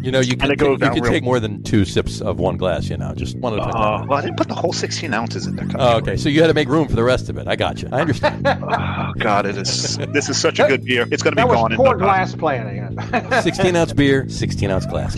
You know, you And it can goes down real. take more than 2 sips of one glass. Just one at a time. Well, I didn't put the whole 16 ounces in there. Oh, okay. So you had to make room for the rest of it. I got you. I understand. Oh God, this is such a good beer. It's going to be gone in port no time. glass planning. 16-ounce beer, 16-ounce glass.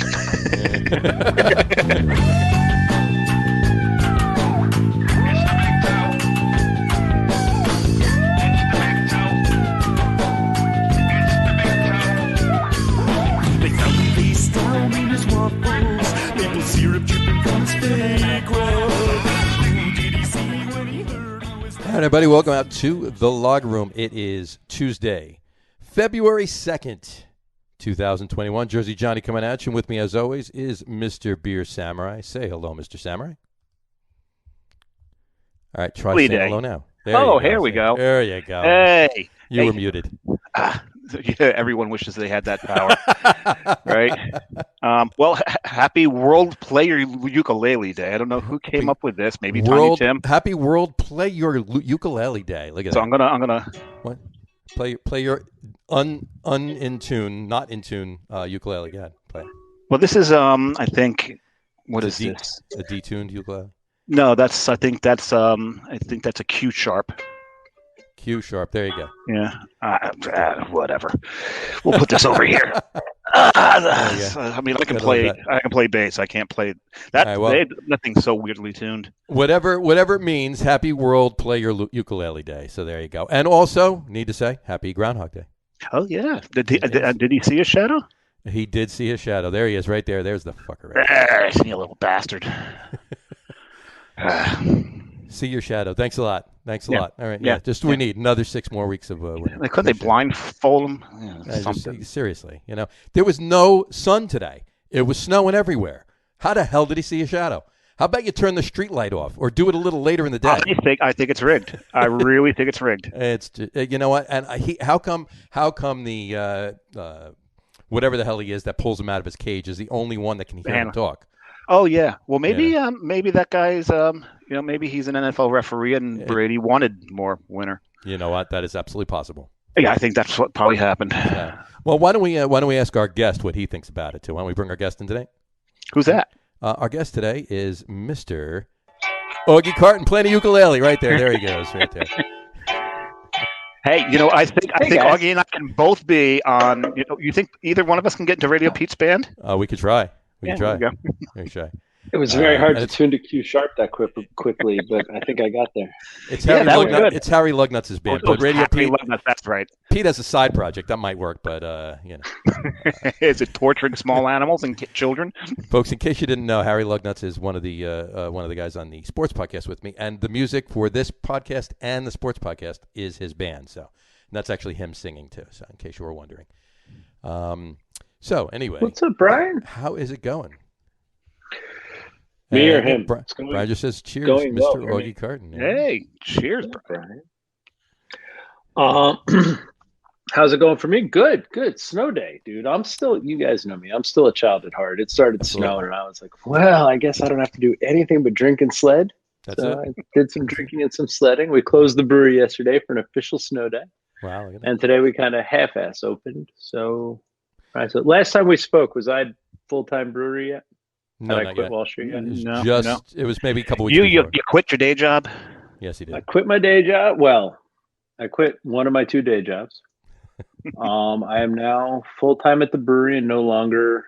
All right, everybody, welcome out to the Log Room. It is Tuesday, February 2nd, 2021. Jersey Johnny coming at you. And with me, as always, is Mr. Beer Samurai. Say hello, Mr. Samurai. All right, try saying hello now. Here we go. There you go. Hey. You were muted. Yeah, everyone wishes they had that power, right? Well, happy World Play Your Ukulele Day. I don't know who came up with this. Maybe Tiny Tim. Happy World Play Your Ukulele Day. Look at that. So I'm gonna what? Play your not in tune ukulele. Go ahead, play. Well, this is I think what is this? A detuned ukulele? No, I think that's a Q sharp. Q sharp. There you go. Yeah. Whatever. We'll put this over here. I mean, I can play bass. I can't play that. Right, well, nothing so weirdly tuned. Whatever it means. Happy World Play Your Ukulele Day. So there you go. And also, need to say, Happy Groundhog Day. Oh yeah. Did he see a shadow? He did see a shadow. There he is, right there. There's the fucker. Right there. You little bastard. See your shadow. Thanks a lot. All right. Yeah. We need another 6 more weeks of winter. Couldn't they blindfold them? Seriously, there was no sun today. It was snowing everywhere. How the hell did he see a shadow? How about you turn the street light off or do it a little later in the day? I think it's rigged. I really think it's rigged. It's you know what? And how come the whatever the hell he is that pulls him out of his cage is the only one that can hear him talk? Oh yeah. Well, maybe that guy's maybe he's an NFL referee and Brady wanted more winter. You know what? That is absolutely possible. Yeah, I think that's what probably happened. Yeah. Well, why don't we ask our guest what he thinks about it too? Why don't we bring our guest in today? Who's that? Our guest today is Mr. Augie Carton playing a ukulele right there. There he goes, right there. Hey, I think Augie and I can both be on. You think either one of us can get into Radio Pete's band? We could try. We can try. There we go. It was very hard to tune to Q sharp that quickly, but I think I got there. It's Harry Lugnuts' band, but Radio Pete. Lugnut's, that's right. Pete has a side project that might work, but Is it torturing small animals and children? Folks, in case you didn't know, Harry Lugnuts is one of the guys on the sports podcast with me, and the music for this podcast and the sports podcast is his band. So, and that's actually him singing too. So, in case you were wondering. So anyway, what's up, Brian? How is it going? Me or him? Brian just says cheers, Mr. Well, Augie Carton. Yeah. Hey, cheers, Brian. How's it going for me? Good. Snow day, dude. You guys know me. I'm still a child at heart. It started snowing, and I was like, well, I guess I don't have to do anything but drink and sled. I did some drinking and some sledding. We closed the brewery yesterday for an official snow day. Wow. Look at that. And today we kind of half-ass opened. So last time we spoke, was I full-time brewery yet? No, Had I quit Wall Street yet? No. It was maybe a couple weeks You before. you quit your day job? Yes, he did. I quit my day job. Well, I quit one of my 2 day jobs. I am now full-time at the brewery and no longer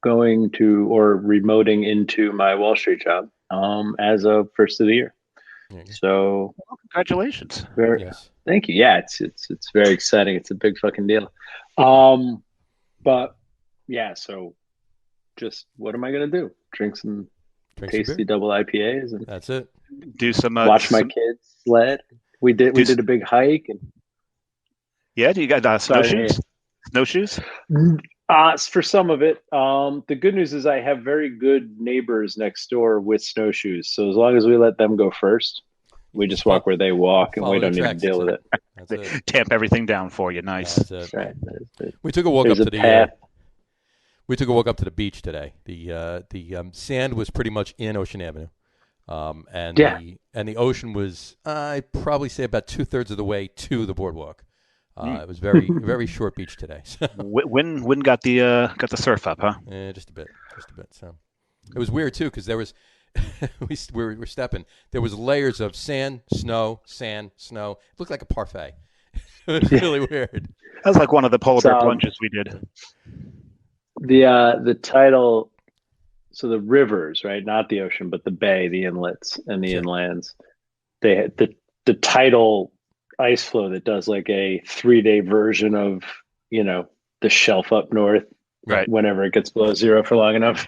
going to or remoting into my Wall Street job as of first of the year. So, congratulations. Thank you. Yeah, it's very exciting. It's a big fucking deal. But yeah, so just what am I gonna do? Drink some tasty double IPAs and that's it. Do some watch my kids sled. We did a big hike and do you got snowshoes? Snowshoes? For some of it. The good news is I have very good neighbors next door with snowshoes. So as long as we let them go first, we just walk where they walk and we don't need to deal with it. That's it. Tamp everything down for you. Nice. That's right. We took a walk up to the we took a walk up to the beach today. The sand was pretty much in Ocean Avenue. The ocean was I'd probably say about 2/3 of the way to the boardwalk. It was very short beach today. So. Wind got the surf up, huh? Yeah, just a bit. So it was weird too because there was we're stepping. There was layers of sand, snow. It looked like a parfait. It was really weird. That was like one of the polar bear plunges we did. The tidal, so the rivers, right? Not the ocean, but the bay, the inlets, and the inlands. They had the tidal ice flow that does like a 3-day version of the shelf up north. Right. Whenever it gets below zero for long enough,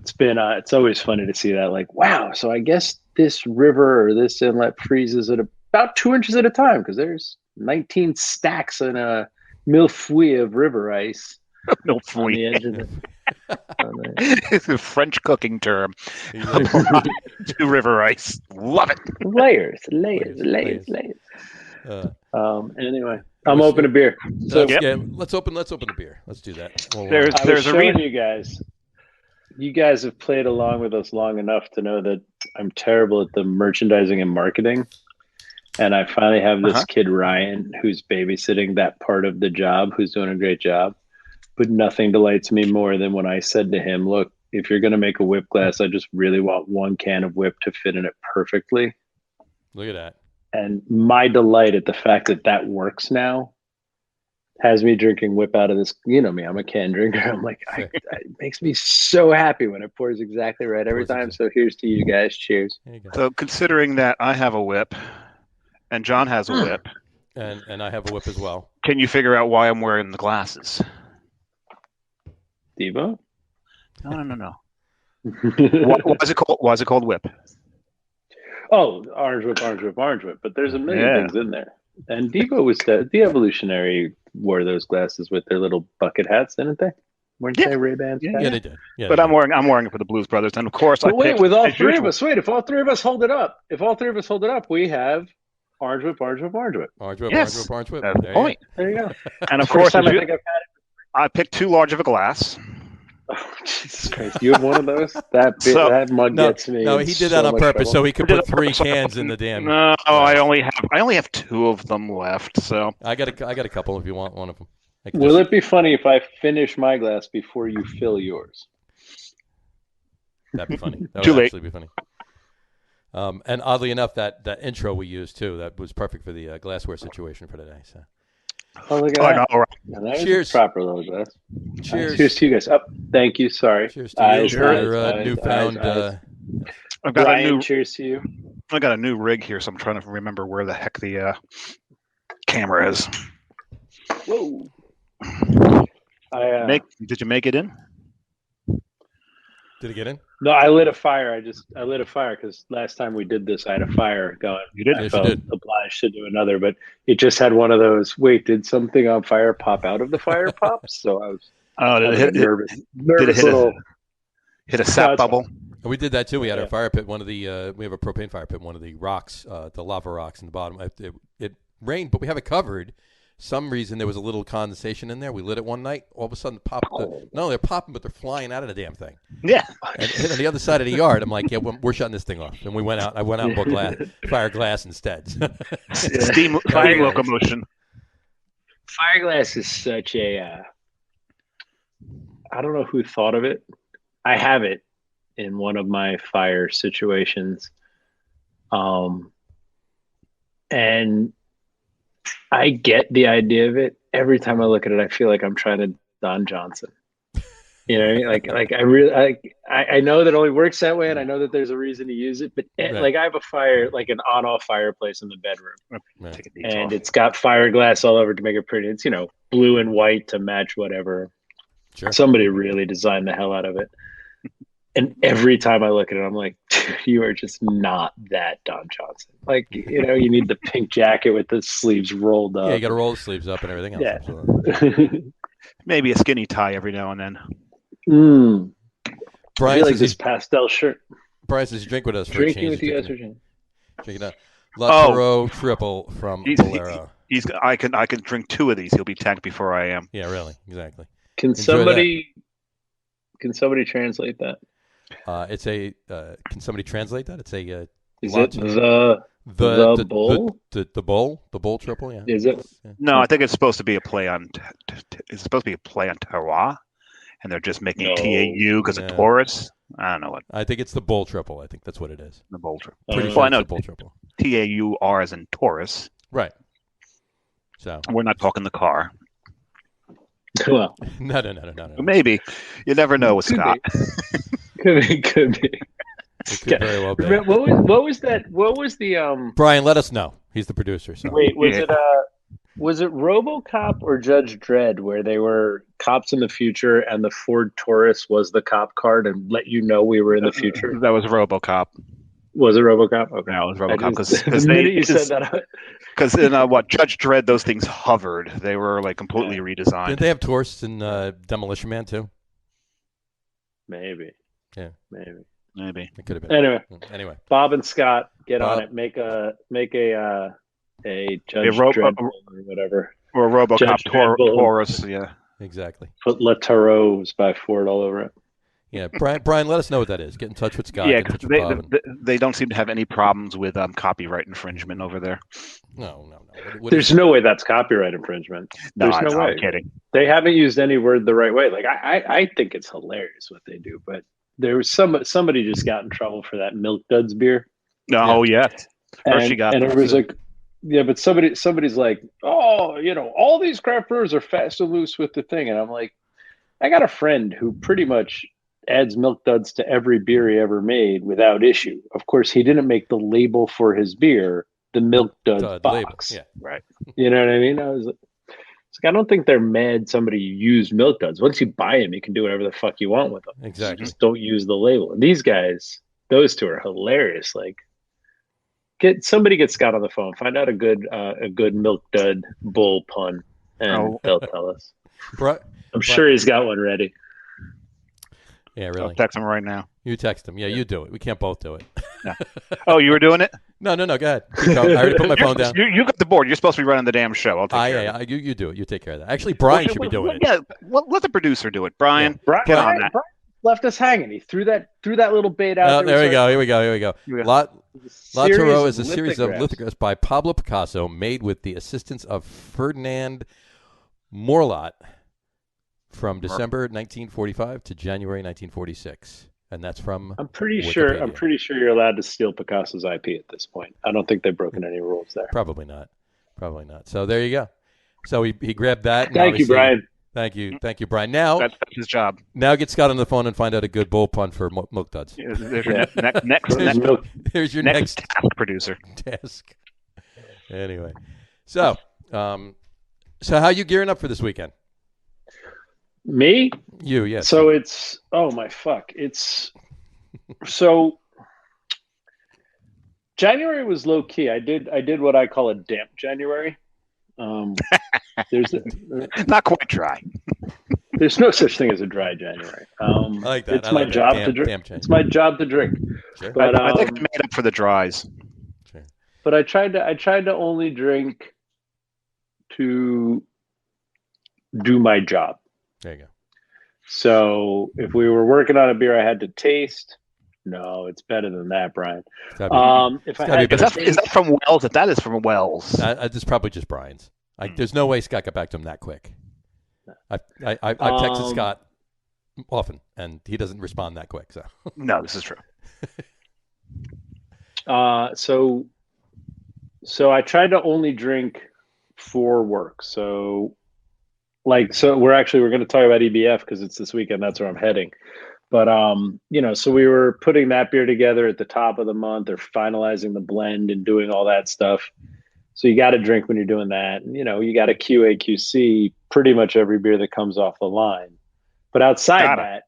it's always funny to see that. Like, wow. So I guess this river or this inlet freezes at about 2 inches at a time because there's 19 stacks in a millefeuille of river ice. Millefeuille. On the edge of it. It's a French cooking term. To river ice. Love it. Layers. Anyway, I'm open to beer. So let's open the beer. Let's do that. There's a reason. You guys. You guys have played along with us long enough to know that I'm terrible at the merchandising and marketing. And I finally have this kid, Ryan, who's babysitting that part of the job, who's doing a great job. But nothing delights me more than when I said to him, look, if you're going to make a whip glass, I just really want one can of whip to fit in it perfectly. Look at that. And my delight at the fact that works now has me drinking whip out of this. You know me, I'm a can drinker. I'm like, it makes me so happy when it pours exactly right every time. So here's to you guys. Cheers. So considering that I have a whip and John has a whip. And I have a whip as well. Can you figure out why I'm wearing the glasses? Devo? No. Why is it called whip? Oh, orange whip. But there's a million things in there. And Devo was the evolutionary wore those glasses with their little bucket hats, didn't they? Weren't they Ray-Bans? Yeah, they did. Yeah, but I'm wearing it for the Blues Brothers, and of course, if all three of us hold it up, we have orange whip. Orange whip. Yes. Orange whip. That's the point. There you go. And of course, I picked too large of a glass. Oh, Jesus Christ! You have one of those? That mug gets me. No, he did that on purpose so he could put 3 cans in the damn. No, I only have 2 of them left. So I got a couple if you want one of them. Will it be funny if I finish my glass before you fill yours? That'd be funny. That Too would late. Actually be funny. And oddly enough, that intro we used too, that was perfect for the glassware situation for today. So. Oh, look at that. All right. That Cheers. Proper little glass. Cheers. Cheers to you guys. Thank you. Sorry. Cheers to you. Your newfound. I've got Brian, cheers to you. I got a new rig here, so I'm trying to remember where the heck the camera is. Whoa. Did you make it in? Did it get in? No, I lit a fire. I lit a fire because last time we did this, I had a fire going. You did? Yes, you did. Obliged to do another, but it just had one of those. Wait, did something on fire pop out of the fire pops? So I was. Did it hit? Nervous Did it hit a sap bubble? We did that too. We had our fire pit. We have a propane fire pit. One of the rocks, the lava rocks in the bottom. It rained, but we have it covered. Some reason there was a little condensation in there. We lit it one night. All of a sudden, they're popping, but they're flying out of the damn thing. Yeah. And hit on the other side of the yard. I'm like, yeah, we're shutting this thing off. And we went out. I went out and bought fire glass instead. Steam locomotion. Fireglass is such a. I don't know who thought of it. I have it in one of my fire situations, and I get the idea of it. Every time I look at it, I feel like I'm trying to Don Johnson. You know what I mean? Like I really, I know that it only works that way, and I know that there's a reason to use it. But like I have a fire, like an on-off fireplace in the bedroom, and it's got fireglass all over to make it pretty. It's blue and white to match whatever. Sure. Somebody really designed the hell out of it. And every time I look at it, I'm like, dude, you are just not that Don Johnson. Like, you need the pink jacket with the sleeves rolled up. Yeah, you got to roll the sleeves up and everything else. Yeah. Maybe a skinny tie every now and then. I feel like this pastel shirt. Brian says you drink with us for Drinking a change. with you guys for a change. Drink it up. La Toro Triple from Bolero. I can drink 2 of these. He'll be tanked before I am. Yeah, really. Exactly. Can somebody translate that? It's a. Can somebody translate that? It's a. Is it the The Bull? The Bull triple, yeah. Is it? Yeah. No, I think it's supposed to be a play on. It's supposed to be a play on Terroir, and they're just making TAU because of Taurus. I don't know what. I think it's the Bull triple. I think that's what it is. The Bull triple. Pretty sure I it's know the Bull triple. TAUR as in Taurus. Right. So we're not talking the car. Well, no. Maybe you never know with Scott. Could be. It could very well be. What was that? What was the Brian, let us know. He's the producer. So. Wait, was it RoboCop or Judge Dredd where they were cops in the future and the Ford Taurus was the cop card and let you know we were in the future? That was RoboCop. Was it RoboCop? Okay. No, it was RoboCop because in Judge Dredd, those things hovered. They were like completely redesigned. Did they have Taurus in Demolition Man too? Maybe. Yeah. Maybe. It could have been. Anyway. Bob and Scott, get on it. Make a Judge Dredd or whatever. Or RoboCop Taurus, yeah. Exactly. Put La Taurus by Ford all over it. Yeah, Brian, let us know what that is. Get in touch with Scott. Yeah, because they don't seem to have any problems with copyright infringement over there. No. There's no way that's copyright infringement. There's no way. I'm kidding. They haven't used any word the right way. Like I think it's hilarious what they do, but there was somebody just got in trouble for that Milk Duds beer. Oh yeah. First she got, and it was like, yeah, but somebody's like, oh, all these craft brewers are fast and loose with the thing, and I'm like, I got a friend who pretty much adds Milk Duds to every beer he ever made without issue. Of course, he didn't make the label for his beer, the Milk Duds box. Yeah, right. You know what I mean? I was like, I don't think they're mad somebody used Milk Duds. Once you buy them, you can do whatever the fuck you want with them. Exactly. Just don't use the label. And these guys, those two are hilarious. Like, get Scott on the phone. Find out a good Milk Dud Bull pun, and they'll tell us. I'm sure he's got one ready. Yeah, really. I'll text him right now. You text him. Yeah, you do it. We can't both do it. No. Oh, you were doing it? No. Go ahead. I already put my phone down. You got the board. You're supposed to be running the damn show. I'll take care of it. You do it. You take care of that. Actually, Brian should be doing it. Yeah, let the producer do it. Brian, get on that. Brian left us hanging. He threw that little bait out. There we go. Here we go. La Taureau is a series of lithographs by Pablo Picasso made with the assistance of Ferdinand Morlot from December 1945 to January 1946. And that's from I'm pretty sure you're allowed to steal Picasso's IP at this point. I don't think they've broken any rules there. Probably not. So there you go. So he grabbed that. Thank you, Brian. Thank you, Brian. Now that's his job. Now get Scott on the phone and find out a good bull pun for Milk Duds. Yeah, there's your next task, producer. Task. Anyway, so how you gearing up for this weekend? Me? You, yes. So it's so January was low key. I did what I call a damp January. There's not quite dry. There's no such thing as a dry January. I like that. It's my job to drink. It's my job to drink. Sure. But I think I made up for the dries. Sure. But I tried to only drink to do my job. There you go. So if we were working on a beer I had to taste, no, it's better than that, Brian. Is that from Wells? If that is from Wells, it's probably just Brian's. There's no way Scott got back to him that quick. I've texted Scott often, and he doesn't respond that quick. So no, this is true. So I tried to only drink for work. So we're going to talk about EBF because it's this weekend. That's where I'm heading. But, so we were putting that beer together at the top of the month. They're finalizing the blend and doing all that stuff. So you got to drink when you're doing that. And, you got to QA, QC pretty much every beer that comes off the line. But outside that,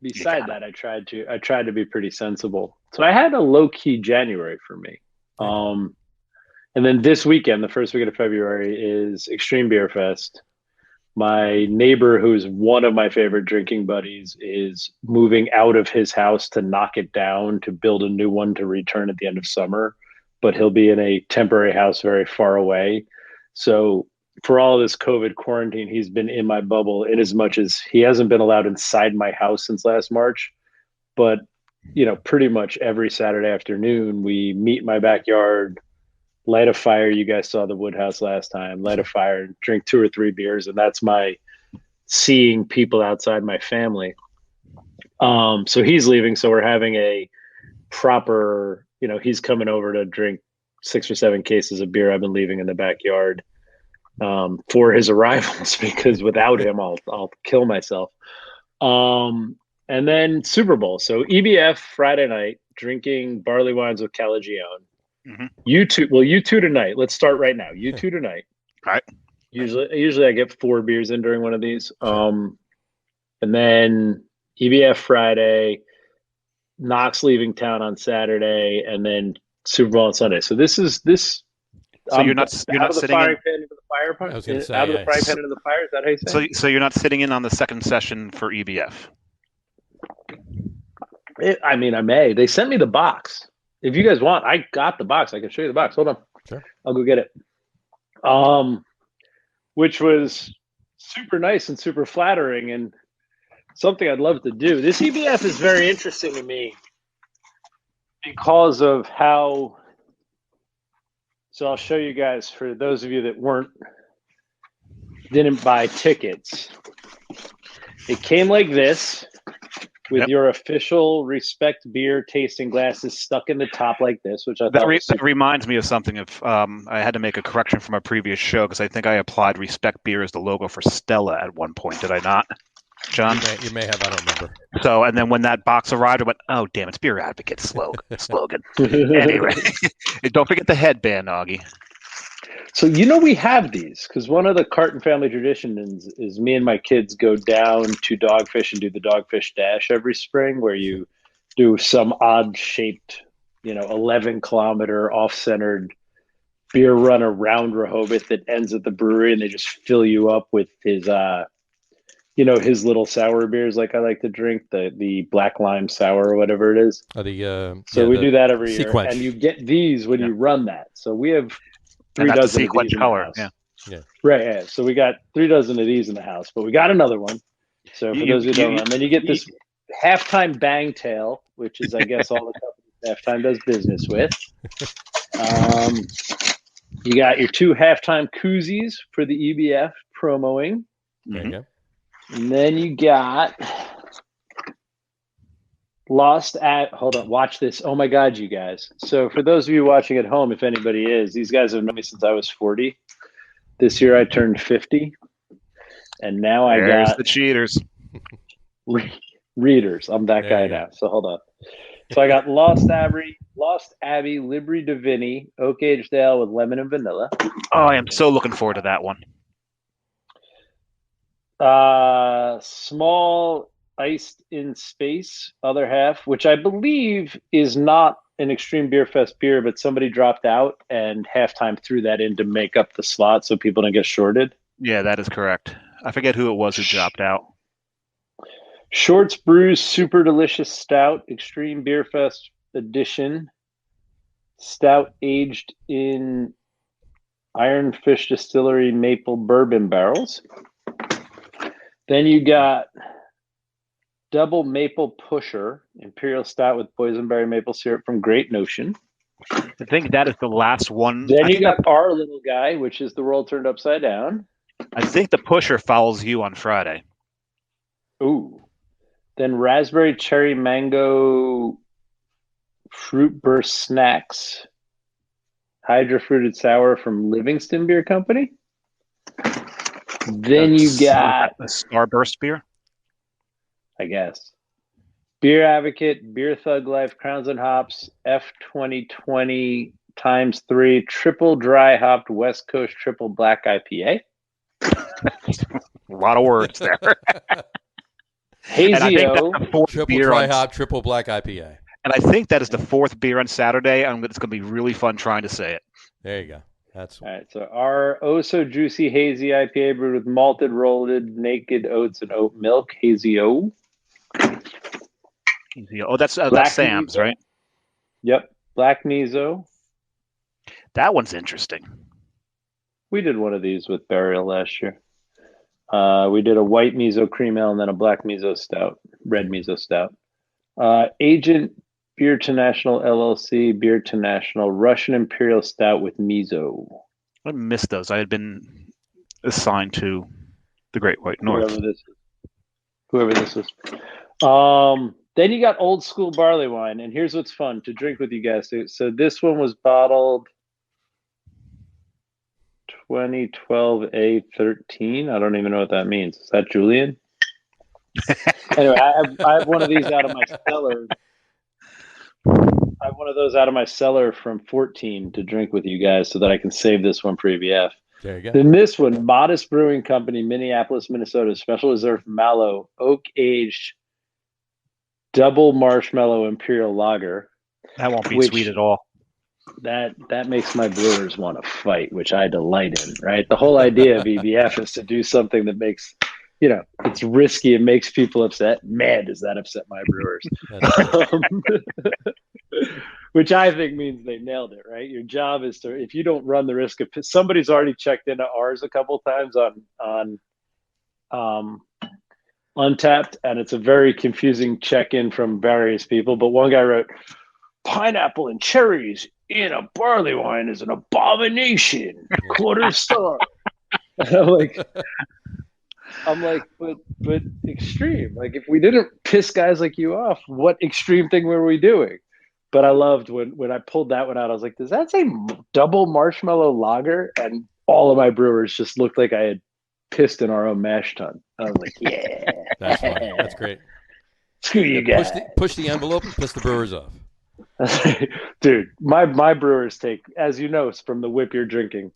I tried to be pretty sensible. So I had a low key January for me. And then this weekend, the first weekend of February, is Extreme Beer Fest. My neighbor, who's one of my favorite drinking buddies, is moving out of his house to knock it down to build a new one to return at the end of summer. But he'll be in a temporary house very far away. So for all of this COVID quarantine, he's been in my bubble in as much as he hasn't been allowed inside my house since last March. But pretty much every Saturday afternoon, we meet in my backyard, light a fire. You guys saw the Woodhouse last time. Light a fire and drink 2 or 3 beers, and that's my seeing people outside my family. So he's leaving, so we're having a proper. He's coming over to drink 6 or 7 cases of beer I've been leaving in the backyard for his arrivals, because without him, I'll kill myself. And then Super Bowl. So EBF Friday night, drinking barley wines with Calagione. Mm-hmm. You two tonight. Let's start right now. You two tonight. All right. Usually I get 4 beers in during one of these. And then EBF Friday, Knox leaving town on Saturday, and then Super Bowl on Sunday. So this. So you're not sitting pan into the fire. I was going to say, out of the frying pan into the fire. Is that how you say? So you're not sitting in on the second session for EBF. I may. They sent me the box. If you guys want, I got the box. I can show you the box. Hold on. Sure. I'll go get it. Which was super nice and super flattering, and something I'd love to do. This EBF is very interesting to me because of how. So I'll show you guys, for those of you that didn't buy tickets. It came like this, with your official Respect beer tasting glasses stuck in the top like this, which I thought that reminds me of something. I had to make a correction from a previous show, because I think I applied Respect beer as the logo for Stella at one point. Did I not, John? You may have. I don't remember. So, and then when that box arrived, I went, "Oh, damn, it's Beer Advocate slogan." Anyway, don't forget the headband, Augie. So we have these, because one of the Carton family traditions is me and my kids go down to Dogfish and do the Dogfish Dash every spring, where you do some odd shaped, 11-kilometer off-centered beer run around Rehoboth that ends at the brewery, and they just fill you up with his his little sour beers, like I like to drink, the black lime sour or whatever it is. We do that every year, and you get these when you run that. So we have 3 dozen of these color. Yeah. Right. Yeah. So we got 3 dozen of these in the house, but we got another one. So for those who don't know, and then you get this halftime bang tail, which is, I guess, all the companies halftime does business with. You got your 2 halftime koozies for the EBF promoing. There you go. And then you got hold on, watch this. Oh my God, you guys. So for those of you watching at home, if anybody is, these guys have known me since I was 40. This year I turned 50. And now There's I got the cheaters. readers. I'm that guy now. So hold on. So I got Lost Abbey, Libri Divini, Oak Aged Ale with lemon and vanilla. Oh, I am so looking forward to that one. Small Iced in Space, other half, which I believe is not an Extreme Beer Fest beer, but somebody dropped out and halftime threw that in to make up the slot so people don't get shorted. Yeah, that is correct. I forget who it was who dropped out. Shorts Brews Super Delicious Stout, Extreme Beer Fest edition. Stout aged in Ironfish Distillery maple bourbon barrels. Then you got Double Maple Pusher Imperial Stout with boysenberry maple syrup from Great Notion. I think that is the last one. Then you got Our Little Guy, which is The World Turned Upside Down. I think the Pusher follows you on Friday. Ooh. Then Raspberry Cherry Mango Fruit Burst Snacks Hydro Fruited Sour from Livingston Beer Company. Then you got a Starburst beer, I guess. Beer Advocate, Beer Thug Life, Crowns and Hops, F2020 ×3 triple dry hopped West Coast triple black IPA. A lot of words there. Hazy O, triple dry hop, triple black IPA. And I think that is the 4th beer on Saturday. It's going to be really fun trying to say it. There you go. That's all right. So our Oh So Juicy Hazy IPA brewed with malted, rolled, naked oats and oat milk. Hazy O. Oh, that's Sam's, right? Yep. Black Miso. That one's interesting. We did one of these with Burial last year. We did a white miso cream ale and then a black miso stout, red miso stout. Agent Beer International LLC, Beer International, Russian Imperial Stout with miso. I missed those. I had been assigned to the Great White North. Whoever this is. Then you got old school barley wine, and here's what's fun to drink with you guys. So this one was bottled 2012 A13. I don't even know what that means. Is that Julian? Anyway, I have one of these out of my cellar. I have one of those out of my cellar from 14 to drink with you guys so that I can save this one for EBF. There you go. Then this one, Modest Brewing Company, Minneapolis, Minnesota, Special Reserve Mallow, Oak-aged Double Marshmallow Imperial Lager. That won't be sweet at all. That makes my brewers want to fight, which I delight in, right? The whole idea of EBF is to do something that makes, it's risky and makes people upset. Man, does that upset my brewers. Which I think means they nailed it, right? Your job is to, if you don't run the risk of, somebody's already checked into ours a couple times on Untapped, and it's a very confusing check-in from various people. But one guy wrote, "Pineapple and cherries in a barley wine is an abomination. Quarter star." And I'm like, but extreme. Like, if we didn't piss guys like you off, what extreme thing were we doing? But I loved when I pulled that one out. I was like, does that say double marshmallow lager? And all of my brewers just looked like I had pissed in our own mash tun. I was like, yeah. That's fun. That's great. Screw you guys. Push the envelope and piss the brewers off. Dude, my brewers take, as you know, from the whip you're drinking,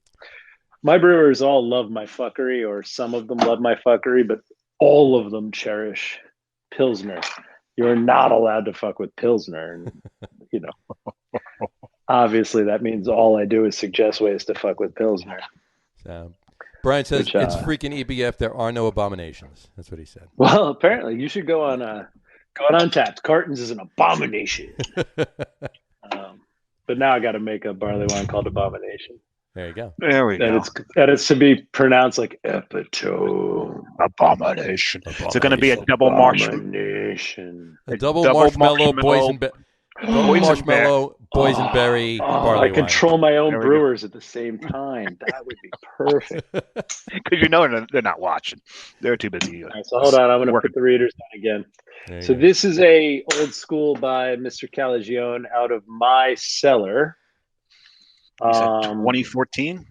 my brewers all love my fuckery, or some of them love my fuckery, but all of them cherish Pilsner. You're not allowed to fuck with Pilsner. And, obviously that means all I do is suggest ways to fuck with Pilsner. So, Brian says, it's freaking EBF. There are no abominations. That's what he said. Well, apparently you should go on Untapped. Cartons is an abomination. But now I got to make a barley wine called Abomination. There you go. There we go. And it's to be pronounced like epitome. Abomination. Is it going to be a double marshmallow? A double marshmallow boysenberry barley wine. I control my own brewers at the same time. That would be perfect. Because they're not watching. They're too busy. All right, so hold on. I'm going to put the readers down again. So this is a old school by Mr. Calagione out of my cellar. 2014?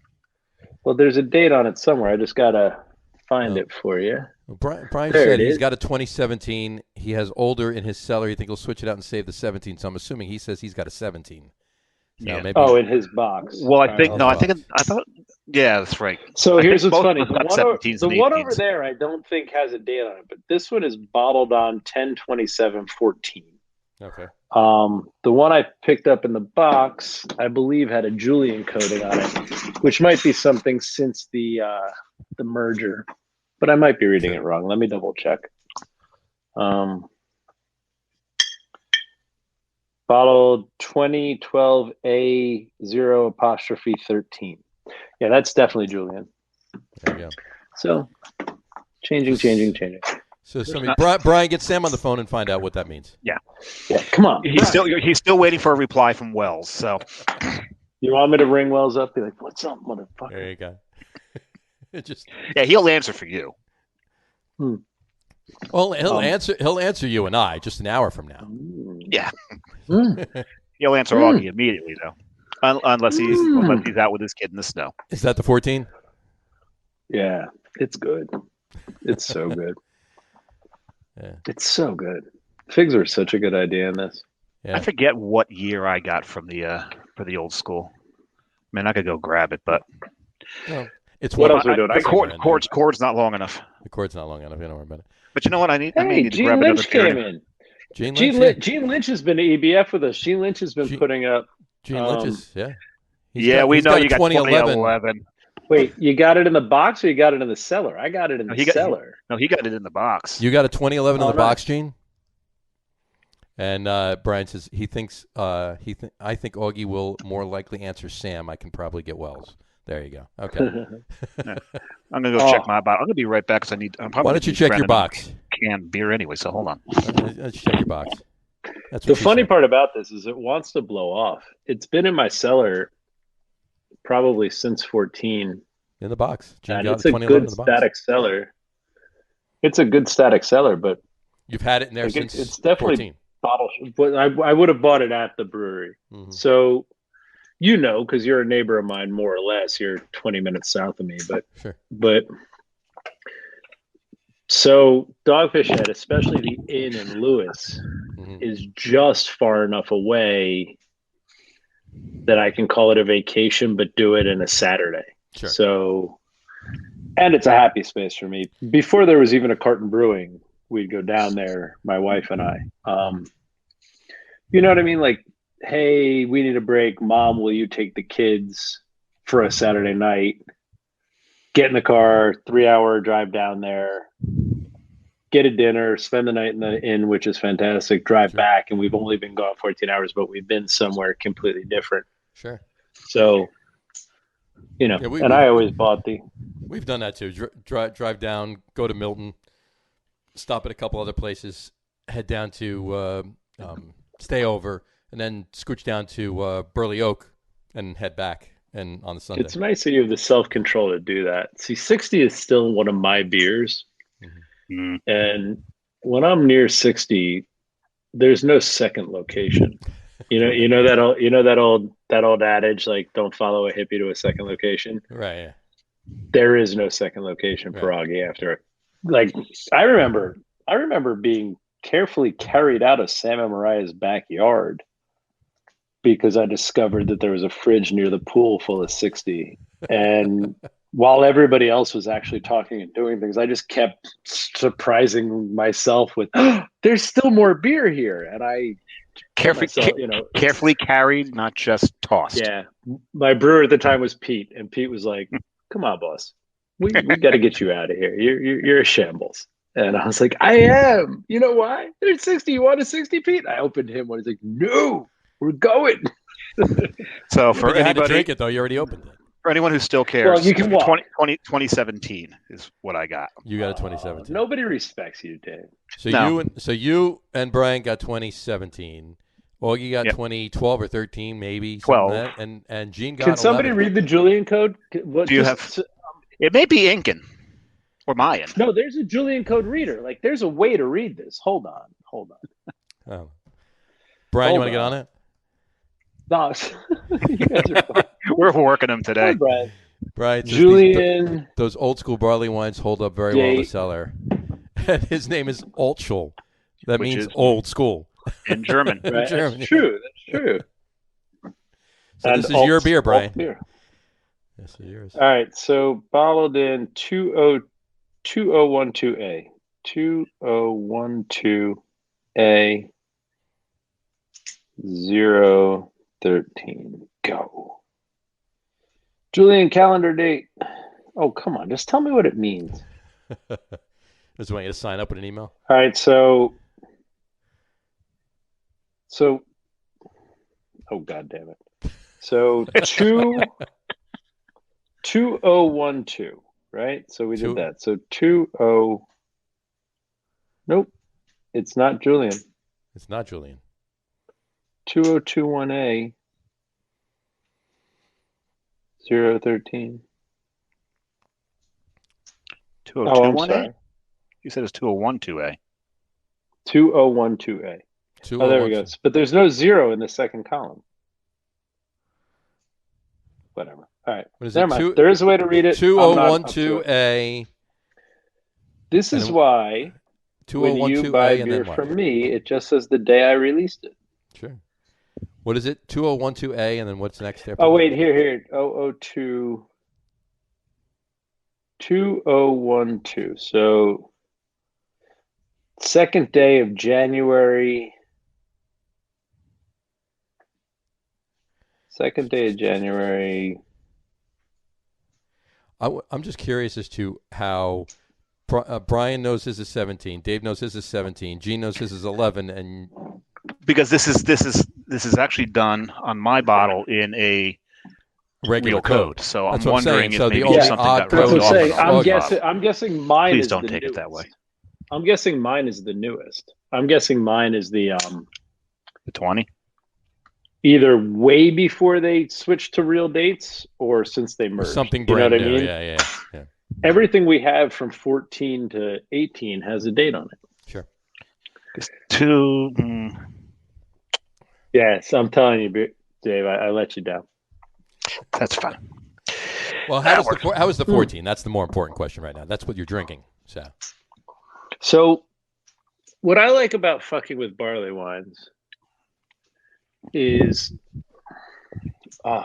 Well, there's a date on it somewhere. I just got to find it for you. Well, Brian said he's got a 2017. He has older in his cellar. You think he'll switch it out and save the 17? So I'm assuming he says he's got a 17. So maybe in his box. Well, I thought. Yeah, that's right. So here's what's funny. The one over there, I don't think has a date on it, but this one is bottled on 10/27/14. Okay. The one I picked up in the box, I believe, had a Julian coating on it, which might be something since the merger, but I might be reading it wrong. Let me double check. Bottled 2012 A0'13. Yeah, that's definitely Julian. There you go. So, changing. So Brian, get Sam on the phone and find out what that means. Yeah. Come on. He's still waiting for a reply from Wells. So, you want me to ring Wells up? Be like, "What's up, motherfucker?" There you go. he'll answer for you. Well, he'll answer you and I just an hour from now. Yeah. He'll answer Augie immediately though, unless he's out with his kid in the snow. Is that the 14? Yeah, it's good. It's so good. Yeah. It's so good. Figs are such a good idea in this. Yeah. I forget what year I got from the for the old school. Man, I could go grab it, but it's what else are we doing? The cord's not long enough. The cord's not long enough. You don't worry about it. But you know what? I need to Gene grab Lynch another came in. Gene Lynch has been to EBF with us. Gene Lynch has been putting up. Gene Lynch is, we know you got 2011. Wait, you got it in the box or you got it in the cellar? I got it in the cellar. He got it in the box. You got a 2011 in the box, Gene? And Brian says he thinks I think Augie will more likely answer Sam. I can probably get Wells. There you go. Okay. I'm gonna go check my box. I'm gonna be right back because I need. Why don't you check your box? Canned beer anyway. So hold on. Let's check your box. That's The what she funny said. part about this is it wants to blow off. It's been in my cellar probably since 14, In the box. Gene and got it's it a 2011 good in the box. static cellar. It's a good static cellar, but You've had it in there like since it's definitely 14. bottle. But I would have bought it at the brewery. Mm-hmm. So because you're a neighbor of mine, more or less. You're 20 minutes south of me, Sure. but so Dogfish Head, especially the inn in Lewis, is just far enough away that I can call it a vacation, but do it in a Saturday. Sure. So, and it's a happy space for me. Before there was even a Carton Brewing, we'd go down there, my wife and I. You know what I mean? Like, hey, we need a break. Mom, will you take the kids for a Saturday night? Get in the car, 3-hour drive down there, get a dinner, spend the night in the inn, which is fantastic, drive back. And we've only been gone 14 hours, but we've been somewhere completely different. Sure. So, and I always bought We've done that too. Drive down, go to Milton, stop at a couple other places, head down to stay over, and then scooch down to Burley Oak and head back. And on the Sunday, it's nice that you have the self-control to do that. See, 60 is still one of my beers. Mm-hmm. And when I'm near 60, there's no second location. You know that old adage, like, don't follow a hippie to a second location. Right. Yeah. There is no second location for Augie after. Like, I remember being carefully carried out of Sam and Mariah's backyard because I discovered that there was a fridge near the pool full of 60. And while everybody else was actually talking and doing things, I just kept surprising myself with, there's still more beer here. And I carefully carried, not just tossed. Yeah. My brewer at the time was Pete, and Pete was like, come on, boss. We got to get you out of here. You're a shambles. And I was like, I am. You know why? There's 60. You want a 60, Pete? I opened him one. He's like, no, we're going. So for you had to anybody, drink it though, you already opened it. for anyone who still cares, Well, you can walk. 2017 is what I got. You got a 2017. Nobody respects you, Dave. So you and Brian got 2017. Augie got 2012 or 13, maybe 12, like that. And Gene got. Can somebody 11. read the Julian code? Do you have? It may be Incan or Mayan. No, there's a Julian code reader. Like, there's a way to read this. Hold on. Oh. Brian, you want to get on it? No, you guys are fine. We're working them today. Hi, Brian, Julian. Those old school barley wines hold up very well in the cellar. And his name is Altschul. That means old school. In German. Right? German. That's true. So this is your beer, Brian. Beer. This is yours. All right. So bottled in 2012A. 2012A 013. Go. Julian calendar date. Oh, come on. Just tell me what it means. Just want you to sign up with an email. All right. So, oh, God damn it. So 2012, right? So we did that. So 20. Nope. It's not Julian. It's not Julian. 2021A 013. 2021A? You said it's 2012A. 2012A. Oh, there we go. But there's no 0 in the second column. Whatever. All right. Never mind. There is a way to read it. 2012A. This is why when you buy beer from me, it just says the day I released it. Sure. What is it? 2012A, and then what's next there? Oh, wait, here. 002. 2012. So, second day of January. I'm just curious as to how Brian knows his is 17, Dave knows his is 17, Gene knows his is 11, and because this is actually done on my bottle in a regular code. So that's I'm wondering if maybe something got that's wrote off. I'm guessing mine Please is don't the take newest. it that way. I'm guessing mine is the newest. I'm guessing mine is the The 20? Either way before they switched to real dates or since they merged. Something you know brand what new. I mean? Yeah. Everything we have from 14 to 18 has a date on it. Sure. It's two. Yes, I'm telling you, Dave, I let you down. That's fine. Well, how is the 14? That's the more important question right now. That's what you're drinking. So what I like about fucking with barley wines is so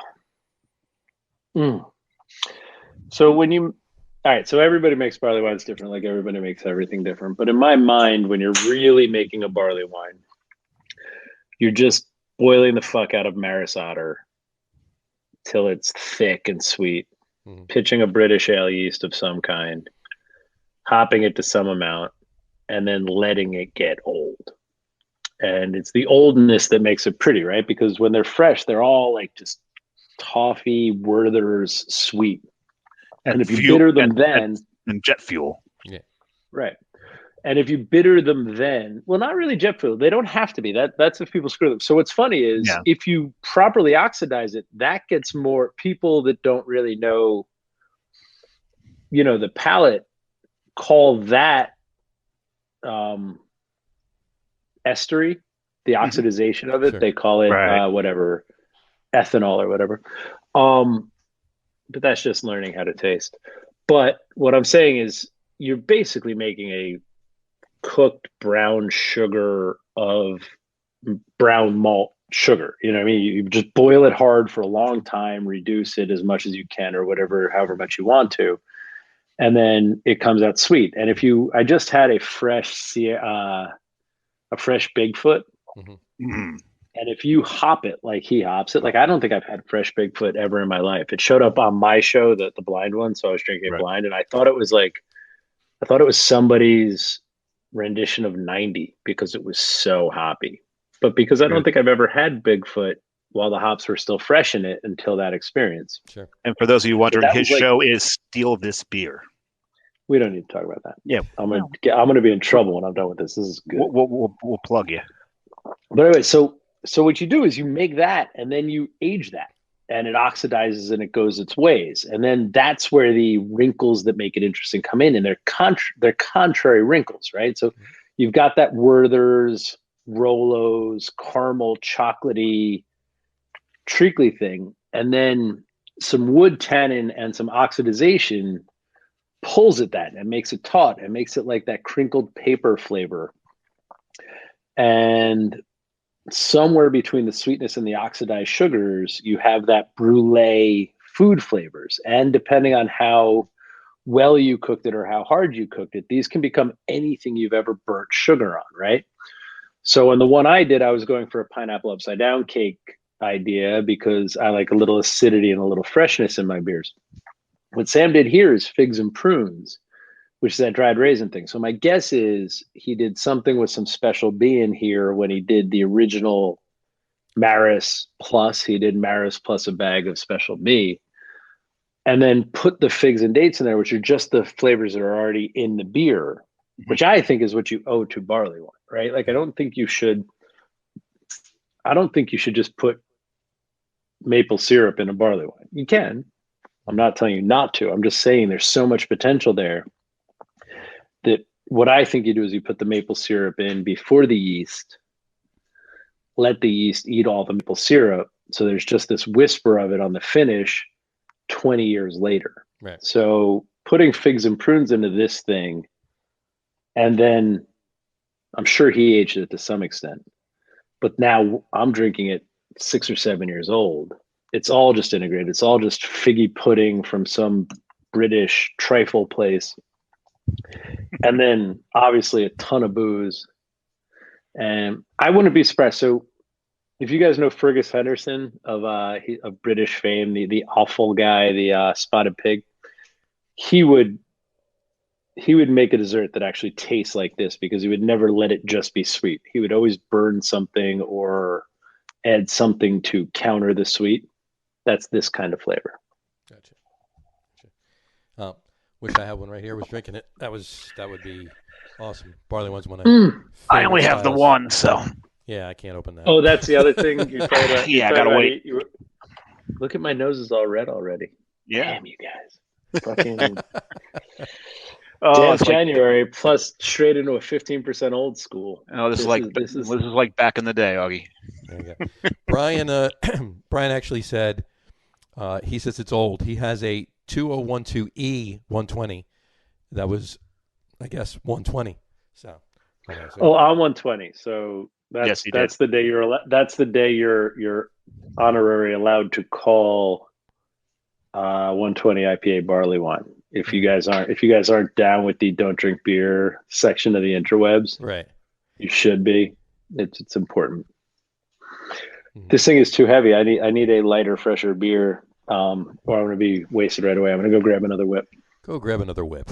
so everybody makes barley wines different, like everybody makes everything different. But in my mind, when you're really making a barley wine, you're just boiling the fuck out of Maris Otter till it's thick and sweet, pitching a British ale yeast of some kind, hopping it to some amount, and then letting it get old. And it's the oldness that makes it pretty, right? Because when they're fresh, they're all like just toffee, Werther's sweet. And if you bitter them and jet fuel. Yeah. Right. And if you bitter them then, well, not really jet fuel. They don't have to be. That's if people screw them. So what's funny is if you properly oxidize it, that gets more people that don't really know, the palate call that estery, the oxidization of it. Sure. They call it whatever, ethanol or whatever. But that's just learning how to taste. But what I'm saying is you're basically making a cooked brown sugar of brown malt sugar. You know what I mean? You just boil it hard for a long time, reduce it as much as you can or whatever, however much you want to. And then it comes out sweet. And I just had a fresh Bigfoot. And if you hop it like he hops it, like I don't think I've had fresh Bigfoot ever in my life. It showed up on my show, the blind one. So I was drinking it blind, and I thought it was somebody's rendition of 90 because it was so hoppy. But because I don't think I've ever had Bigfoot while the hops were still fresh in it until that experience. Sure. And for those of you wondering, his show is Steal This Beer. We don't need to talk about that. Yeah, I'm gonna be in trouble when I'm done with this. This is good. We'll plug you. But anyway, so what you do is you make that and then you age that and it oxidizes and it goes its ways. And then that's where the wrinkles that make it interesting come in, and they're contrary wrinkles, right? So you've got that Werther's, Rolo's, caramel, chocolatey, treacly thing. And then some wood tannin and some oxidization pulls at that and makes it taut and makes it like that crinkled paper flavor. And somewhere between the sweetness and the oxidized sugars, you have that brulee food flavors. And depending on how well you cooked it or how hard you cooked it, these can become anything you've ever burnt sugar on, right? So in the one I did, I was going for a pineapple upside down cake idea because I like a little acidity and a little freshness in my beers. What Sam did here is figs and prunes, which is that dried raisin thing. So my guess is he did something with some special B in here when he did the original Maris Plus. He did Maris plus a bag of special B, and then put the figs and dates in there, which are just the flavors that are already in the beer, which I think is what you owe to barley wine, right? Like, I don't think you should just put maple syrup in a barley wine. You can. I'm not telling you not to. I'm just saying there's so much potential there that what I think you do is you put the maple syrup in before the yeast, let the yeast eat all the maple syrup. So there's just this whisper of it on the finish 20 years later. Right. So putting figs and prunes into this thing, and then I'm sure he aged it to some extent, but now I'm drinking it 6 or 7 years old. It's all just integrated. It's all just figgy pudding from some British trifle place. And then obviously a ton of booze. And I wouldn't be surprised. So if you guys know Fergus Henderson of British fame, the awful guy, the spotted pig, he would make a dessert that actually tastes like this because he would never let it just be sweet. He would always burn something or add something to counter the sweet. That's this kind of flavor. Gotcha. Wish I had one right here. Was drinking it. That would be awesome. Barley one's one. I only have the one, so Yeah, I can't open that. Oh, that's the other thing. You tried Yeah, I gotta wait. Look at my nose is all red already. Yeah. Damn you guys. Fucking Oh, damn it's like January plus straight into a 15% old school. this is like back in the day, Augie. There you go. Brian, Brian actually said, he says it's old. He has a 2012E 120 that was, I guess, 120. So. Oh, I'm 120. So Yes, that's the day you're honorary allowed to call 120 IPA barley wine. If you guys aren't down with the don't drink beer section of the interwebs, right, you should be. It's important. This thing is too heavy. I need a lighter, fresher beer, or I'm going to be wasted right away. I'm going to go grab another whip. Go grab another whip.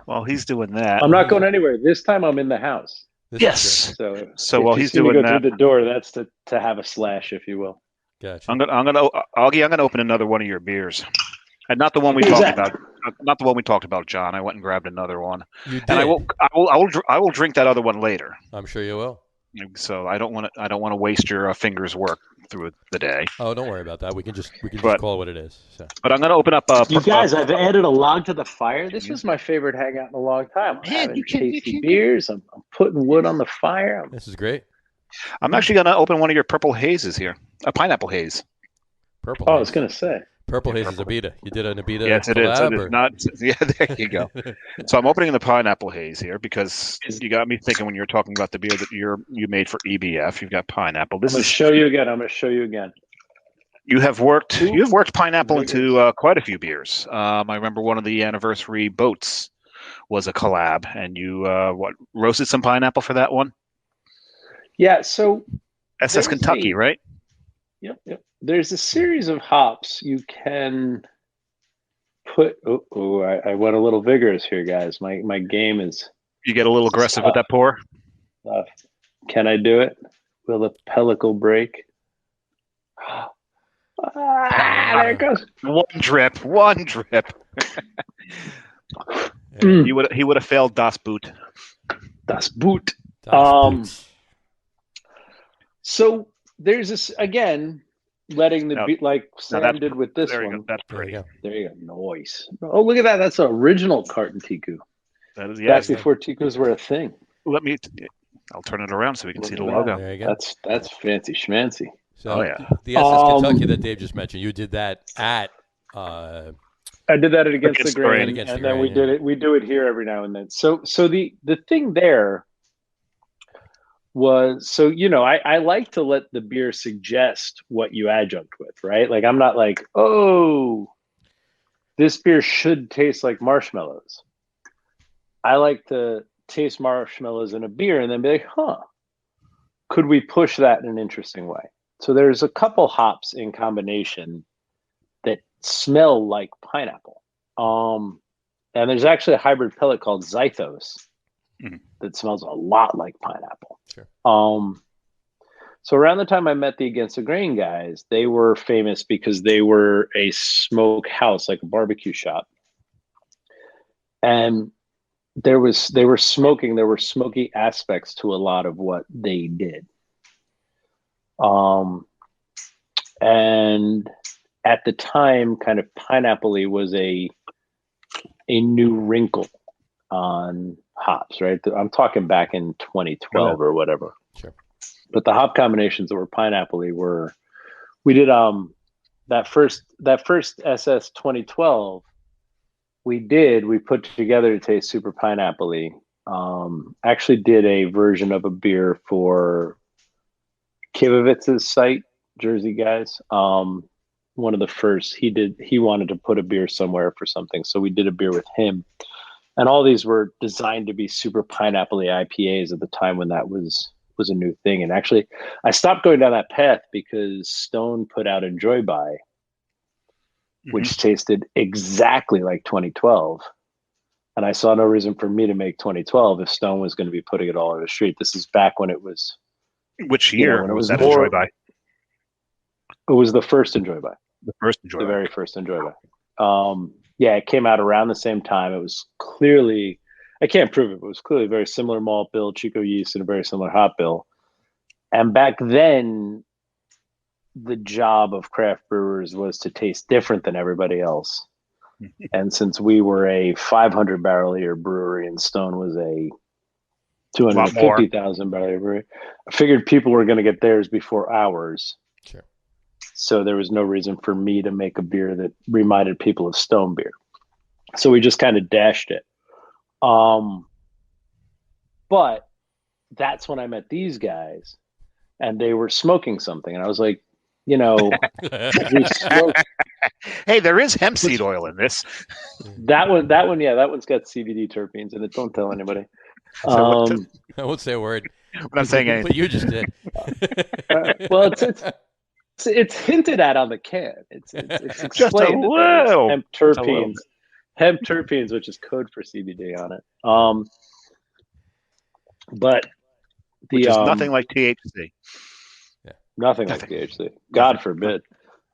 Well, he's doing that. I'm not going anywhere. This time I'm in the house. Yes. So while he's doing go that, through the door, that's to have a slash, if you will. Gotcha. Augie, I'm gonna open another one of your beers, and not the one we talked about. Not the one we talked about, John. I went and grabbed another one, you did. And I will drink that other one later. I'm sure you will. So I don't want to waste your fingers' work through the day. Oh, don't worry about that. We can just call it what it is. So. But I'm gonna open up. You guys, I've added a log to the fire. This was my favorite hangout in a long time. I'm having tasty beers. I'm putting wood on the fire. This is great. I'm actually gonna open one of your purple hazes here. A pineapple haze. Purple. I was gonna say. Purple haze is Abita. You did an Abita. Yes, it is. It is not. Yeah, there you go. So I'm opening the pineapple haze here because you got me thinking when you were talking about the beer that you made for EBF. You've got pineapple. I'm gonna show you again. You have worked pineapple into quite a few beers. I remember one of the anniversary boats was a collab, and you roasted some pineapple for that one. Yeah. So SS Kentucky, right? Yep. There's a series of hops you can put. I went a little vigorous here, guys. My game is. You get a little aggressive with that pour. Can I do it? Will the pellicle break? There it goes. One drip. He would have failed Das Boot. Das Boot. So there's this again. Letting the beat like Sam did with this one. That's pretty. There you go. Nice. Oh, look at that. That's an original Carton Tiku. That is, back before Tikus were a thing. I'll turn it around so we can see the logo. There you go. That's fancy schmancy. So the SS Kentucky that Dave just mentioned, you did that at. I did that at Against the Grain, and then we did it. We do it here every now and then. So the thing there was, I like to let the beer suggest what you adjunct with, right? Like I'm not like, oh, this beer should taste like marshmallows. I like to taste marshmallows in a beer and then be like, could we push that in an interesting way? So there's a couple hops in combination that smell like pineapple. And there's actually a hybrid pellet called Zythos that smells a lot like pineapple. Sure. So around the time I met the Against the Grain guys, they were famous because they were a smoke house, like a barbecue shop. And there were smoky aspects to a lot of what they did. And at the time, kind of pineapple-y was a new wrinkle on hops, right? I'm talking back in 2012 or whatever. Sure. But the hop combinations that were pineapple-y we did that first SS 2012 we put together to taste super pineapple-y. Actually did a version of a beer for Kivovitz's site, Jersey guys. One of the first he wanted to put a beer somewhere for something, so we did a beer with him. And all these were designed to be super pineapple-y IPAs at the time when that was a new thing. And actually, I stopped going down that path because Stone put out Enjoy By, which tasted exactly like 2012. And I saw no reason for me to make 2012 if Stone was going to be putting it all over the street. This is back when it was. Which year when it was that more, Enjoy By? It was the first Enjoy By. The first Enjoy By. The very first Enjoy By. Yeah, it came out around the same time. It was clearly, I can't prove it, but it was clearly a very similar malt bill, Chico yeast, and a very similar hop bill. And back then, the job of craft brewers was to taste different than everybody else. And since we were a 500 barrel a year brewery and Stone was a 250,000 barrel a year brewery, I figured people were going to get theirs before ours. Sure. So there was no reason for me to make a beer that reminded people of Stone beer. So we just kind of dashed it. But that's when I met these guys, and they were smoking something, and I was like, we smoke. Hey, there is hemp seed oil in this. That one's got CBD terpenes in it. Don't tell anybody. I won't say a word. When I'm saying anything, but you just did. Well, it's hinted at on the can. It's explained just a little. Hemp terpenes, which is code for CBD on it. But which is nothing like THC. Yeah, nothing like THC. God forbid.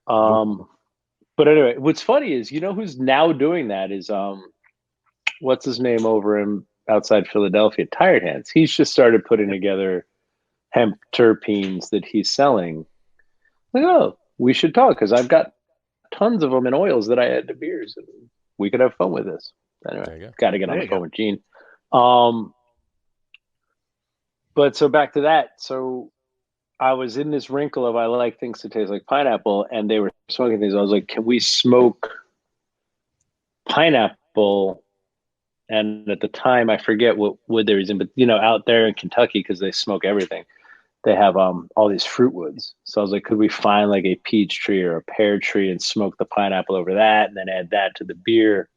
But anyway, what's funny is, who's now doing that is what's his name over in outside Philadelphia, Tired Hands. He's just started putting together hemp terpenes that he's selling. Like, oh, we should talk because I've got tons of them in oils that I add to beers, and we could have fun with this. Anyway, got to get on the phone with Gene. But so back to that. So I was in this wrinkle of I like things to taste like pineapple, and they were smoking things. I was like, can we smoke pineapple? And at the time, I forget what wood they was in, but out there in Kentucky, because they smoke everything, they have all these fruit woods. So I was like, could we find like a peach tree or a pear tree and smoke the pineapple over that, and then add that to the beer?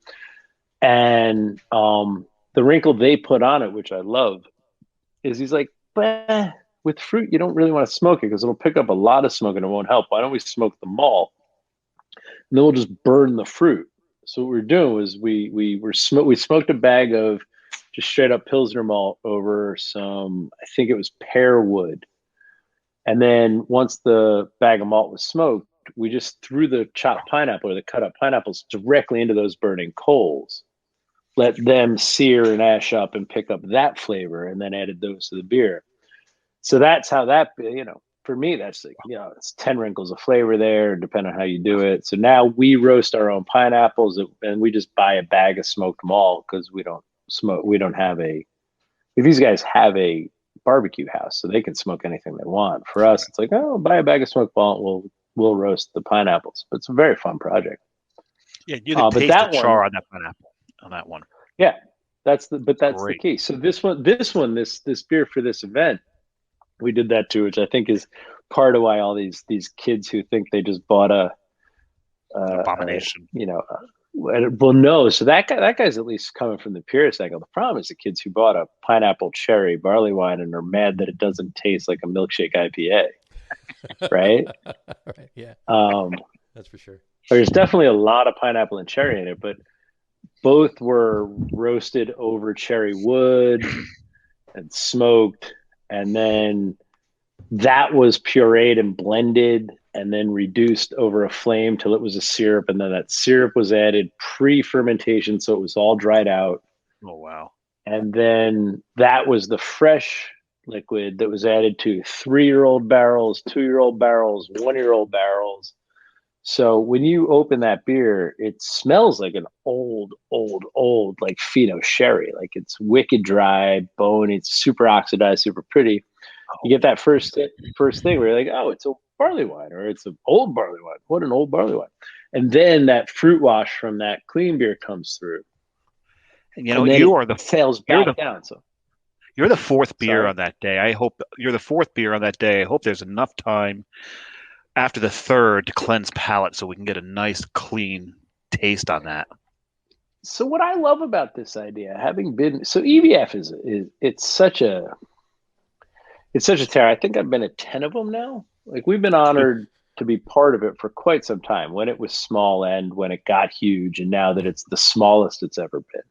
And the wrinkle they put on it, which I love, is he's like, but with fruit, you don't really want to smoke it because it'll pick up a lot of smoke and it won't help. Why don't we smoke the malt? And then we'll just burn the fruit. So what we were doing was we smoked a bag of just straight up Pilsner malt over some, I think it was pear wood. And then once the bag of malt was smoked, we just threw the chopped pineapple or the cut up pineapples directly into those burning coals. Let them sear and ash up and pick up that flavor, and then added those to the beer. So that's how that, for me, that's like, it's 10 wrinkles of flavor there, depending on how you do it. So now we roast our own pineapples, and we just buy a bag of smoked malt because we don't have if these guys have a barbecue house, so they can smoke anything they want. For us, it's like, oh, buy a bag of smoked malt, we'll roast the pineapples. But it's a very fun project. Yeah, you can taste the char on that pineapple. On that one, yeah, that's great. The key. So this beer for this event, we did that too, which I think is part of why all these kids who think they just bought a abomination, well, no. So that guy's at least coming from the purist angle. The problem is the kids who bought a pineapple cherry barley wine and are mad that it doesn't taste like a milkshake IPA, right? Right. Yeah. That's for sure. There's definitely a lot of pineapple and cherry in it, but both were roasted over cherry wood and smoked, and then that was pureed and blended and then reduced over a flame till it was a syrup, and then that syrup was added pre-fermentation, so it was all dried out. Oh, wow. And then that was the fresh liquid that was added to 3-year-old barrels, 2-year-old barrels, 1-year-old barrels. So when you open that beer, it smells like an old like Fino sherry. Like it's wicked dry, bone. It's super oxidized, super pretty. You get that first thing where you're like, oh, it's a barley wine, or it's an old barley wine. What an old barley wine. And then that fruit wash from that clean beer comes through. And you are the sails back down. So you're the fourth beer on that day. I hope you're the fourth beer on that day. I hope there's enough time after the third to cleanse palate so we can get a nice clean taste on that. So what I love about this idea, having been EBF is it's such a tear. I think I've been at 10 of them now. Like we've been honored to be part of it for quite some time, when it was small and when it got huge, and now that it's the smallest it's ever been.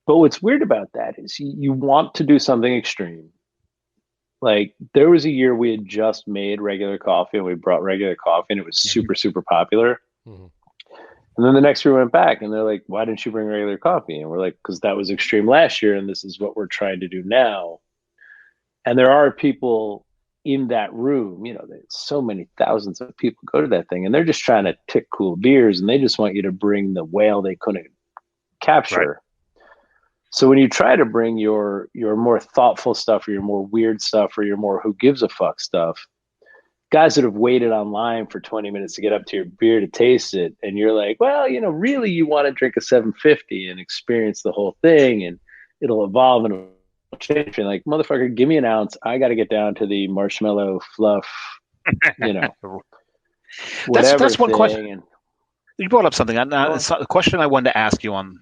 But what's weird about that is you want to do something extreme. Like there was a year we had just made regular coffee, and we brought regular coffee, and it was super, super popular. Mm-hmm. And then the next year we went back, and they're like, why didn't you bring regular coffee? And we're like, because that was extreme last year, and this is what we're trying to do now. And there are people in that room, there's so many thousands of people go to that thing, and they're just trying to tick cool beers, and they just want you to bring the whale they couldn't capture. Right. So when you try to bring your more thoughtful stuff, or your more weird stuff, or your more who gives a fuck stuff, guys that have waited online for 20 minutes to get up to your beer to taste it, and you're like, well, really you want to drink a 750 and experience the whole thing, and it'll evolve and it'll change. You're like, motherfucker, give me an ounce. I got to get down to the marshmallow fluff, whatever. That's one question. You brought up something. It's a question I wanted to ask you on,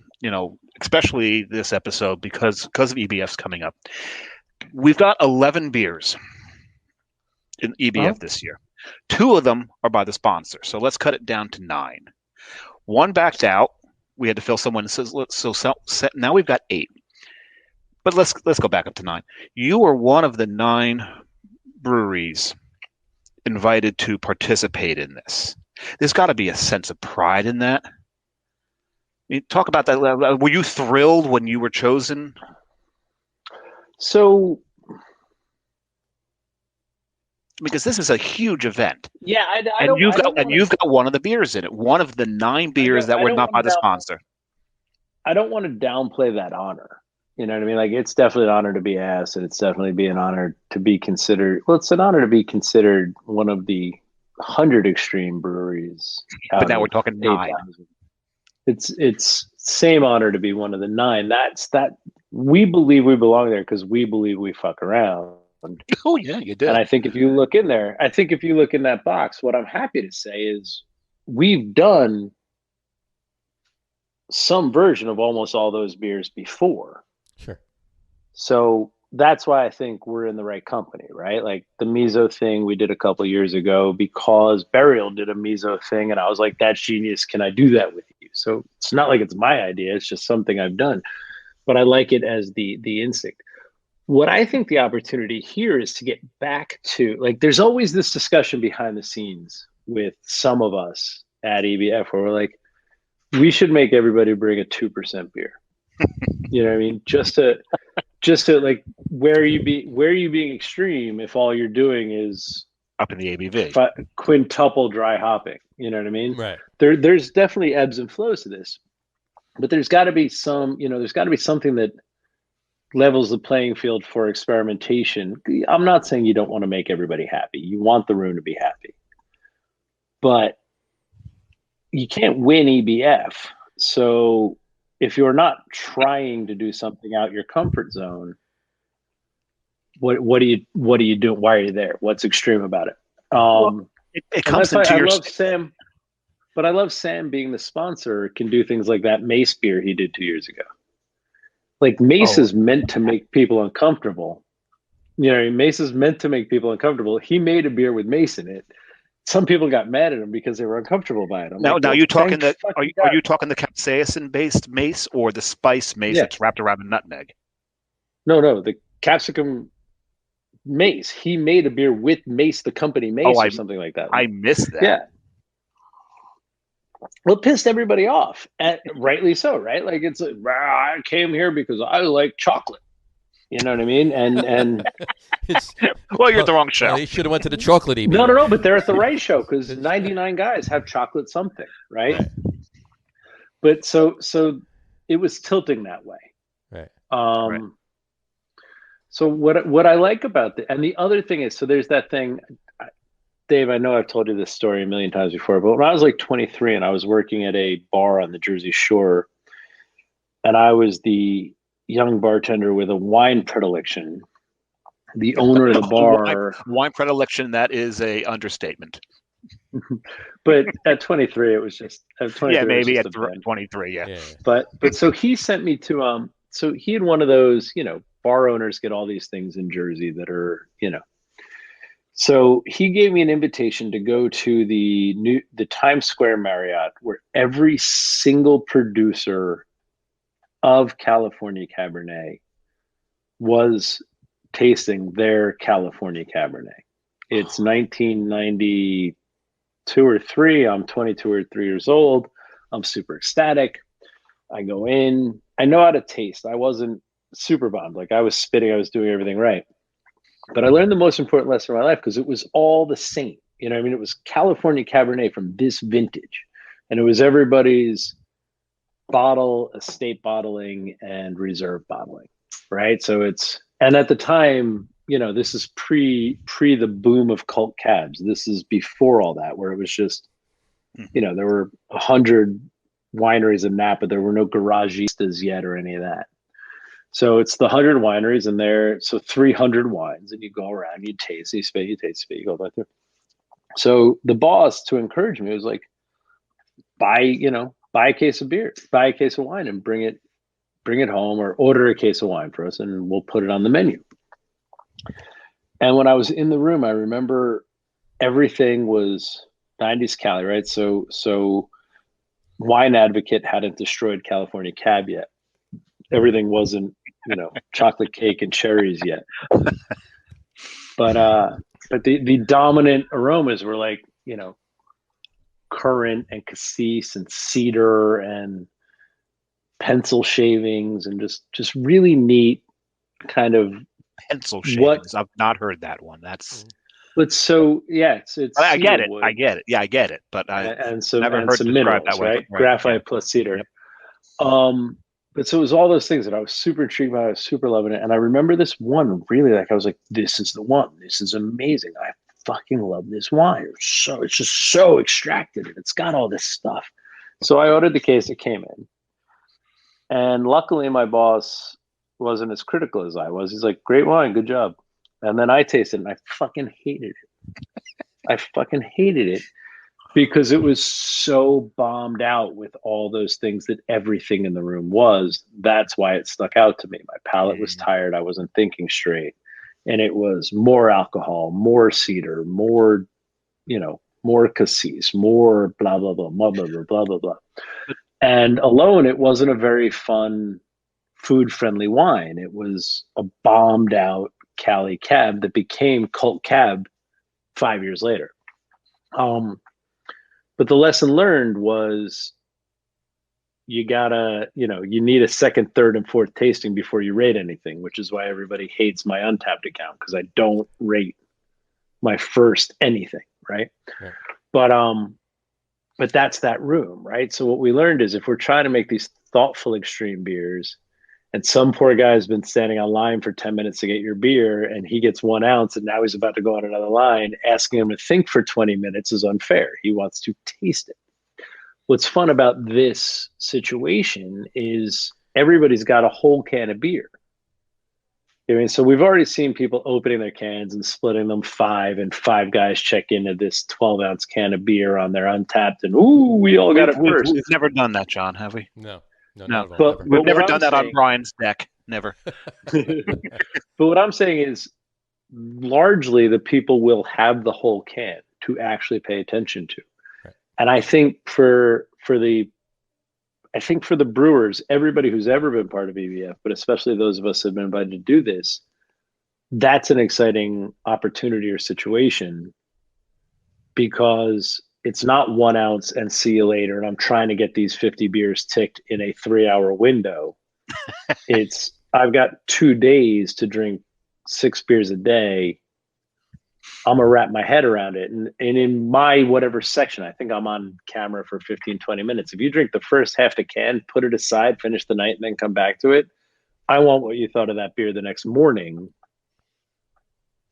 especially this episode because of EBFs coming up. We've got 11 beers in EBF this year. 2 of them are by the sponsor. So let's cut it down to 9. 1 backed out. We had to fill someone. So now we've got 8. But let's go back up to 9. You are one of the 9 breweries invited to participate in this. There's got to be a sense of pride in that. I mean, talk about that. Were you thrilled when you were chosen? So, because this is a huge event. Yeah, you've got one of the beers in it. One of the 9 beers that were not by the sponsor. I don't want to downplay that honor. You know what I mean? Like, it's definitely an honor to be asked, and it's definitely an honor to be considered. Well, it's an honor to be considered one of the 100 extreme breweries. But now we're talking 9. It's same honor to be one of the 9. That we believe we belong there because we believe we fuck around. Oh yeah, you did. And I think if you look in there, in that box, what I'm happy to say is we've done some version of almost all those beers before. Sure. So that's why I think we're in the right company, right? Like the miso thing we did a couple of years ago because Burial did a miso thing, and I was like, that's genius. Can I do that with you? So it's not like it's my idea. It's just something I've done, but I like it as the instinct. What I think the opportunity here is to get back to, like, there's always this discussion behind the scenes with some of us at EBF where we're like, we should make everybody bring a 2% beer. You know what I mean? Just to like, where are you being extreme if all you're doing is up in the ABV, quintuple dry hopping? You know what I mean? Right. There's definitely ebbs and flows to this, but there's got to be some, there's got to be something that levels the playing field for experimentation. I'm not saying you don't want to make everybody happy. You want the room to be happy, but you can't win EBF. So if you're not trying to do something out your comfort zone, what do you do? Why are you there? What's extreme about it? It comes into your. I love Sam, but I love Sam being the sponsor. Can do things like that Mace beer he did 2 years ago. Like Mace is meant to make people uncomfortable. Mace is meant to make people uncomfortable. He made a beer with Mace in it. Some people got mad at him because they were uncomfortable by it. Now you talking that? Are you talking the capsaicin-based mace or the spice mace that's wrapped around a nutmeg? No, the capsicum mace. He made a beer with Mace, the company Mace, or something like that. I missed that. Yeah. Well, it pissed everybody off, and rightly so, right? Like it's I came here because I like chocolate. You know what I mean? And well, you're at the wrong show. Well, you should have went to the chocolate EBF. No, but they're at the right show because 99 guys have chocolate something, right? But so it was tilting that way. Right. Right. So what I like about and the other thing is, so there's that thing, Dave, I know I've told you this story a million times before, but when I was like 23 and I was working at a bar on the Jersey Shore, and I was the young bartender with a wine predilection, the owner of the bar. Wine predilection, that is a understatement. But at 23, it was just at 23. Yeah, maybe at 23. Yeah. But so he sent me to so he had one of those, bar owners get all these things in Jersey that are, So he gave me an invitation to go to the Times Square Marriott, where every single producer of California Cabernet was tasting their California Cabernet. It's 1992 or 3. I'm 22 or 3 years old. I'm super ecstatic. I go in. I know how to taste. I wasn't super bummed. Like I was spitting. I was doing everything right. But I learned the most important lesson of my life because it was all the same. You know what I mean? It was California Cabernet from this vintage. And it was everybody's bottle, estate bottling, and reserve bottling, right? So and at the time, you know, this is pre the boom of cult cabs. This is before all that, where it was just, you know, there were 100 wineries in Napa. There were no garagistas yet or any of that. So it's the 100 wineries, and so 300 wines, and you go around, you taste, you taste, you go back there. So the boss, to encourage me, was like, buy a case of beer, buy a case of wine, and bring it home, or order a case of wine for us, and we'll put it on the menu. And when I was in the room, I remember everything was 90s Cali, right? So Wine Advocate hadn't destroyed California Cab yet. Everything wasn't, you know, chocolate cake and cherries yet. But the dominant aromas were like, you know, currant and cassis and cedar and pencil shavings, and just really neat kind of pencil shavings. I've not heard that one. That's but so yeah, it's I get it. I get it. Yeah, I get it. But I never heard it described that way. Right? Graphite plus cedar. Yep. But so it was all those things that I was super intrigued by. I was super loving it. And I remember this one really, like, I was like, this is the one. This is amazing. I fucking love this wine. It's just so extracted, and it's got all this stuff. So I ordered the case. It came in. And luckily my boss wasn't as critical as I was. He's like, great wine, good job. And then I tasted it, and I fucking hated it. Because it was so bombed out with all those things that everything in the room was. That's why it stuck out to me. My palate was tired. I wasn't thinking straight. And it was more alcohol, more cedar, more, you know, more cassis, more blah, blah, blah, blah, blah, blah, blah, blah. And alone, it wasn't a very fun, food-friendly wine. It was a bombed out Cali Cab that became Cult Cab 5 years later. But the lesson learned was you need a second, third, and fourth tasting before you rate anything, which is why everybody hates my Untapped account, because I don't rate my first anything, right? Yeah. But that's that room, right? So what we learned is, if we're trying to make these thoughtful extreme beers, and some poor guy has been standing on line for 10 minutes to get your beer, and he gets 1 ounce, and now he's about to go on another line, asking him to think for 20 minutes is unfair. He wants to taste it. What's fun about this situation is everybody's got a whole can of beer. I mean, so we've already seen people opening their cans and splitting them 5, and 5 guys check into this 12-ounce can of beer on their Untapped, and ooh, we all got it first. We've never done that, John, have we? No. But we've never done that on Brian's deck. Never. But what I'm saying is, largely the people will have the whole can to actually pay attention to. Right. And I think for the brewers, everybody who's ever been part of EBF, but especially those of us who have been invited to do this, that's an exciting opportunity or situation, because it's not 1 ounce and see you later, and I'm trying to get these 50 beers ticked in a 3-hour window. I've got 2 days to drink 6 beers a day. I'm gonna wrap my head around it. And in my whatever section, I think I'm on camera for 15, 20 minutes. If you drink the first half the can, put it aside, finish the night, and then come back to it, I want what you thought of that beer the next morning,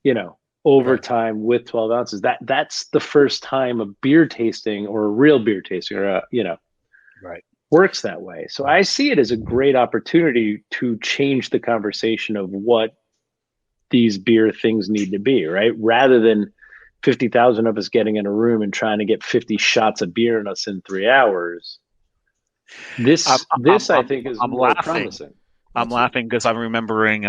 you know, over time with 12 ounces. That's the first time a beer tasting, or a real beer tasting, or works that way. So I see it as a great opportunity to change the conversation of what these beer things need to be, right? Rather than 50,000 of us getting in a room and trying to get 50 shots of beer in us in 3 hours. This I think is more promising. I'm laughing because I'm remembering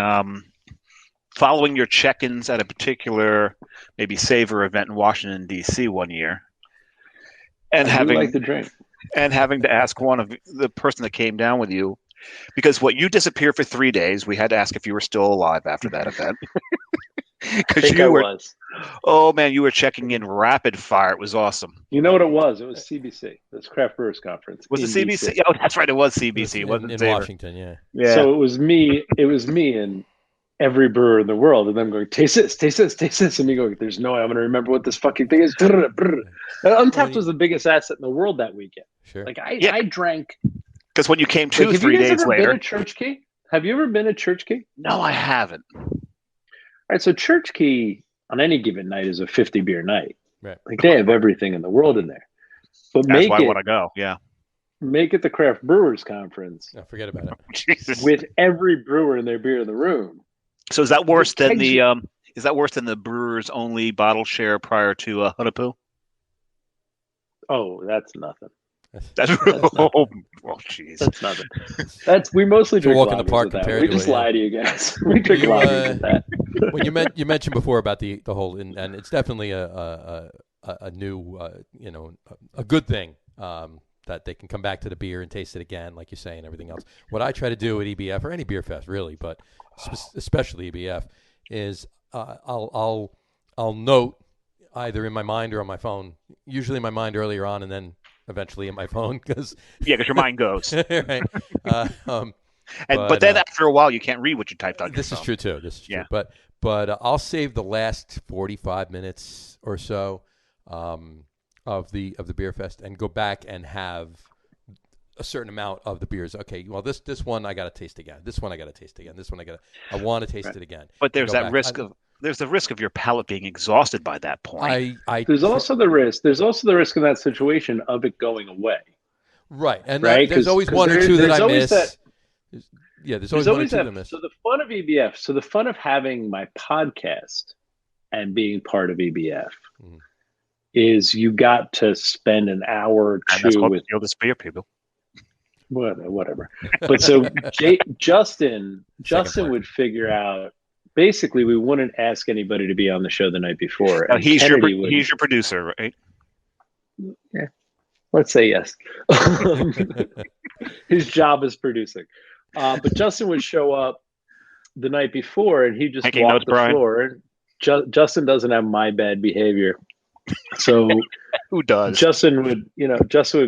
following your check-ins at a particular maybe Savor event in Washington, D.C. one year. And having to ask one of the person that came down with you, because you disappeared for 3 days. We had to ask if you were still alive after that event. Because you were, oh man, you were checking in rapid fire. It was awesome. You know what it was? It was CBC. It was Craft Brewers Conference. Was it CBC? DC. Oh, that's right. It was CBC. It was in Washington. Yeah. So it was me. And every brewer in the world, and them going, taste this, taste this, taste this, and me going, there's no way I'm going to remember what this fucking thing is. Untapped was the biggest asset in the world that weekend. Sure. Like I drank. Because when you came to 3 days later, been to Church Key? Have you ever been to Church Key? No, I haven't. All right, so Church Key on any given night is a 50 beer night. Right. Like they have everything in the world in there. But that's why I want to go. Yeah. Make it the Craft Brewers Conference. No, forget about it. Jesus. With every brewer and their beer in the room. So is that worse than the is that worse than the brewers only bottle share prior to Hunapu? Oh, that's nothing. That's oh, jeez. That's nothing. We mostly drink walk in the park compared we just lie to you guys. We drink lagers with that. When you mentioned before about the whole and it's definitely a new a good thing that they can come back to the beer and taste it again, like you say, and everything else. What I try to do at EBF or any beer fest really, but especially EBF, is I'll note either in my mind or on my phone. Usually in my mind earlier on, and then eventually in my phone because your mind goes right. But then after a while, you can't read what you typed on. This is true too. This is true. But I'll save the last 45 minutes or so of the beer fest and go back and have a certain amount of the beers. Okay, well this one I got to taste again. This one I got to taste again. This one I want to taste it again. But there's that risk of. There's the risk of your palate being exhausted by that point. There's also the risk. There's also the risk in that situation of it going away. Right, and there's always one or two that I miss. There's always one or two that I miss. So the fun of EBF, the fun of having my podcast and being part of EBF is you got to spend an hour or two with the beer people. Whatever. But so Justin would figure out. Basically, we wouldn't ask anybody to be on the show the night before. Now, he's your producer, right? Yeah, let's say yes. His job is producing. But Justin would show up the night before, and he just walked the floor. And Justin doesn't have my bad behavior, so who does? Justin would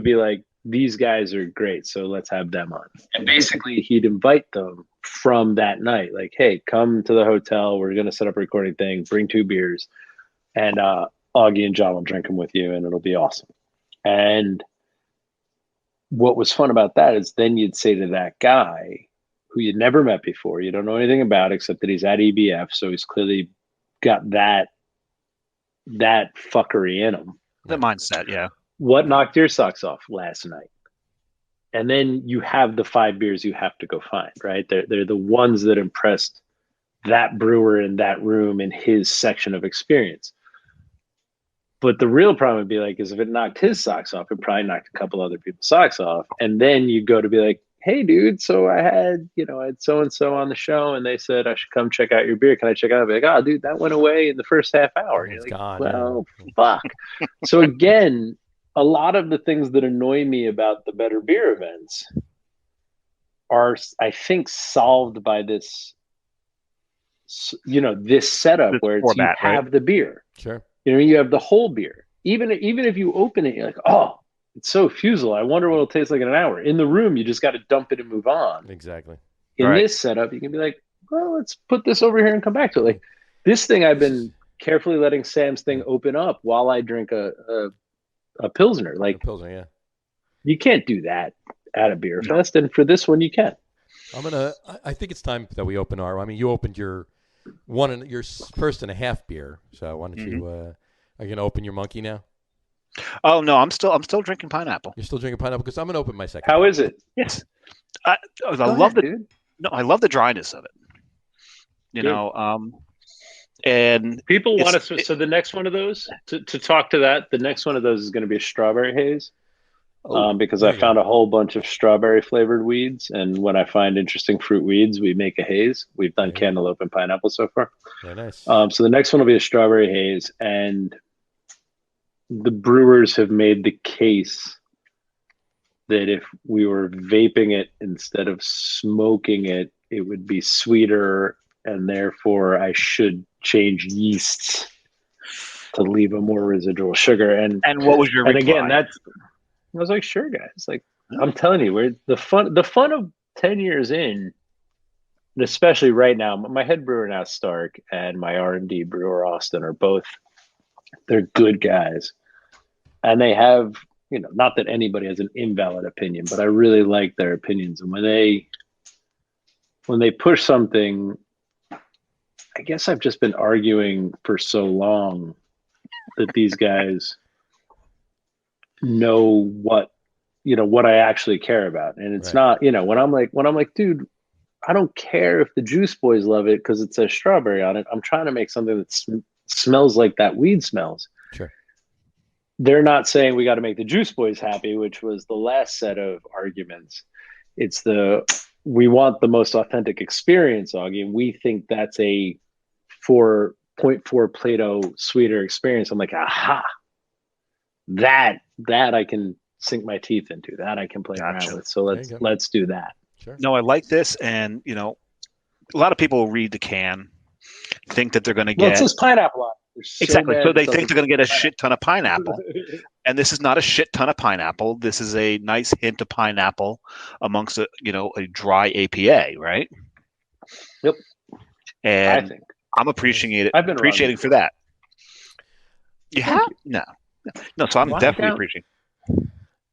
be like, "These guys are great, so let's have them on." And basically, he'd invite them from that night, like, hey, come to the hotel, we're going to set up a recording thing, bring 2 beers, and Augie and John will drink them with you, and it'll be awesome. And what was fun about that is then you'd say to that guy who you'd never met before, you don't know anything about except that he's at EBF, so he's clearly got that fuckery in him. The mindset, yeah. What knocked your socks off last night? And then you have the 5 beers you have to go find, right? They're the ones that impressed that brewer in that room in his section of experience. But the real problem would be is if it knocked his socks off, it probably knocked a couple other people's socks off. And then you go to be like, hey, dude, so I had so-and-so on the show, and they said I should come check out your beer. Can I check it out? I'd be like, oh, dude, that went away in the first half hour. It's gone. Well, fuck. So again, a lot of the things that annoy me about the Better Beer events are, I think, solved by this, this setup where you have the beer. Sure. You have the whole beer. Even if you open it, you're like, oh, it's so fusel. I wonder what it'll taste like in an hour. In the room, you just got to dump it and move on. Exactly. In this setup, you can be like, well, let's put this over here and come back to it. Like this thing, I've been carefully letting Sam's thing open up while I drink a Pilsner. Like a Pilsner, yeah. You can't do that at a beer fest, and for this one, you can. I think it's time that we open our. I mean, you opened your first and a half beer. So why don't you? Are you gonna open your monkey now? Oh no, I'm still drinking pineapple. You're still drinking pineapple because I'm gonna open my second. How is it? Yes, I love the dryness of it. And people want to. So the next one of those to talk to that. The next one of those is going to be a strawberry haze. Because I found a whole bunch of strawberry flavored weeds, and when I find interesting fruit weeds, we make a haze. We've done cantaloupe and pineapple so far. Very nice. So the next one will be a strawberry haze, and the brewers have made the case that if we were vaping it instead of smoking it, it would be sweeter, and therefore I should change yeasts to leave a more residual sugar. And what was your reply? And again, I was like, sure, guys. Like, I'm telling you, the fun of 10 years in, and especially right now, my head brewer now, Stark, and my R&D brewer, Austin, are both, they're good guys. And they have, not that anybody has an invalid opinion, but I really like their opinions. And when they push something, I guess I've just been arguing for so long that these guys know what I actually care about. And it's not, when I'm like, dude, I don't care if the Juice Boys love it because it says strawberry on it. I'm trying to make something that smells like that weed smells. Sure. They're not saying we got to make the Juice Boys happy, which was the last set of arguments. It's we want the most authentic experience, Augie, and we think that's a 4.4 Plato sweeter experience. I'm like, aha, that I can sink my teeth into, that I can play around with. So let's do that. Sure. No, I like this, and a lot of people read the can, think that they're going to get. Well, it says pineapple on it. Exactly. So they think they're going to get a shit ton of pineapple, and this is not a shit ton of pineapple. This is a nice hint of pineapple amongst a dry APA, right? Yep. And I think I'm appreciating for that. You have no. So I'm definitely appreciating.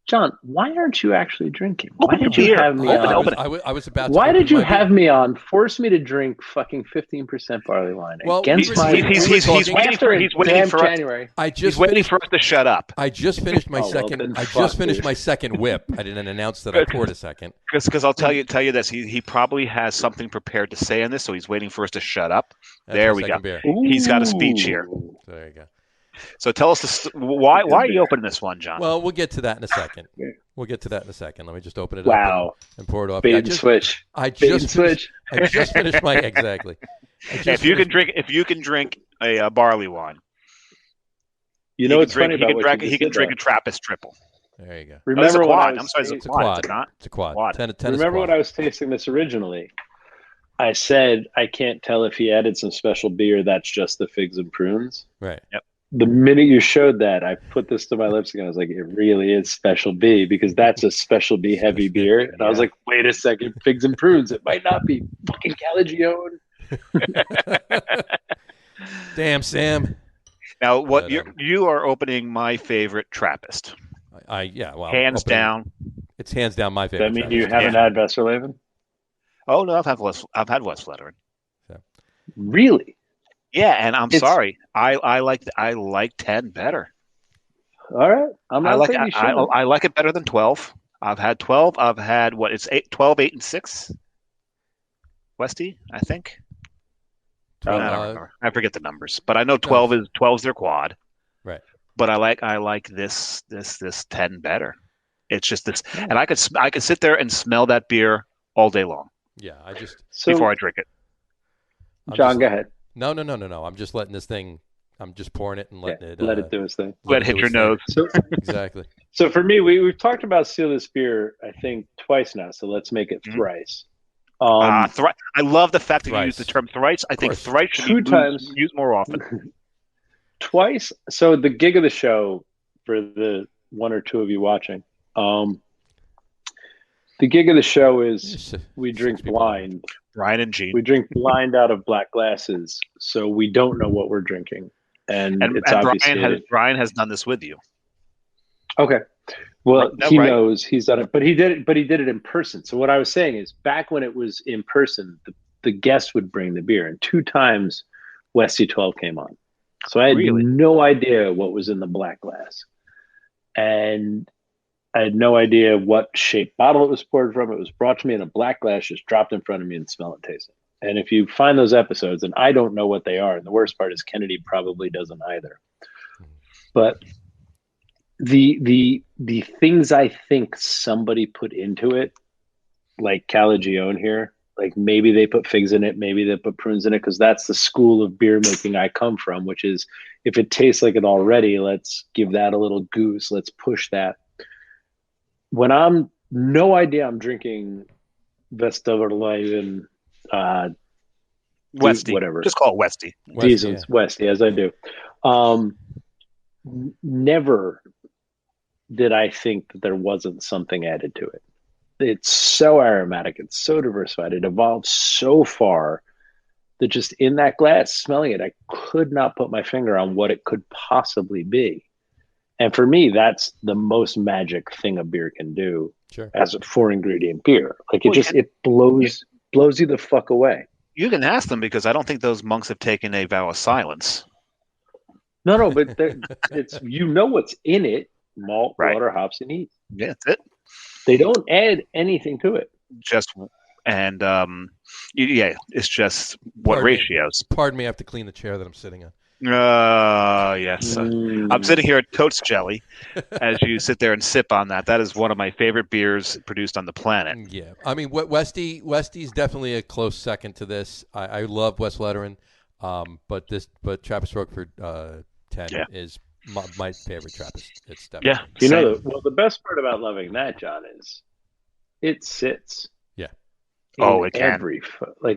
John, why aren't you actually drinking? Why did you have me on? I was about to. Why did you have me on? Force me to drink fucking 15% barley wine against my. He's waiting for January. He's waiting for us to shut up. I just finished my second. I just finished my second whip. I didn't announce that I poured a second. Because I'll tell you this. He probably has something prepared to say on this, so he's waiting for us to shut up. There we go. He's got a speech here. There you go. So tell us why are you opening this one, John? Well, we'll get to that in a second. Let me just open it up and pour it off. Bait and switch. I just finished my exactly. If you can drink a barley wine, it's funny about he can drink a Trappist triple. There you go. Remember it's a quad. It's a quad. Remember when I was tasting this originally? I said I can't tell if he added some special beer. That's just the figs and prunes. Right. Yep. The minute you showed that, I put this to my lips again. I was like, it really is Special B, because that's a Special B heavy beer. And I was like, wait a second, figs and prunes. It might not be fucking Calagione. Damn, Sam. Now, you are opening my favorite Trappist. Hands down. It's hands down my favorite. That mean you haven't had Westerleben? Oh no, I've had Westvleteren. So. Really? Yeah, and I'm sorry. I like 10 better. All right. I like it better than 12. I've had 12. I've had 12, 8, and 6. Westy, I think. I don't remember. I forget the numbers, but I know 12 is their quad. Right. But I like this 10 better. It's just this, and I could sit there and smell that beer all day long. Yeah, before I drink it. John, go ahead. No. I'm just letting this thing. I'm just pouring it and letting it. Let it do its thing. Let it hit your nose. Exactly. So for me, we've talked about Seal This Beer, I think, twice now. So let's make it thrice. I love the fact that you use the term thrice. I think thrice should be used more often. Twice. So the gig of the show, for the one or two of you watching, the gig of the show is we drink blind. Brian and Gene. We drink blind out of black glasses, so we don't know what we're drinking. And it's obviously Brian has done this with you. Okay. Well, he knows he's done it, but he did it in person. So what I was saying is, back when it was in person, the guest would bring the beer, and 2 times Westy 12 came on. So I had no idea what was in the black glass. And I had no idea what shaped bottle it was poured from. It was brought to me in a black glass, just dropped in front of me, and smell and taste it. And if you find those episodes, and I don't know what they are, and the worst part is Kennedy probably doesn't either. But the things I think somebody put into it, like Calagione here, like maybe they put figs in it, maybe they put prunes in it, because that's the school of beer making I come from, which is if it tastes like it already, let's give that a little goose, let's push that. When I'm no idea I'm drinking Westerleben, Westy, whatever. Just call it Westy. Westy, as I do. Never did I think that there wasn't something added to it. it's so aromatic. It's so diversified. It evolved so far that just in that glass, smelling it, I could not put my finger on what it could possibly be. And for me, that's the most magic thing a beer can do as a 4-ingredient beer. Like it blows you the fuck away. You can ask them because I don't think those monks have taken a vow of silence. No, but it's what's in it: malt, water, hops, and yeast. Yeah, that's it. They don't add anything to it. It's just what ratios. Pardon me, I have to clean the chair that I'm sitting on. Yes. I'm sitting here at Totes Jelly as you sit there and sip on that. That is one of my favorite beers produced on the planet. Yeah. I mean, Westy's definitely a close second to this. I love West Letteren, but Trappist Roquefort 10 is my favorite Trappist. It's definitely the best part about loving that, John, is it sits. Yeah. It can.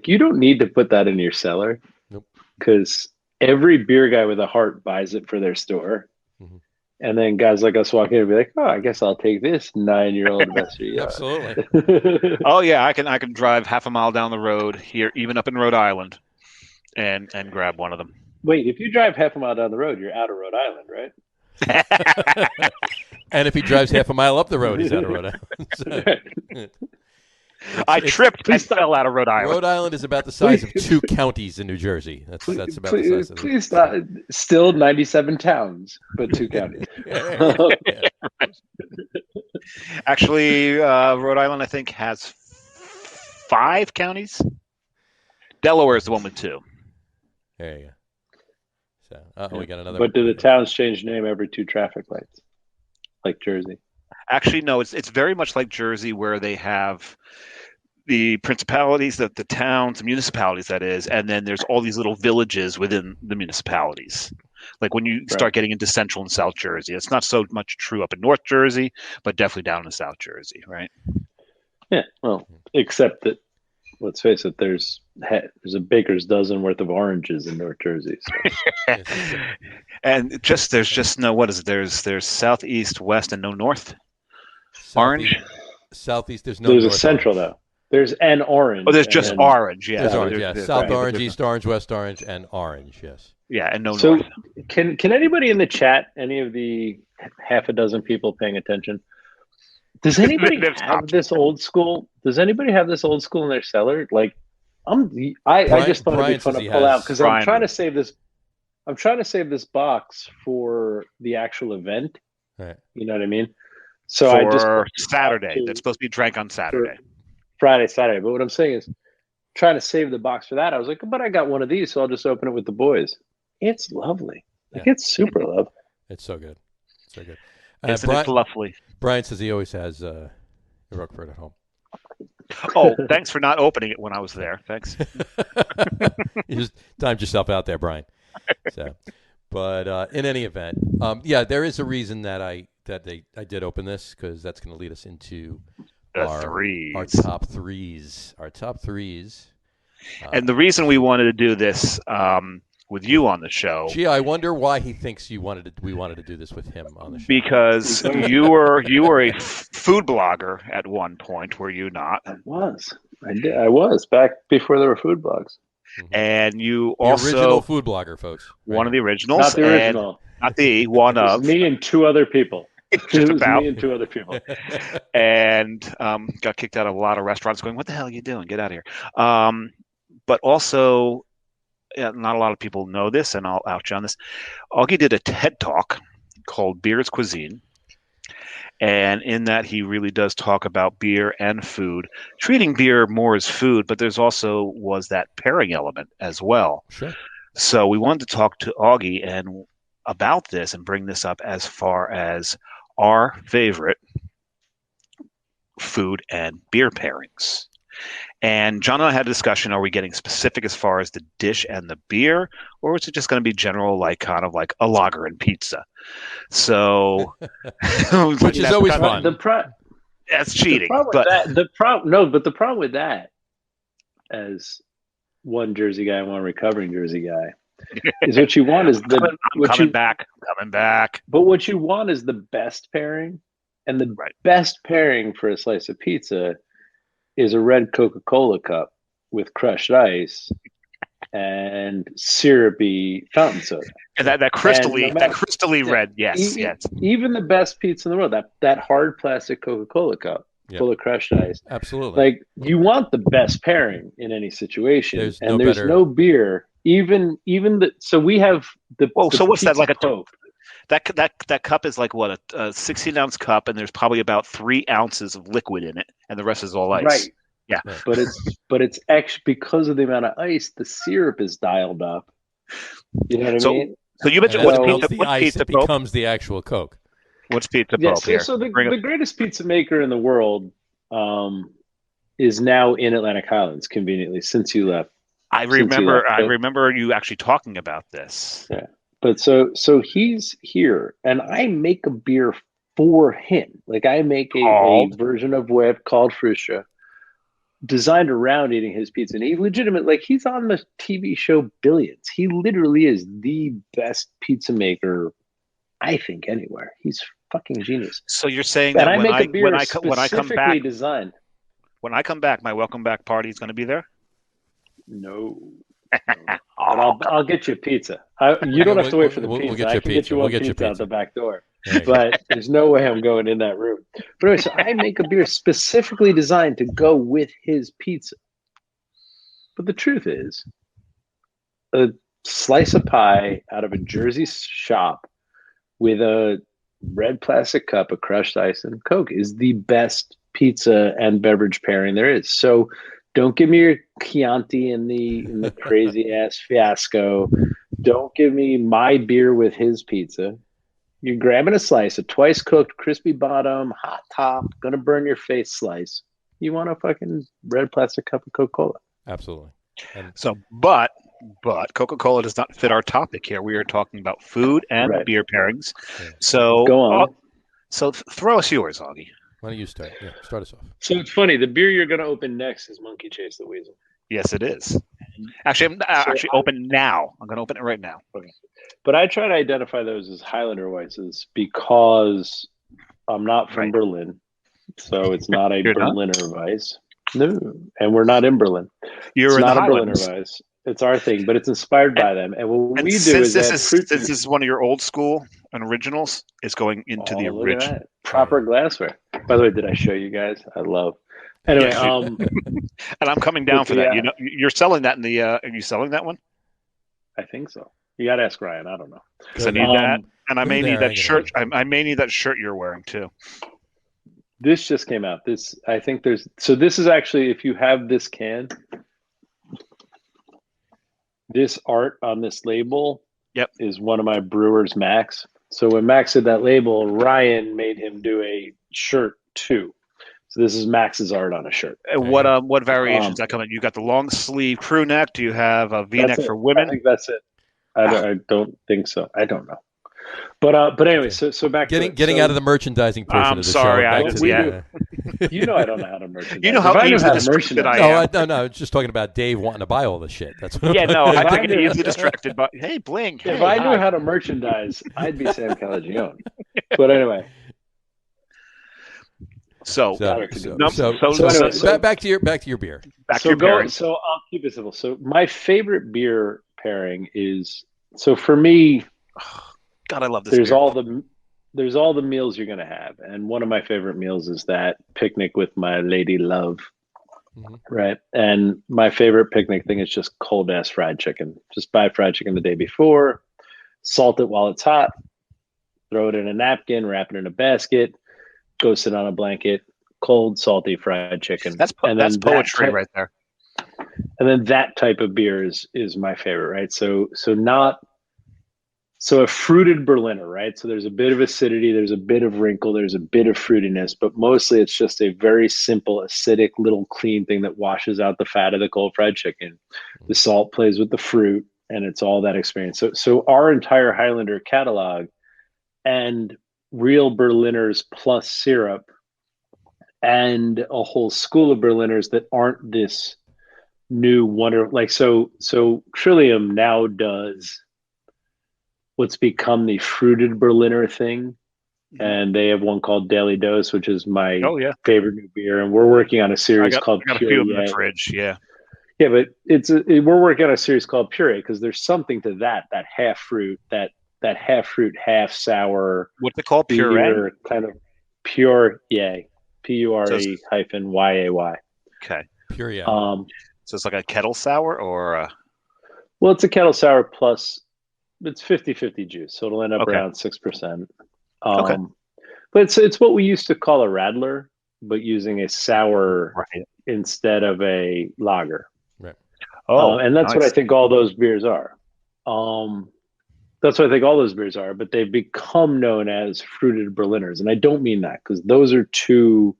You don't need to put that in your cellar. Nope. Because every beer guy with a heart buys it for their store. Mm-hmm. And then guys like us walk in and be like, oh, I guess I'll take this 9-year-old Western. Absolutely. Oh yeah, I can drive half a mile down the road here, even up in Rhode Island, and grab one of them. Wait, if you drive half a mile down the road, you're out of Rhode Island, right? And if he drives half a mile up the road, he's out of Rhode Island. I tripped and fell out of Rhode Island. Rhode Island is about the size of 2 counties in New Jersey. That's about the size of it. Please stop. Still 97 towns, but 2 counties. Actually, Rhode Island, I think, has 5 counties. Delaware is the one with 2. There you go. So, we got another. But do the towns change name every 2 traffic lights, like Jersey? Actually, no. It's very much like Jersey, where they have the principalities, the towns, the municipalities, that is, and then there's all these little villages within the municipalities. Like when you start getting into Central and South Jersey, it's not so much true up in North Jersey, but definitely down in South Jersey, right? Yeah. Well, except that, let's face it, there's a baker's dozen worth of oranges in North Jersey. So. And there's just no, what is it? There's southeast, west, and no north. Orange. Southeast. There's a central though. There's an orange. Oh, there's just orange. Yeah. There's orange. Yeah. South orange, east orange, west orange, and orange. Yes. Yeah, and no north. So, can anybody in the chat, any of the half a dozen people paying attention, does anybody have this old school? Does anybody have this old school in their cellar? Like, I just thought it'd be fun to pull out because I'm trying to save this. I'm trying to save this box for the actual event. Right. You know what I mean? So for I just Saturday. That's supposed to be drank on Saturday. Friday, Saturday. But what I'm saying is, trying to save the box for that. I was like, but I got one of these, so I'll just open it with the boys. It's lovely. Like it's super lovely. It's so good. So good. Isn't it lovely? Brian says he always has Roquefort at home. Oh, thanks for not opening it when I was there. Thanks. You just timed yourself out there, Brian. So, but in any event, there is a reason that I did open this, because that's going to lead us into our top threes. Our top threes. And the reason we wanted to do this with you on the show. Gee, I wonder why he thinks we wanted to do this with him on the show. Because you were a food blogger at one point, were you not? I was back before there were food blogs. Mm-hmm. And you the also original food blogger, folks. One of the originals. Not the original. Not the one of. Me and 2 other people. Just about. Me and 2 other people. And got kicked out of a lot of restaurants going, what the hell are you doing? Get out of here. But also, not a lot of people know this, and I'll out you on this. Augie did a TED Talk called Beer is Cuisine. And in that, he really does talk about beer and food, treating beer more as food, but there's also was that pairing element as well. Sure. So we wanted to talk to Augie and about this and bring this up as far as our favorite food and beer pairings. And John and I had a discussion, are we getting specific as far as the dish and the beer, or is it just going to be general, like kind of like a lager and pizza? So, which is always fun. That's cheating. The problem with that, as one Jersey guy and one recovering Jersey guy, is what you want is I'm coming back. But what you want is the best pairing And the best pairing for a slice of pizza is a red Coca-Cola cup with crushed ice and syrupy fountain soda. And that crystally red, yes. Even the best pizza in the world, that hard plastic Coca-Cola cup full of crushed ice. Absolutely. Like, you want the best pairing in any situation. There's no beer. So we have the. Whoa, so what's that, like a Coke? That cup is like what, a 16-ounce cup, and there's probably about 3 ounces of liquid in it, and the rest is all ice. Right. Yeah. But it's actually, because of the amount of ice, the syrup is dialed up. You know what I mean? So you mentioned what's the ice, it becomes the actual Coke. What's Pizza Pope here? So the greatest pizza maker in the world is now in Atlantic Highlands, conveniently, since you left. I remember you actually talking about this. Yeah. But so he's here, and I make a beer for him. Like, I make a version of Web called Fruscia, designed around eating his pizza. And he's on the TV show Billions. He literally is the best pizza maker, I think, anywhere. He's fucking genius. So you're saying that when I come back, designed. When I come back, my welcome back party is going to be there? No. But I'll get you a pizza. You don't have to wait for the pizza. We'll get you I can get you one pizza out the back door. But there's no way I'm going in that room. But anyway, so I make a beer specifically designed to go with his pizza. But the truth is, a slice of pie out of a Jersey shop with a red plastic cup of crushed ice and Coke is the best pizza and beverage pairing there is. So don't give me your Chianti and the crazy ass Fiasco. Don't give me my beer with his pizza. You're grabbing a slice, a twice cooked, crispy bottom, hot top, gonna burn your face slice. You want a fucking red plastic cup of Coca-Cola. Absolutely. But Coca-Cola does not fit our topic here. We are talking about food and beer pairings. Yeah. So go on. So throw us yours, Augie. Why don't you start? Yeah, start us off. So it's funny. The beer you're going to open next is Monkey Chase the Weasel. Yes, it is. Actually, I'm open now. I'm going to open it right now. Okay. But I try to identify those as Highlander Weisses because I'm not from Berlin. So it's not a Berliner Weiss. No. And we're not in Berlin. It's not a Berliner Weiss. It's our thing, but it's inspired by them. And what we do is this is one of your old school and originals. It's going into the original proper glassware. By the way, did I show you guys? I love. Anyway, and I'm coming down for that. You know, you're selling that in the. Are you selling that one? I think so. You got to ask Ryan. I don't know. Because I need that, and I may need that shirt. I may need that shirt you're wearing too. This just came out. This is actually, if you have this can. This art on this label is one of my brewers, Max. So when Max did that label, Ryan made him do a shirt too. So this is Max's art on a shirt. What variations that come in? You got the long sleeve crew neck. Do you have a V-neck for women? I think that's it. I don't think so. I don't know. But anyway, so back getting out of the merchandising portion of the show. I'm sorry. You know I don't know how to merchandise. You know how easily distracted I am. No, just talking about Dave wanting to buy all this shit. That's what. I get easily distracted. But hey, Bling. If I knew how to merchandise, I'd be Sam Calagione. But anyway. So back to your beer. So I'll keep it simple. So my favorite beer pairing is, so for me, God, I love this. There's all the meals you're gonna have, and one of my favorite meals is that picnic with my lady love, right? And my favorite picnic thing is just cold ass fried chicken. Just buy fried chicken the day before, salt it while it's hot, throw it in a napkin, wrap it in a basket, go sit on a blanket. Cold, salty fried chicken. That's poetry right there. And then that type of beer is my favorite, right? So a fruited Berliner, right? So there's a bit of acidity, there's a bit of wrinkle, there's a bit of fruitiness, but mostly it's just a very simple, acidic, little clean thing that washes out the fat of the cold fried chicken. The salt plays with the fruit, and it's all that experience. So our entire Highlander catalog and real Berliners plus syrup and a whole school of Berliners that aren't this new wonder. Like, so Trillium now does what's become the fruited Berliner thing, and they have one called Daily Dose, which is my favorite new beer. And we're working on a series called Puree. I got a few in the fridge, yeah. Yeah, but we're working on a series called Puree because there's something to that half fruit, that half fruit, half sour. What's it called? Puree? Kind of pure, Pure -YAY. Okay. Puree. So it's like a kettle sour or? Well, it's a kettle sour plus it's 50-50 juice, so it'll end up around 6%. But it's what we used to call a radler, but using a sour instead of a lager. Right. And that's what I think all those beers are. That's what I think all those beers are, but they've become known as fruited Berliners. And I don't mean that because those are too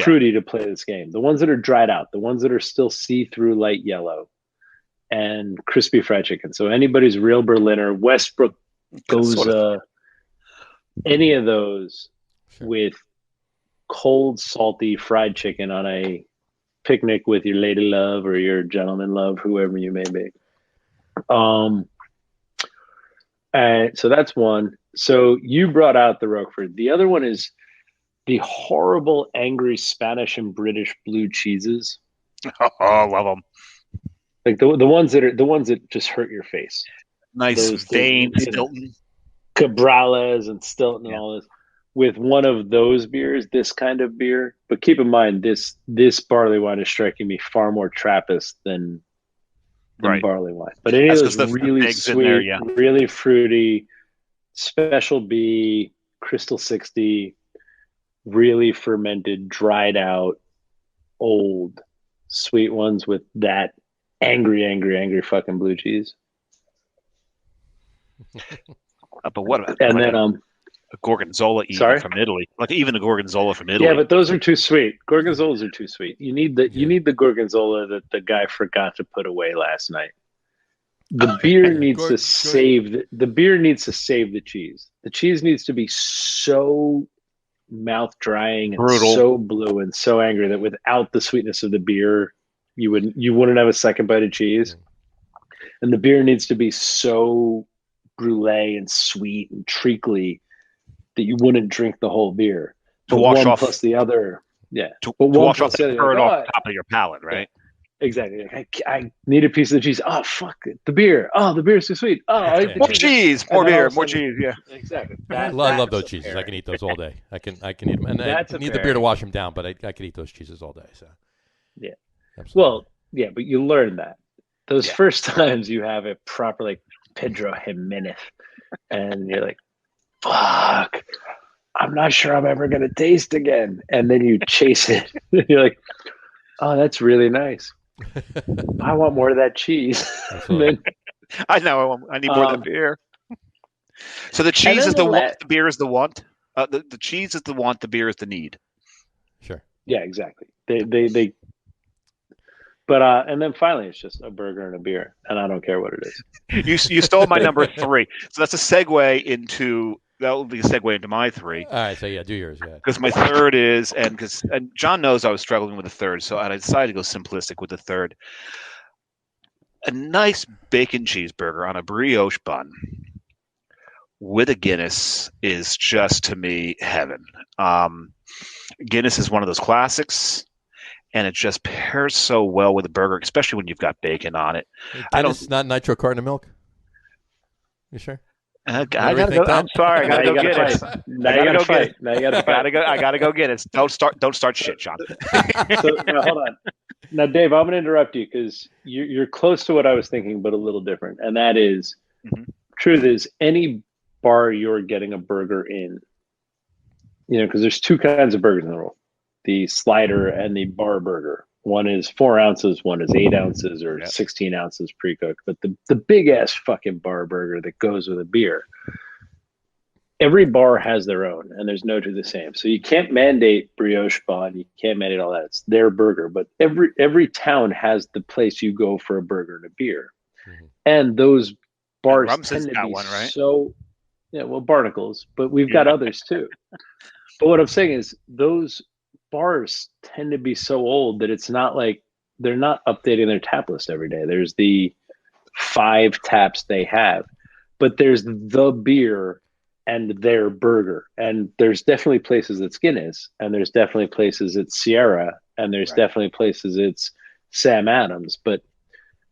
fruity to play this game. The ones that are dried out, the ones that are still see-through light yellow, and crispy fried chicken. So anybody's real Berliner, Westbrook Goza, any of those with cold, salty fried chicken on a picnic with your lady love or your gentleman love, whoever you may be. And so that's one. So you brought out the Roquefort. The other one is the horrible, angry Spanish and British blue cheeses. Oh, love them. Like the ones that just hurt your face. Nice vein, Stilton. Cabrales and Stilton and all this. With one of those beers, this kind of beer. But keep in mind, this barley wine is striking me far more Trappist than barley wine. But any of those really sweet, really fruity, Special B, Crystal 60, really fermented, dried out, old, sweet ones with that angry fucking blue cheese. But what about a Gorgonzola from Italy? Like even a Gorgonzola from Italy. Yeah, but those are too sweet. Gorgonzolas are too sweet. You need the Gorgonzola that the guy forgot to put away last night. The beer needs to save the cheese. The cheese needs to be so mouth drying and brutal, so blue and so angry that without the sweetness of the beer, you wouldn't have a second bite of cheese. And the beer needs to be so brulee and sweet and treacly that you wouldn't drink the whole beer. To wash off plus the other, to wash off the curd off top of your palate, right? Yeah, exactly. I need a piece of the cheese. Oh fuck it, the beer. Oh, the beer's too sweet. Oh, more cheese, more beer, more cheese. Yeah, exactly. I love those cheeses. I can eat those all day. I can eat them, and I need the beer to wash them down. But I can eat those cheeses all day. So yeah, absolutely. Well, yeah, but you learn that those first times you have it proper, like Pedro Jimenez, and you're like, fuck, I'm not sure I'm ever going to taste again. And then you chase it. You're like, oh, that's really nice. I want more of that cheese. Then, I know. I need more of that beer. So the cheese is the want, the beer is the want. The cheese is the want, the beer is the need. Sure. Yeah, exactly. They But and then finally, it's just a burger and a beer, and I don't care what it is. You stole my number 3, so that's a segue into my 3. All right, so do yours. Yeah. Because my third is, and John knows I was struggling with the third, so I decided to go simplistic with the third. A nice bacon cheeseburger on a brioche bun with a Guinness is just, to me, heaven. Guinness is one of those classics. And it just pairs so well with a burger, especially when you've got bacon on it. It's not nitro carton of milk. You sure? I gotta go. I'm sorry. I gotta go get it. Now you gotta fight. I gotta go get it. Don't start shit, John. So now, hold on. Now, Dave, I'm gonna interrupt you because you're close to what I was thinking, but a little different. And that is, truth is, any bar you're getting a burger in, because there's 2 kinds of burgers in the world. The slider and the bar burger. One is 4 ounces, one is 8 ounces or 16 ounces pre-cooked. But the big ass fucking bar burger that goes with a beer, every bar has their own, and there's no 2 the same. So you can't mandate brioche bun, you can't mandate all that. It's their burger. But every town has the place you go for a burger and a beer. Mm-hmm. And those bars tend to be so, Barnacles, but we've got others too. But what I'm saying is those bars tend to be so old that it's not like they're not updating their tap list every day. There's the 5 taps they have, but there's the beer and their burger. And there's definitely places it's Guinness, and there's definitely places it's Sierra, and there's definitely places it's Sam Adams, but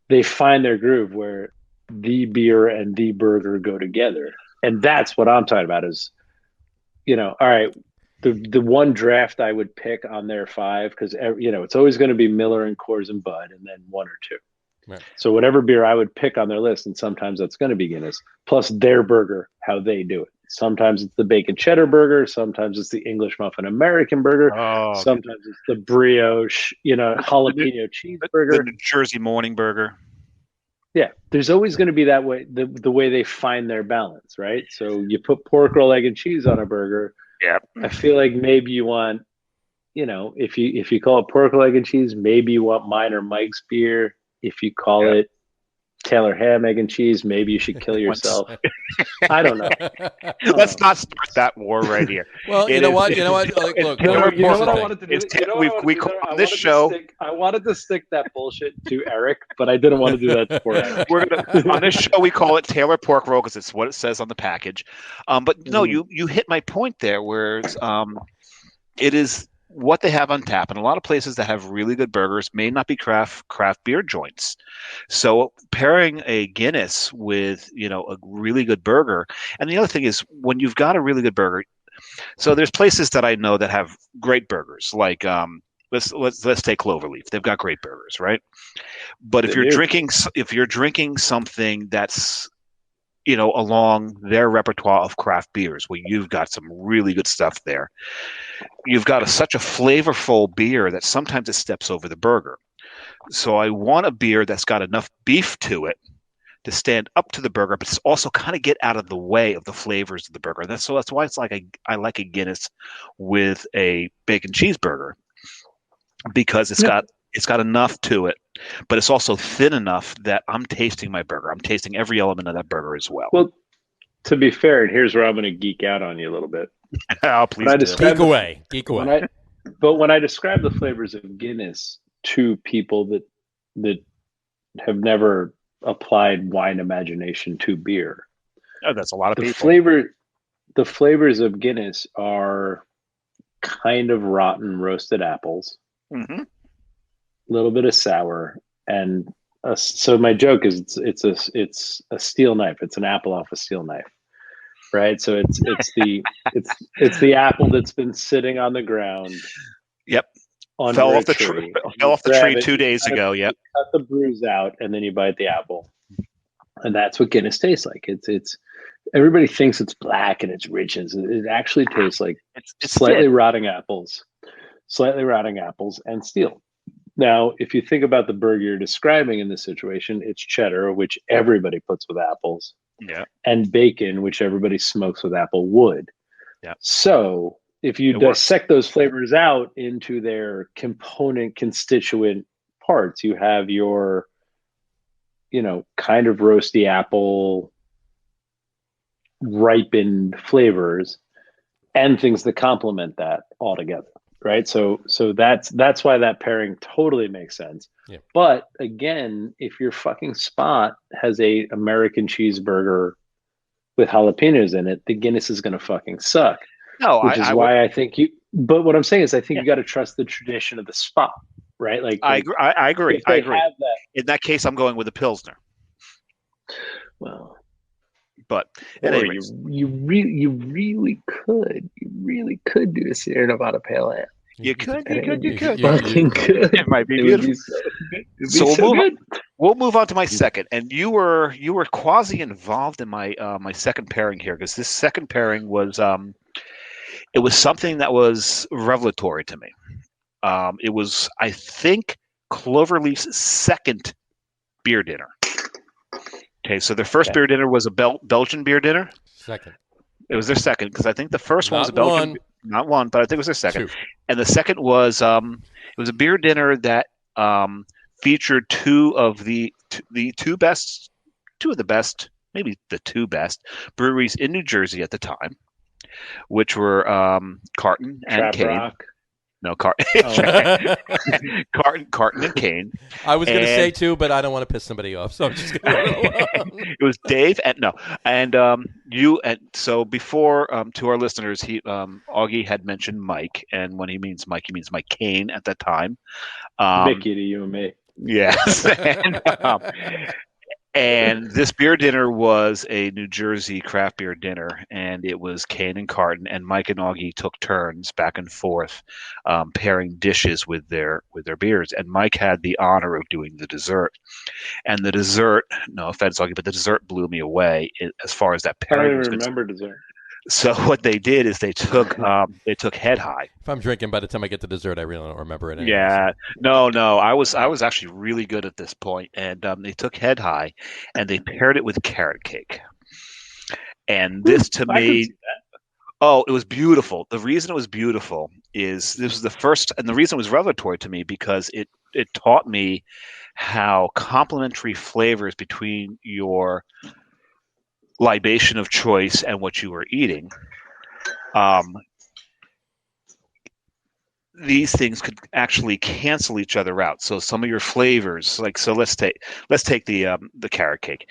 they find their groove where the beer and the burger go together. And that's what I'm talking about is, all right, the one draft I would pick on their 5, because, it's always going to be Miller and Coors and Bud, and then 1 or 2. Right. So whatever beer I would pick on their list, and sometimes that's going to be Guinness, plus their burger, how they do it. Sometimes it's the bacon cheddar burger. Sometimes it's the English muffin American burger. Sometimes it's the brioche, jalapeno cheeseburger. The New Jersey morning burger. Yeah, there's always going to be that way, the way they find their balance, right? So you put pork roll, egg, and cheese on a burger. Yeah. I feel like maybe you want, if you call it pork roll, egg, and cheese, maybe you want mine or Mike's beer. If you call it Taylor ham, egg, and cheese, maybe you should kill yourself. I don't know. Let's not start that war right here. Well, you know what? Like, look, you know what I wanted to do? On this show, I wanted to stick that bullshit to Eric, but I didn't want to do that for Eric. On this show, we call it Taylor pork roll because it's what it says on the package. But no, you hit my point there, where it is what they have on tap, and a lot of places that have really good burgers may not be craft beer joints. So pairing a Guinness with a really good burger, and the other thing is when you've got a really good burger, so there's places that I know that have great burgers, like let's take Cloverleaf. They've got great burgers, right? But if you're drinking something that's along their repertoire of craft beers, where you've got some really good stuff there. You've got such a flavorful beer that sometimes it steps over the burger. So I want a beer that's got enough beef to it to stand up to the burger, but it's also kind of get out of the way of the flavors of the burger. That's why it's like I like a Guinness with a bacon cheeseburger, because it's got enough to it, but it's also thin enough that I'm tasting my burger. I'm tasting every element of that burger as well. Well, to be fair, and here's where I'm going to geek out on you a little bit. Please geek away. But when I describe the flavors of Guinness to people that have never applied wine imagination to beer, that's a lot of people. The flavors of Guinness are kind of rotten roasted apples. Mm-hmm. Little bit of sour, and so my joke is it's a steel knife. It's an apple off a steel knife, right? So it's the apple that's been sitting on the ground. Yep. Fell off the tree 2 days ago. Yep. Cut the bruise out, and then you bite the apple, and that's what Guinness tastes like. It's everybody thinks it's black and it's rich, and it actually tastes like it's slightly rotting apples and steel. Now, if you think about the burger you're describing in this situation, it's cheddar, which everybody puts with apples, and bacon, which everybody smokes with apple wood. Yeah. So if you dissect those flavors out into their constituent parts, you have your, kind of roasty apple, ripened flavors, and things that complement that all together. Right. So that's why that pairing totally makes sense. Yeah. But again, if your fucking spot has a American cheeseburger with jalapenos in it, the Guinness is going to fucking suck. No, which is why I think but what I'm saying is I think you got to trust the tradition of the spot, right? Like I agree. I agree. Have that, in that case, I'm going with a Pilsner. Well, but anyway, you really could do a Sierra Nevada Pale Ale. You could. Fucking could. It might be beautiful. We'll move on to my second, and you were quasi involved in my my second pairing here, because this second pairing was it was something that was revelatory to me. It was, I think, Cloverleaf's second beer dinner. Okay, so their first beer dinner was a Belgian beer dinner. Second. It was their second, because I think the first one was a Belgian. Not one, but I think it was their second. 2. And the second was it was a beer dinner that featured two of the two best, maybe the two best breweries in New Jersey at the time, which were Carton and Trap Cane. Rock. No, Carton and Kane. I was going to say too, but I don't want to piss somebody off, so I'm just going to leave it alone. It was Dave and you. And so before, to our listeners, Augie had mentioned Mike, and when he means Mike, he means Mike Kane at that time. Mickey to you and me. Yes. And this beer dinner was a New Jersey craft beer dinner, and it was Kane and Carton, and Mike and Augie took turns back and forth pairing dishes with their beers. And Mike had the honor of doing the dessert. And the dessert, no offense, Augie, but the dessert blew me away as far as that pairing was concerned. I don't remember dessert. So what they did is they took Head High. If I'm drinking by the time I get to dessert, I really don't remember it anymore. Yeah, no, I was actually really good at this point, and they took Head High, and they paired it with carrot cake. And this to me, it was beautiful. The reason it was beautiful is this was the first, and the reason it was revelatory to me because it taught me how complementary flavors between your libation of choice and what you were eating, these things could actually cancel each other out. So some of your flavors, let's take the carrot cake.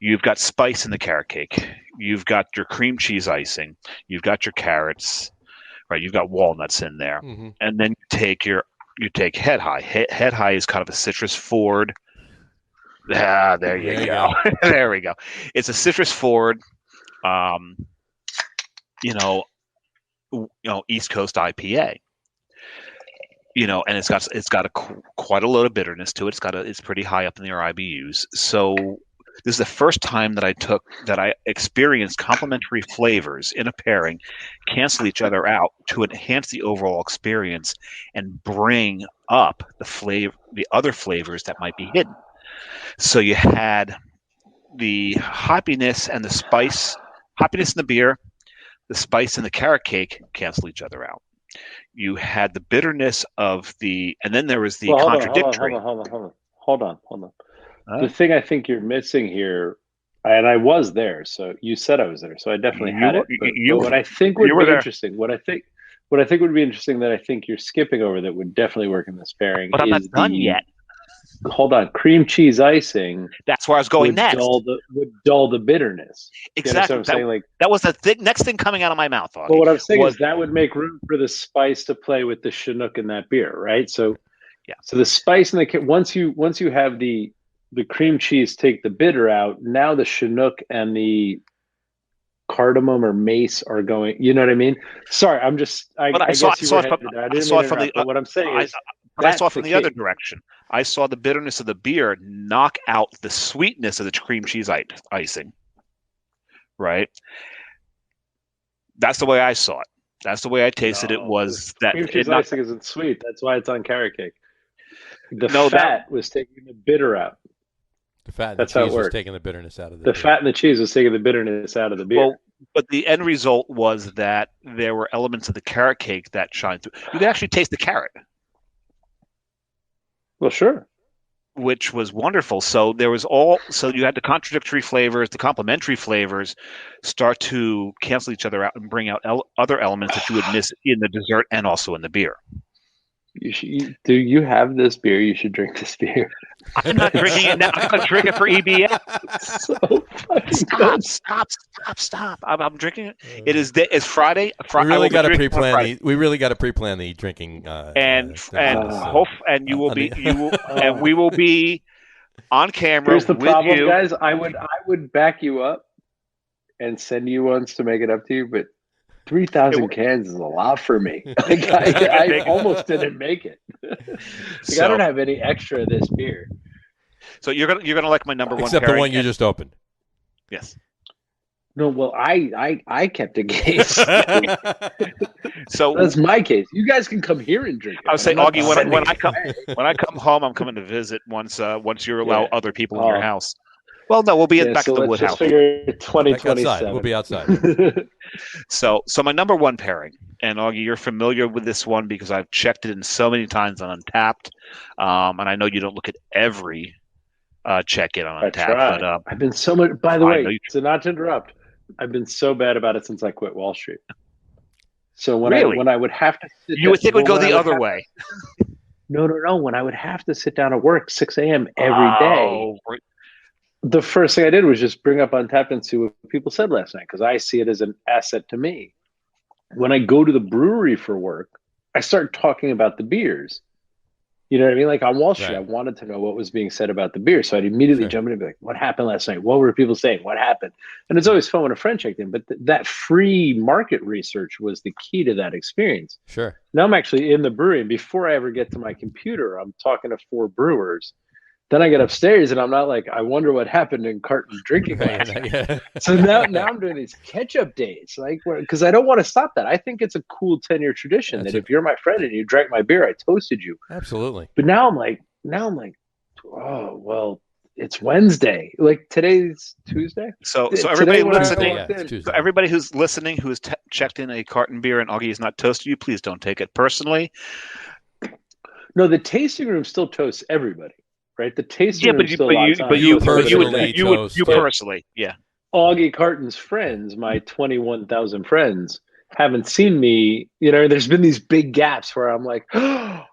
You've got spice in the carrot cake. You've got your cream cheese icing. You've got your carrots, right? You've got walnuts in there, and then you take Head High. Head High is kind of a citrus forward. There you go. There we go. It's a citrus forward, East Coast IPA. And it's got quite a load of bitterness to it. It's pretty high up in their IBUs. So this is the first time that I experienced complementary flavors in a pairing cancel each other out to enhance the overall experience and bring up the other flavors that might be hidden. So you had the hoppiness and the spice, hoppiness in the beer, the spice in the carrot cake cancel each other out. You had the bitterness of and then there was the contradictory. Hold on. The thing I think you're missing here, and I was there, so you said I was there, so I definitely had it. But what I think would be interesting, what I think would be interesting that I think you're skipping over that would definitely work in this pairing. But I'm not done yet. Hold on, cream cheese icing. That's where I was going next. Would dull the bitterness. Exactly. I'm saying? That was the next thing coming out of my mouth. Augie, but what I'm saying is that would make room for the spice to play with the Chinook in that beer, right? So, yeah. So the spice in the once you have the cream cheese take the bitter out, now the Chinook and the cardamom or mace are going. You know what I mean? Sorry, I'm just. What I'm saying is. But I saw it from the other direction. I saw the bitterness of the beer knock out the sweetness of the cream cheese icing. Right? That's the way I saw it. That's the way I tasted it. Was that cream cheese icing isn't sweet? That's why it's on carrot cake. The fat was taking the bitter out. The fat and the cheese was taking the bitterness out of the beer. Fat and the cheese was taking the bitterness out of the beer. Well, but the end result was that there were elements of the carrot cake that shined through. You could actually taste the carrot. Well, sure. Which was wonderful. So you had the contradictory flavors, the complementary flavors start to cancel each other out and bring out other elements that you would miss in the dessert and also in the beer. Do you have this beer? You should drink this beer. I'm not drinking it now. I'm going to drink it for EBF. Stop. I'm drinking it. It's Friday. We really got to pre-plan. We really got to pre-plan the drinking. And you will be and we will be on camera. Here's the problem, guys. I would back you up and send you ones to make it up to you, but 3,000 cans is a lot for me. I almost didn't make it. I don't have any extra of this beer. So you're gonna like my number one, except the one you just opened. Yes. No, well, I kept a case. So that's my case. You guys can come here and drink it. I would say, Augie, when I come home, I'm coming to visit once you allow other people in your house. Well, no, we'll be back in the wood house. Figure 2027. We'll be outside. So my number one pairing, and Augie, you're familiar with this one because I've checked it in so many times on Untapped, and I know you don't look at every check-in on Untapped. But I've been so much. By the way, so not to interrupt, I've been so bad about it since I quit Wall Street. So when I would have to sit you would think it would go the other way. No. When I would have to sit down at work 6 a.m. every day, the first thing I did was just bring up Untapped and see what people said last night, because I see it as an asset to me. When I go to the brewery for work, I start talking about the beers. You know what I mean? Like on Wall Street, I wanted to know what was being said about the beer. So I'd immediately jump in and be like, what happened last night? What were people saying? What happened? And it's always fun when a friend checked in. But that free market research was the key to that experience. Sure. Now I'm actually in the brewery. And before I ever get to my computer, I'm talking to 4 brewers. Then I get upstairs and I'm not like, I wonder what happened in Carton drinking last night. So now I'm doing these catch-up days, like, because I don't want to stop that. I think it's a cool 10-year tradition that if you're my friend and you drank my beer, I toasted you. Absolutely. But now I'm like, oh, well, it's Wednesday. Like today's Tuesday. So everybody listening, everybody who's listening, who's checked in a Carton beer and Augie has not toasted you, please don't take it personally. No, the tasting room still toasts everybody. Right, the tasting room still you personally, yeah. Augie Carton's friends, my 21,000 friends, haven't seen me. You know, there's been these big gaps where I'm like, oh,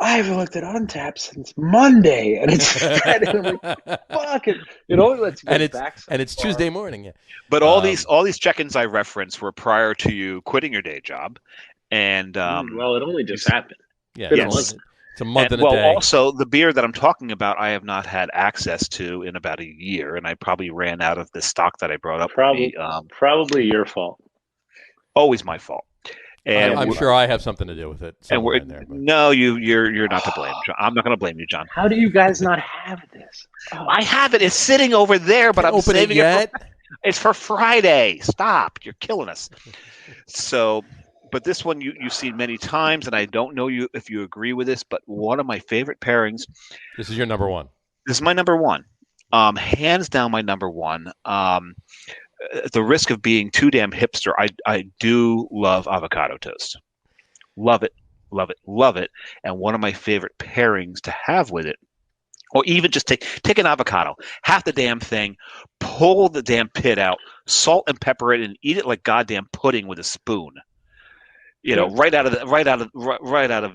I haven't looked at Untapped since Monday, and it's Friday. And I'm like, fuck it. It only lets you go back. And it's Tuesday morning, yeah. But all these check-ins I referenced were prior to you quitting your day job, and well, it only just happened. Yeah, yes. It's a month and a day. Well, also, the beer that I'm talking about, I have not had access to in about a year, and I probably ran out of the stock that I brought up. Probably your fault. Always my fault. And I'm sure I have something to do with it. No, you're not to blame, John. I'm not going to blame you, John. How do you guys not have this? Oh. I have it. It's sitting over there, but I'm saving it. It's for Friday. Stop. You're killing us. So... But this one you've seen many times, and I don't know if you agree with this, but one of my favorite pairings. This is your number one. This is my number one. Hands down my number one. At the risk of being too damn hipster, I do love avocado toast. Love it, love it, love it. And one of my favorite pairings to have with it, or even just take an avocado, half the damn thing, pull the damn pit out, salt and pepper it, and eat it like goddamn pudding with a spoon. You know, right out of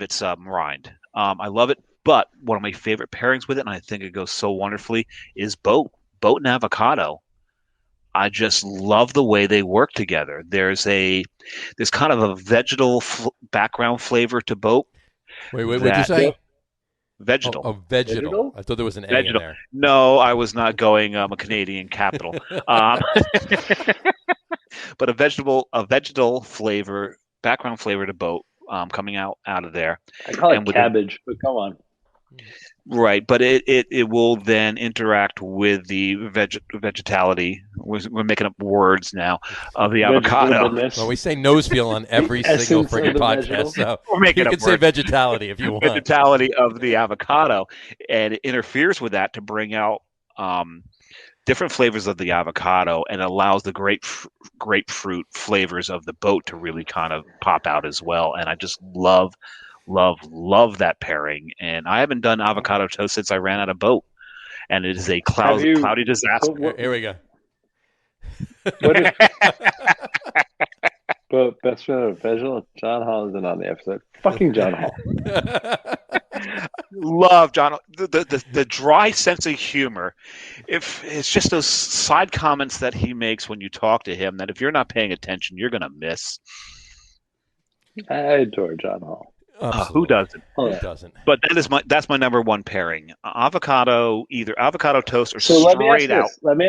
its rind. I love it. But one of my favorite pairings with it, and I think it goes so wonderfully, is boat and avocado. I just love the way they work together. There's kind of a vegetal background flavor to boat. Wait, what'd you say? Vegetal. Oh, vegetal. I thought there was an A in there. No, I was not going a Canadian capital. But a vegetal flavor. Background flavor to boat coming out of there. I call it cabbage, but go on. Right, but it will then interact with the vegetality. We're making up words now of the avocado. Well, we say nose feel on every single friggin' podcast, so you can say vegetality if you want. Vegetality of the avocado, and it interferes with that to bring out different flavors of the avocado, and allows the grapefruit flavors of the boat to really kind of pop out as well. And I just love that pairing. And I haven't done avocado toast since I ran out of boat, and it is a cloudy disaster. Here we go. But best friend of Vegetal, John Hall isn't on the episode. Fucking John Hall. Love John. The dry sense of humor. If it's just those side comments that he makes when you talk to him, that if you're not paying attention, you're gonna miss. I adore John Hall. Who doesn't? Who doesn't? But that's my number one pairing. Either avocado toast or straight out. Let me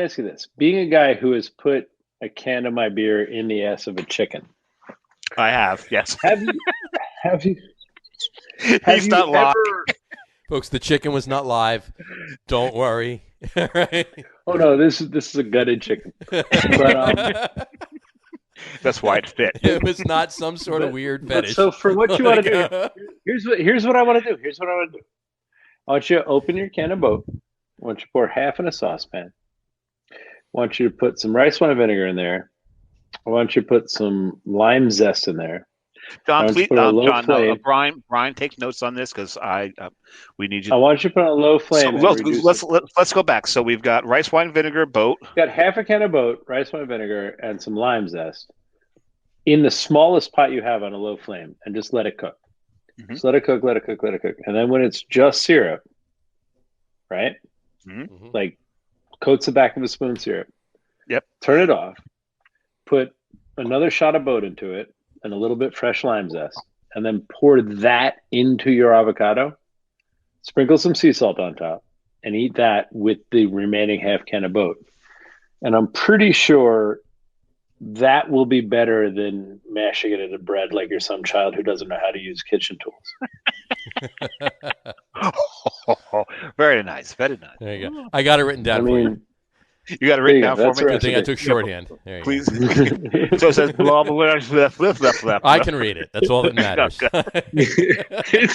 ask you this. Being a guy who has put a can of my beer in the ass of a chicken. I have, yes. Have you He's not live. Folks, the chicken was not live. Don't worry. Right? Oh no, this is a gutted chicken. But, that's why it fit. It was not some sort of weird fetish. So for what you want to do, here's what I want to do. I want you to open your can of boat. I want you to pour half in a saucepan. I want you to put some rice wine vinegar in there. I want you to put some lime zest in there. John, please, John, Brian, take notes on this because we need you. I want you to put on a low flame. So let's go back. So we've got rice wine vinegar, boat. Got half a can of boat, rice wine vinegar, and some lime zest. in the smallest pot you have on a low flame, and just let it cook. Mm-hmm. Just let it cook. And then when it's just syrup, right? Mm-hmm. Like coats the back of a spoon syrup. Yep. Turn it off. Put another shot of boat into it and a little bit fresh lime zest, and then pour that into your avocado. Sprinkle some sea salt on top and eat that with the remaining half can of boat. And I'm pretty sure that will be better than mashing it into bread like you're some child who doesn't know how to use kitchen tools. Very nice. Very nice. There you go. I got it written down for you. You got it written down for me? Good thing I took shorthand. There you Please. So it says blah, blah, blah, blah, blah. I can read it. That's all that matters. You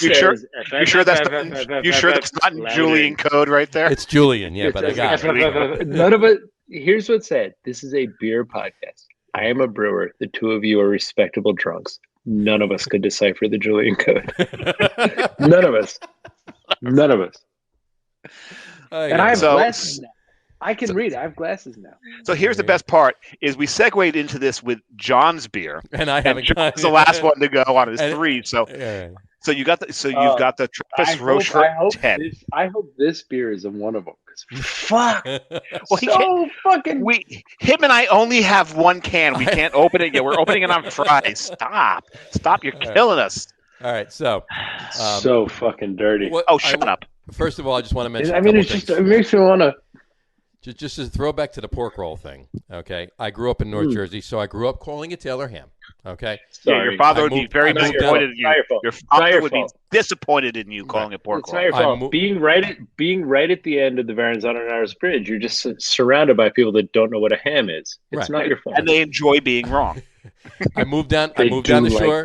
sure that's not in Julian code right there? It's Julian, yeah, but I got it. None of it. Here's what's said. This is a beer podcast. I am a brewer. The two of you are respectable drunks. None of us could decipher the Julian code. None of us. And I have glasses now. I can read it. I have glasses now. So here's the best part: is we segued into this with John's beer, and I haven't. John's the last one to go on his 3. So, so you got the you've got the Trappist Rocher 10. I hope this beer is in one of them. Fuck. Well, him and I only have one can. We can't open it yet. We're opening it on Friday. Stop! You're killing us. All right, so so fucking dirty. Shut up. First of all, I just want to mention. It makes me want to. Just as a throwback to the pork roll thing, okay? I grew up in North Jersey, so I grew up calling it Taylor ham, okay? Yeah, your father would be very disappointed in you. Your father would be disappointed in you calling it pork roll. It's not your fault. Being right at the end of the Verrazano-Narrows Bridge, you're just surrounded by people that don't know what a ham is. It's not your fault. And they enjoy being wrong. I moved down the shore.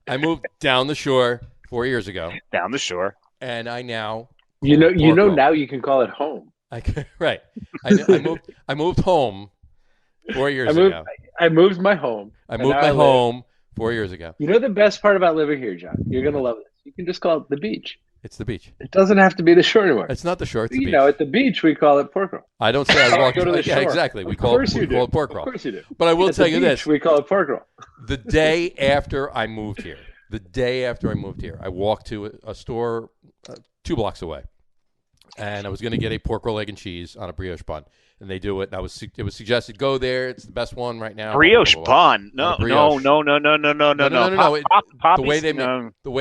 I moved down the shore 4 years ago. Down the shore. And I now now you can call it home. Right. I moved home 4 years ago. I moved my home. I moved my home 4 years ago. You know the best part about living here, John? You're going to love this. You can just call it the beach. It's the beach. It doesn't have to be the shore anymore. It's not the shore. It's the beach. At the beach, we call it pork roll. I don't say I walk go to the shore. Yeah, exactly. We call it pork roll. Of course you do. But I will tell you this. We call it pork roll. The day after I moved here, I walked to a store 2 blocks away. And I was going to get a pork roll, egg, and cheese on a brioche bun, and they do it. And it was suggested go there. It's the best one right now. Brioche bun? No. The way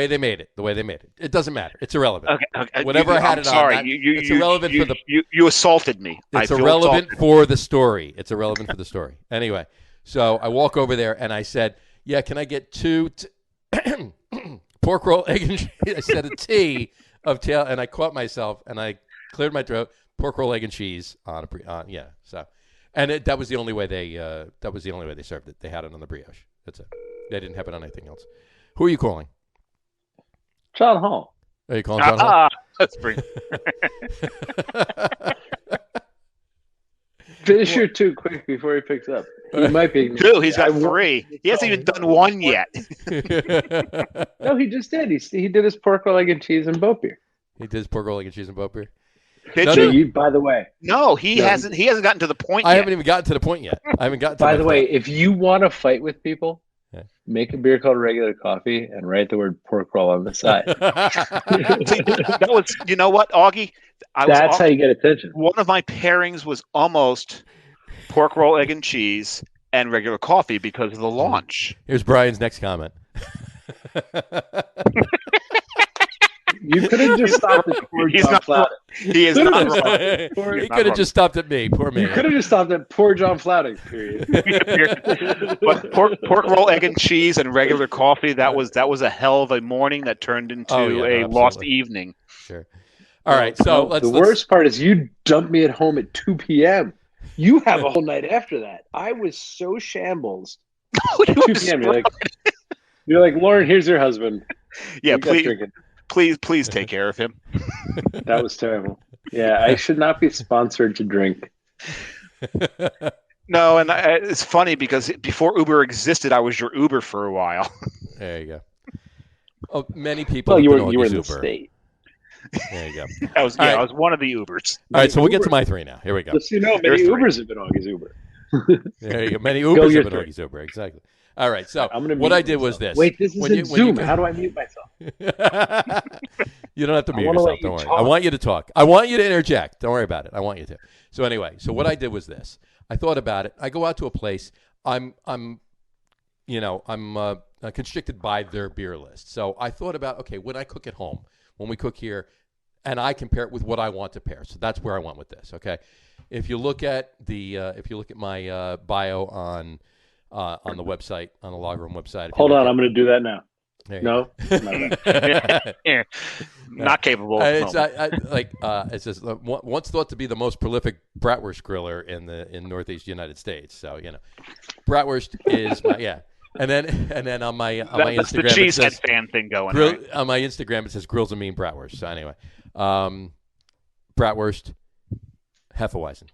they made it. It doesn't matter. It's irrelevant. Okay. Whatever I had it on. It's irrelevant for the. You assaulted me. It's irrelevant for the story. Anyway, so I walk over there and I said, "Yeah, can I get 2 pork roll, egg, and cheese?" I said a T of tail, and I caught myself and I cleared my throat. Pork roll, egg, and cheese on a So, and that was the only way they served it. They had it on the brioche. That's it. They didn't have it on anything else. Who are you calling? John Hall. Are you calling John Hall? That's pretty. Finish your 2 quick before he picks up. He might be 2. He's got 3. He hasn't even done 1 yet. No, he just did. He did his pork roll, egg, and cheese and boat beer. He did his pork roll, egg, and cheese and boat beer. By the way. No, he hasn't. He hasn't gotten to the point yet. I haven't even gotten to the point yet. By the way, if you want to fight with people, make a beer called regular coffee and write the word pork roll on the side. You know what, Augie? That's how you get attention. One of my pairings was almost pork roll, egg, and cheese and regular coffee because of the launch. Here's Brian's next comment. You could have just stopped at poor John Flouting. He is not wrong. He could have just stopped at me. Poor me. You could have just stopped at poor John Flouting, period. But pork roll, egg, and cheese and regular coffee, that was a hell of a morning that turned into a lost evening. Sure. All right, so the worst part is you dumped me at home at 2 p.m. You have a whole night after that. I was so shambles. 2 p.m. You're like, Lauren, here's your husband. Yeah, please take care of him. That was terrible. Yeah, I should not be sponsored to drink. No, and it's funny because before Uber existed, I was your Uber for a while. There you go. Oh, many people. Well, you were in the state. There you go. I was one of the Ubers. All right, so we'll get to my 3 now. Here we go. Just many Ubers have been Augie's Uber. There you go. Many Ubers have been Augie's Uber. Exactly. All right. So what I did was this. Wait, this is in Zoom. How do I mute myself? You don't have to mute yourself. Don't worry. I want you to talk. I want you to interject. Don't worry about it. I want you to. So anyway, what I did was this. I thought about it. I go out to a place. I'm constricted by their beer list. So I thought about, okay, when I cook at home, when we cook here, and I compare it with what I want to pair. So that's where I went with this. Okay, if you look at my bio on the website, on the Log Room website. Hold on, I'm going to do that now. No, not capable. It says once thought to be the most prolific bratwurst griller in Northeast United States. So bratwurst is And then on my Instagram, that's the cheesehead fan thing going. Right? On my Instagram, it says grills and mean bratwurst. So anyway, bratwurst, Hefeweizen,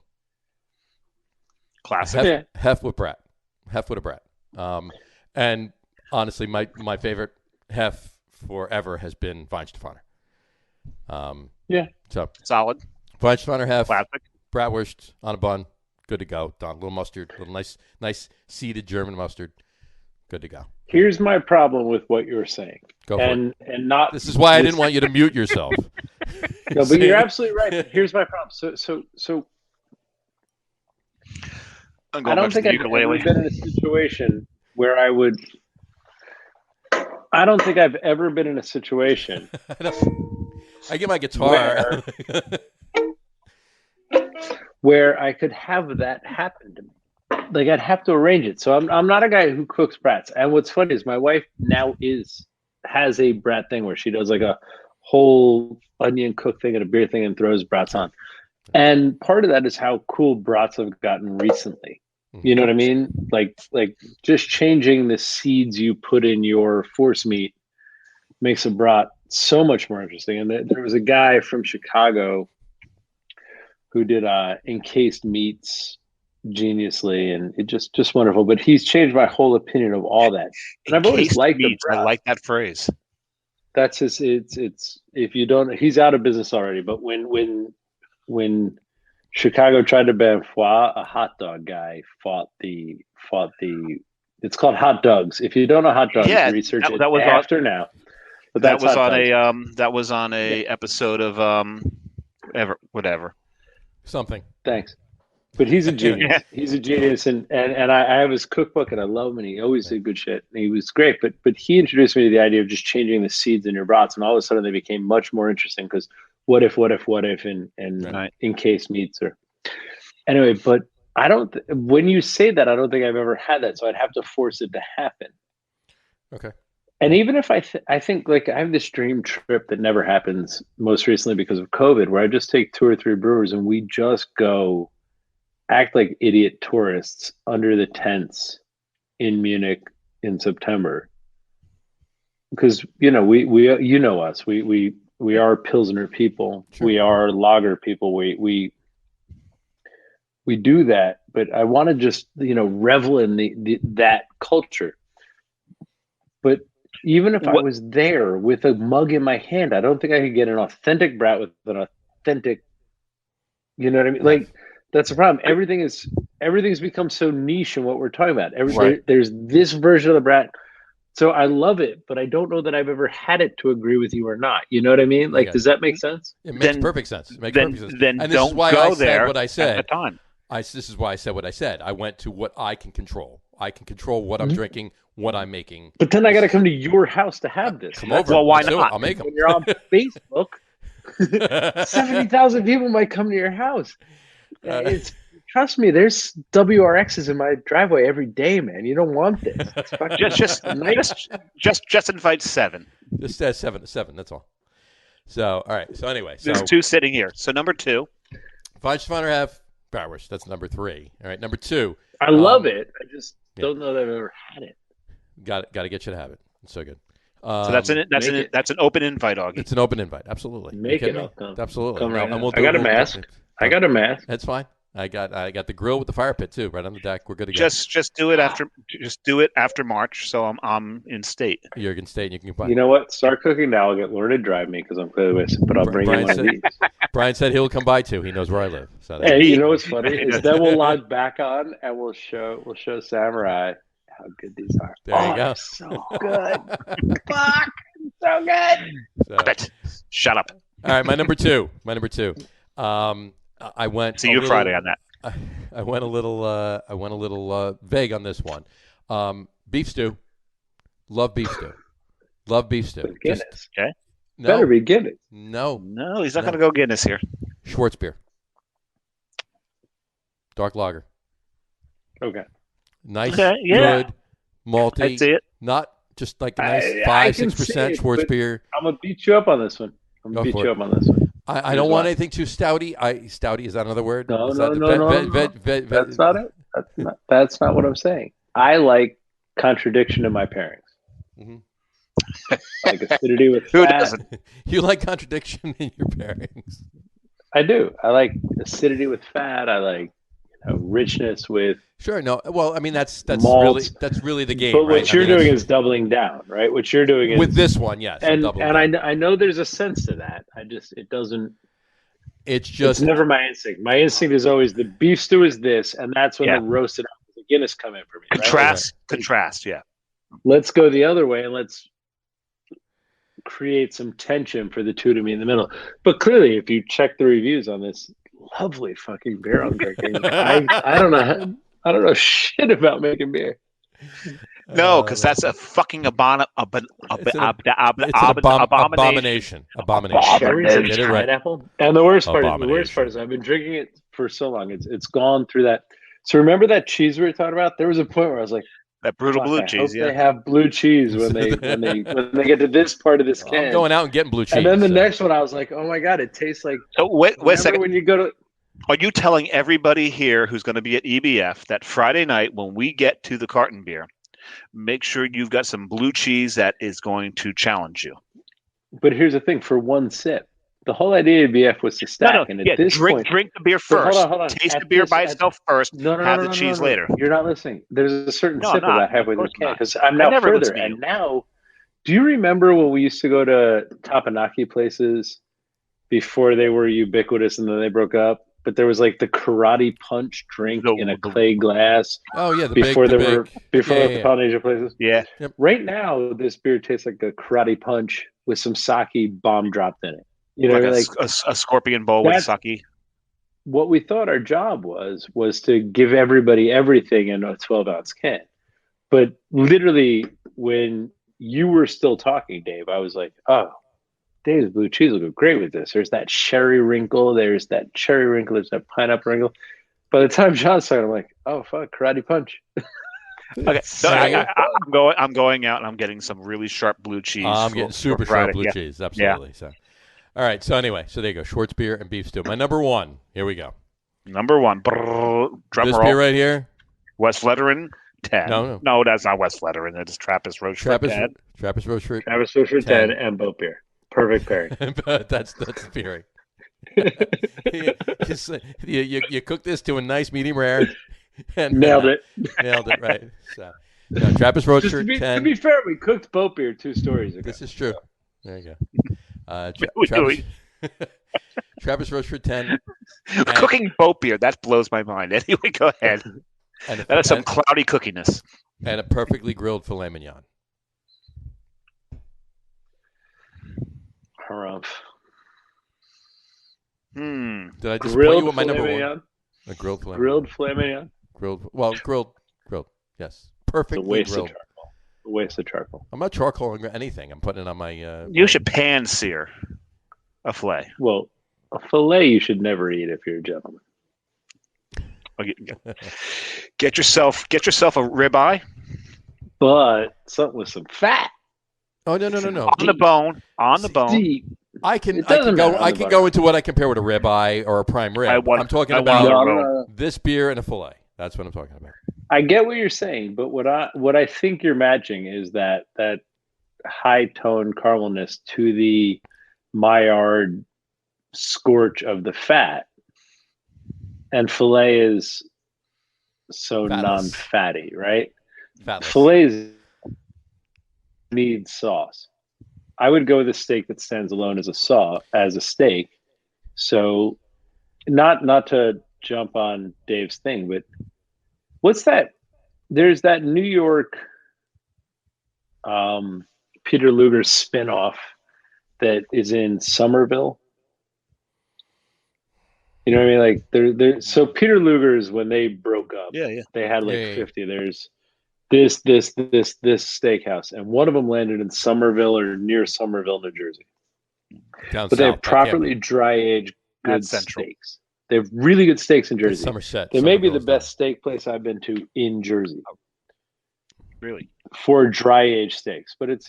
classic. Hef with brat, Hef with a brat. And honestly, my favorite Hef forever has been Weihenstephaner. So solid. Weihenstephaner Hef, classic. Bratwurst on a bun, good to go. Done. A little mustard, a little nice seeded German mustard. Good to go. Here's my problem with what you're saying. Go for it. And not. This is why I didn't want you to mute yourself. No, but you're absolutely right. Here's my problem. So I don't think I've ever been in a situation where I would. I don't think I've ever been in a situation. I get my guitar. Where I could have that happen to me. Like I'd have to arrange it. So I'm not a guy who cooks brats. And what's funny is my wife now has a brat thing where she does like a whole onion cook thing and a beer thing and throws brats on. And part of that is how cool brats have gotten recently. You know what I mean? Like just changing the seeds you put in your force meat makes a brat so much more interesting. And there was a guy from Chicago who did encased meats geniusly, and it just wonderful. But he's changed my whole opinion of all that. And I've always liked the brat. I like that phrase. That's his. It's if you don't, he's out of business already. But when Chicago tried to ban foie, a hot dog guy fought the. It's called hot dogs. If you don't know hot dogs, research it. That was after now. But that was on a episode of whatever. Something. Thanks. But he's a genius. He's a genius, and I have his cookbook, and I love him, and he always did good shit. And he was great, but he introduced me to the idea of just changing the seeds in your brats, and all of a sudden they became much more interesting because what if, and right. Encased meats or anyway. But I don't. When you say that, I don't think I've ever had that, so I'd have to force it to happen. Okay. And even if I think like I have this dream trip that never happens, most recently because of COVID, where I just take 2 or 3 brewers and we just go act like idiot tourists under the tents in Munich in September. Because we us, we are Pilsner people. Sure. We are lager people. We do that, but I want to just revel in that culture. But even if I was there with a mug in my hand, I don't think I could get an authentic brat with an authentic. You know what I mean? Like that's the problem. Everything's become so niche in what we're talking about. There's this version of the brat. So I love it, but I don't know that I've ever had it to agree with you or not. You know what I mean? Like, does that make sense? It makes perfect sense. It makes perfect sense. Then and this is why I said what I said at the time. This is why I said what I said. I went to what I can control. I can control what I'm drinking, what I'm making. But then I got to come to your house to have this. Come over. Well, why not? I'll make them. When you're on Facebook, 70,000 people might come to your house. Trust me, there's WRXs in my driveway every day, man. You don't want this. Just invite 7. Just 7. That's all. So, all right. So anyway, there's 2 sitting here. So number 2, Weihenstephaner have Bratwurst. That's number 3. All right, number 2. I love it. I just don't know that I've ever had it. Got to get you to have it. It's so good. So that's an open invite, Augie. It's an open invite. Absolutely. Make it. I'll come. Absolutely. Come right now. I got a mask. I got a mask. That's fine. I got the grill with the fire pit too, right on the deck. We're good to go. Just do it after March, so I'm in state. You're in state, and you can buy. You know what? Start cooking now. I'll get Lauren to drive me because I'm clearly wasted. But I'll bring in one of these. Brian said he'll come by too. He knows where I live. So hey, you know what's funny is then we'll log back on and we'll show Samurai how good these are. There you go. So good. Fuck. So good. So, shut up. All right, my number two. I went. See you Friday on that. I went a little vague on this one. Beef stew. Love beef stew. Love beef stew. Guinness. Okay. No, Better be Guinness. No, he's not going to go Guinness here. Schwartz beer. Dark lager. Okay. Nice, Okay, yeah. good, malty. I see it. Not just like a nice I 5-6% Schwartz beer. I'm gonna beat you up on this one. I don't want anything too stouty. Stouty, is that another word? No. That's not it. That's not what I'm saying. I like contradiction in my pairings. Mm-hmm. Like acidity with Who fat. doesn't? You like contradiction in your pairings. I do. I like acidity with fat. I like richness with. Sure. No. Well, I mean that's malts. really the game. But what right? you're doing is doubling down, right? What you're doing is with this one, yes. And I know there's a sense to that. It doesn't. It's never my instinct. My instinct is always the beef stew is this, and that's when the roasted the Guinness come in for me. Contrast. Yeah. Let's go the other way and let's create some tension for the two to meet in the middle. But clearly, if you check the reviews on this lovely fucking beer I'm drinking, I don't know shit about making beer. No, because that's a fucking abomination. Abomination. Cherries and pineapple. And the worst part is I've been drinking it for so long. It's gone through that. So remember that cheese we were talking about? There was a point where I was like, that brutal blue cheese. They have blue cheese when they get to this part of this can. I'm going out and getting blue cheese. And then the next one, I was like, oh my god, it tastes like. So wait a second. When you go to. Are you telling everybody here who's going to be at EBF that Friday night when we get to the Carton beer, make sure you've got some blue cheese that is going to challenge you? But here's the thing: for one sip, the whole idea of EBF was to stack. And at this point, drink the beer first. Hold on. Taste the beer by itself first. Have the cheese later. You're not listening. There's a certain sip of that halfway through the can because I'm now further. And now, do you remember when we used to go to Tapanaki places before they were ubiquitous and then they broke up? But there was like the karate punch drink in a clay glass. Oh yeah, the Polynesian places. Yeah. Yep. Right now, this beer tastes like a karate punch with some sake bomb dropped in it. You know, like a scorpion bowl with sake. What we thought our job was to give everybody everything in a 12-ounce can. But literally, when you were still talking, Dave, I was like, oh. Dave's blue cheese will go great with this. There's that cherry wrinkle. There's that pineapple wrinkle. By the time John's talking, I'm like, oh fuck, karate punch. Okay, so I'm going out and I'm getting some really sharp blue cheese. I'm getting super sharp blue cheese, absolutely. Yeah. So, all right. So anyway, there you go, Schwartz beer and beef stew. My number one. Here we go. Number one. Drum this roll. Beer right here. West Letteren 10. No, that's not West Letteren. That is Trappist Rochefort 10. Trappist Rochefort 10 and boat beer. Perfect pairing. That's the pairing. you cook this to a nice medium rare. And, nailed it, right. So, Trappist Rochefort 10. To be fair, we cooked boat beer 2 stories ago. This is true. There you go. Trappist Rochefort 10. Cooking boat beer, that blows my mind. Anyway, go ahead. That is some cloudy cookiness. And a perfectly grilled filet mignon. Harumph. Did I just put you with my number one? A grilled filet mignon. Grilled. Yes, perfectly grilled. A waste of charcoal. I'm not charcoaling anything. I'm putting it on my. You should pan sear a fillet. Well, a fillet you should never eat if you're a gentleman. Get yourself a ribeye, but something with some fat. Oh no! On the bone. Deep. I can go into what I compare with a ribeye or a prime rib. I'm talking about this beer and a fillet. That's what I'm talking about. I get what you're saying, but what I think you're matching is that high tone caramelness to the Maillard scorch of the fat, and fillet is so non-fatty, right? Fatless. Fillets need sauce. I would go with a steak that stands alone as a steak. So, not to jump on Dave's thing, but what's that there's that New York Peter Luger spinoff that is in Somerville. You know what I mean? Like so Peter Luger's, when they broke up, they had 50. There's this steakhouse, and one of them landed in Somerville or near Somerville, New Jersey. Down but south, they have properly dry aged good steaks. They have really good steaks in Jersey. Somerset. They may be the best steak place I've been to in Jersey. Really? For dry aged steaks, but it's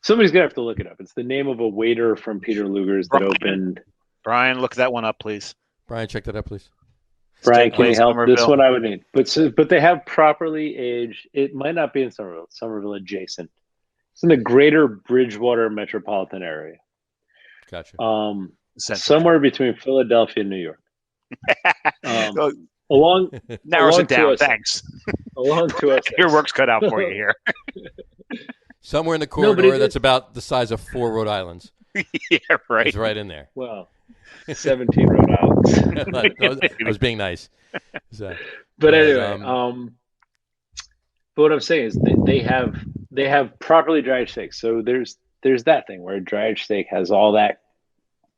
somebody's gonna have to look it up. It's the name of a waiter from Peter Luger's that opened. Brian, look that one up, please. Brian, check that up, please. Brian, can you help? This one I would need. But they have properly aged. It might not be in Somerville. It's Somerville adjacent. It's in the greater Bridgewater metropolitan area. Gotcha. Somewhere between Philadelphia and New York. Narrows it down. Thanks. Along to us. Your work's cut out for you here. Somewhere in the corridor that's about the size of 4 Rhode Islands. Yeah, right. It's right in there. Well, 17 Rhode Islands. I was being nice. So, but anyway, but what I'm saying is they have properly dried steaks. So there's that thing where a dried steak has all that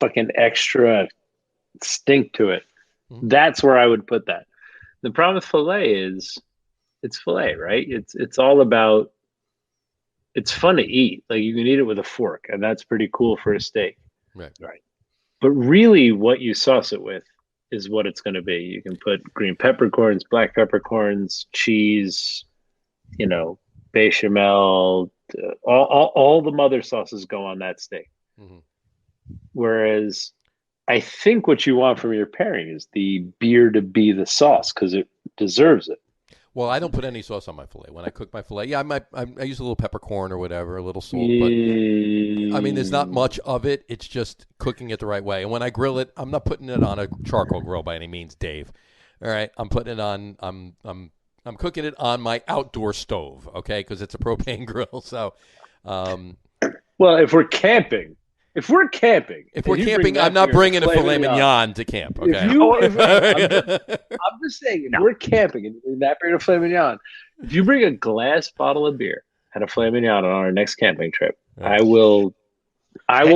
fucking extra stink to it. Mm-hmm. That's where I would put that. The problem with filet is it's filet, right? It's all about, it's fun to eat. Like you can eat it with a fork, and that's pretty cool for a steak. Right. But really what you sauce it with is what it's going to be. You can put green peppercorns, black peppercorns, cheese, bechamel, all the mother sauces go on that steak. Mm-hmm. Whereas I think what you want from your pairing is the beer to be the sauce because it deserves it. Well, I don't put any sauce on my filet. When I cook my filet, I use a little peppercorn or whatever, a little salt. But I mean, there's not much of it. It's just cooking it the right way. And when I grill it, I'm not putting it on a charcoal grill by any means, Dave. All right, I'm putting it on. I'm cooking it on my outdoor stove, okay, because it's a propane grill. So, well, if we're camping, I'm not bringing a filet mignon to camp. Okay. I'm just saying, if we're camping and you bring that beer to filet mignon, if you bring a glass bottle of beer and a filet mignon on our next camping trip, I will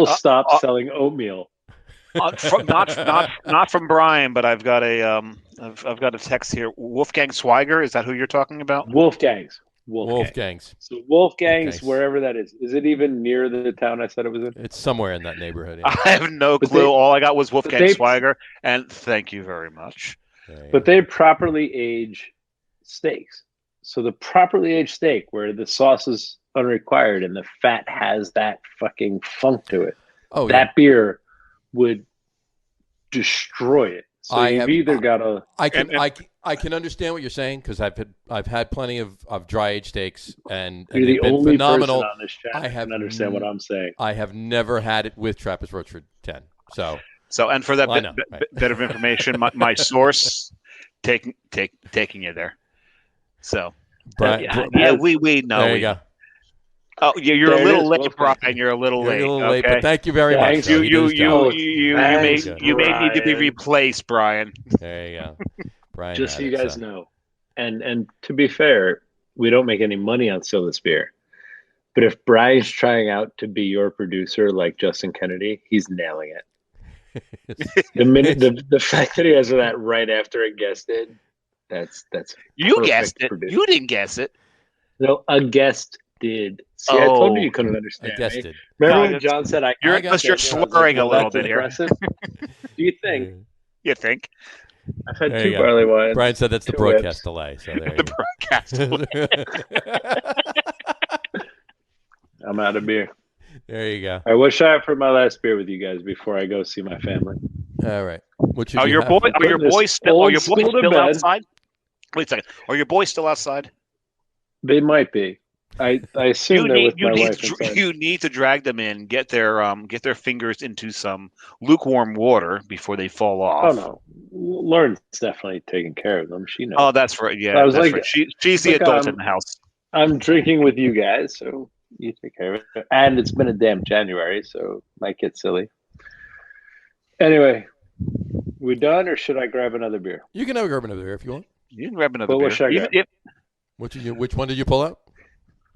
stop selling oatmeal. Not from Brian, but I've got a text here. Wolfgang Schweiger, is that who you're talking about? Wolfgang's. So Wolfgang's, wherever that is. Is it even near the town I said it was in? It's somewhere in that neighborhood. Yeah. I have no clue. All I got was Wolfgang Schweiger, and thank you very much. But they properly age steaks. So the properly aged steak, where the sauce is unrequired and the fat has that fucking funk to it, beer would destroy it. So I can understand what you're saying because I've had plenty of dry aged steaks and you're the been only phenomenal. person on this chat I can understand what I'm saying. I have never had it with Trappist Roachford 10. So and for that bit of information, my source taking you there. So we know. There you go. Oh, yeah, you're a little late, Brian. You're a little late. But thank you very much. You may need to be replaced, Brian. There you go, Brian. Just so you guys know, and to be fair, we don't make any money on Still This Beer. But if Brian's trying out to be your producer, like Justin Kennedy, he's nailing it. the fact that he has that right after a guest did, that's you guessed it. You didn't guess it. No, a guest did. See, I told you couldn't understand. I guessed it. Remember when John said, you're slurring a little bit here. Do you think? You think? I've had 2 barley wines. Brian said that's the broadcast delay. So there the broadcast delay. I'm out of beer. There you go. I wish I had for my last beer with you guys before I go see my family. All right. Are your boys still outside? Wait a second. Are your boys still outside? They might be. I assume they're with my wife. You need to drag them in, get their fingers into some lukewarm water before they fall off. Oh no, Lauren's definitely taking care of them. She knows. Oh, that's right. Yeah, that's right. She's the adult in the house. I'm drinking with you guys, so you take care of it. And it's been a damn January, so might get silly. Anyway, we done, or should I grab another beer? You can grab another beer if you want. You can grab another beer. Which one did you pull out?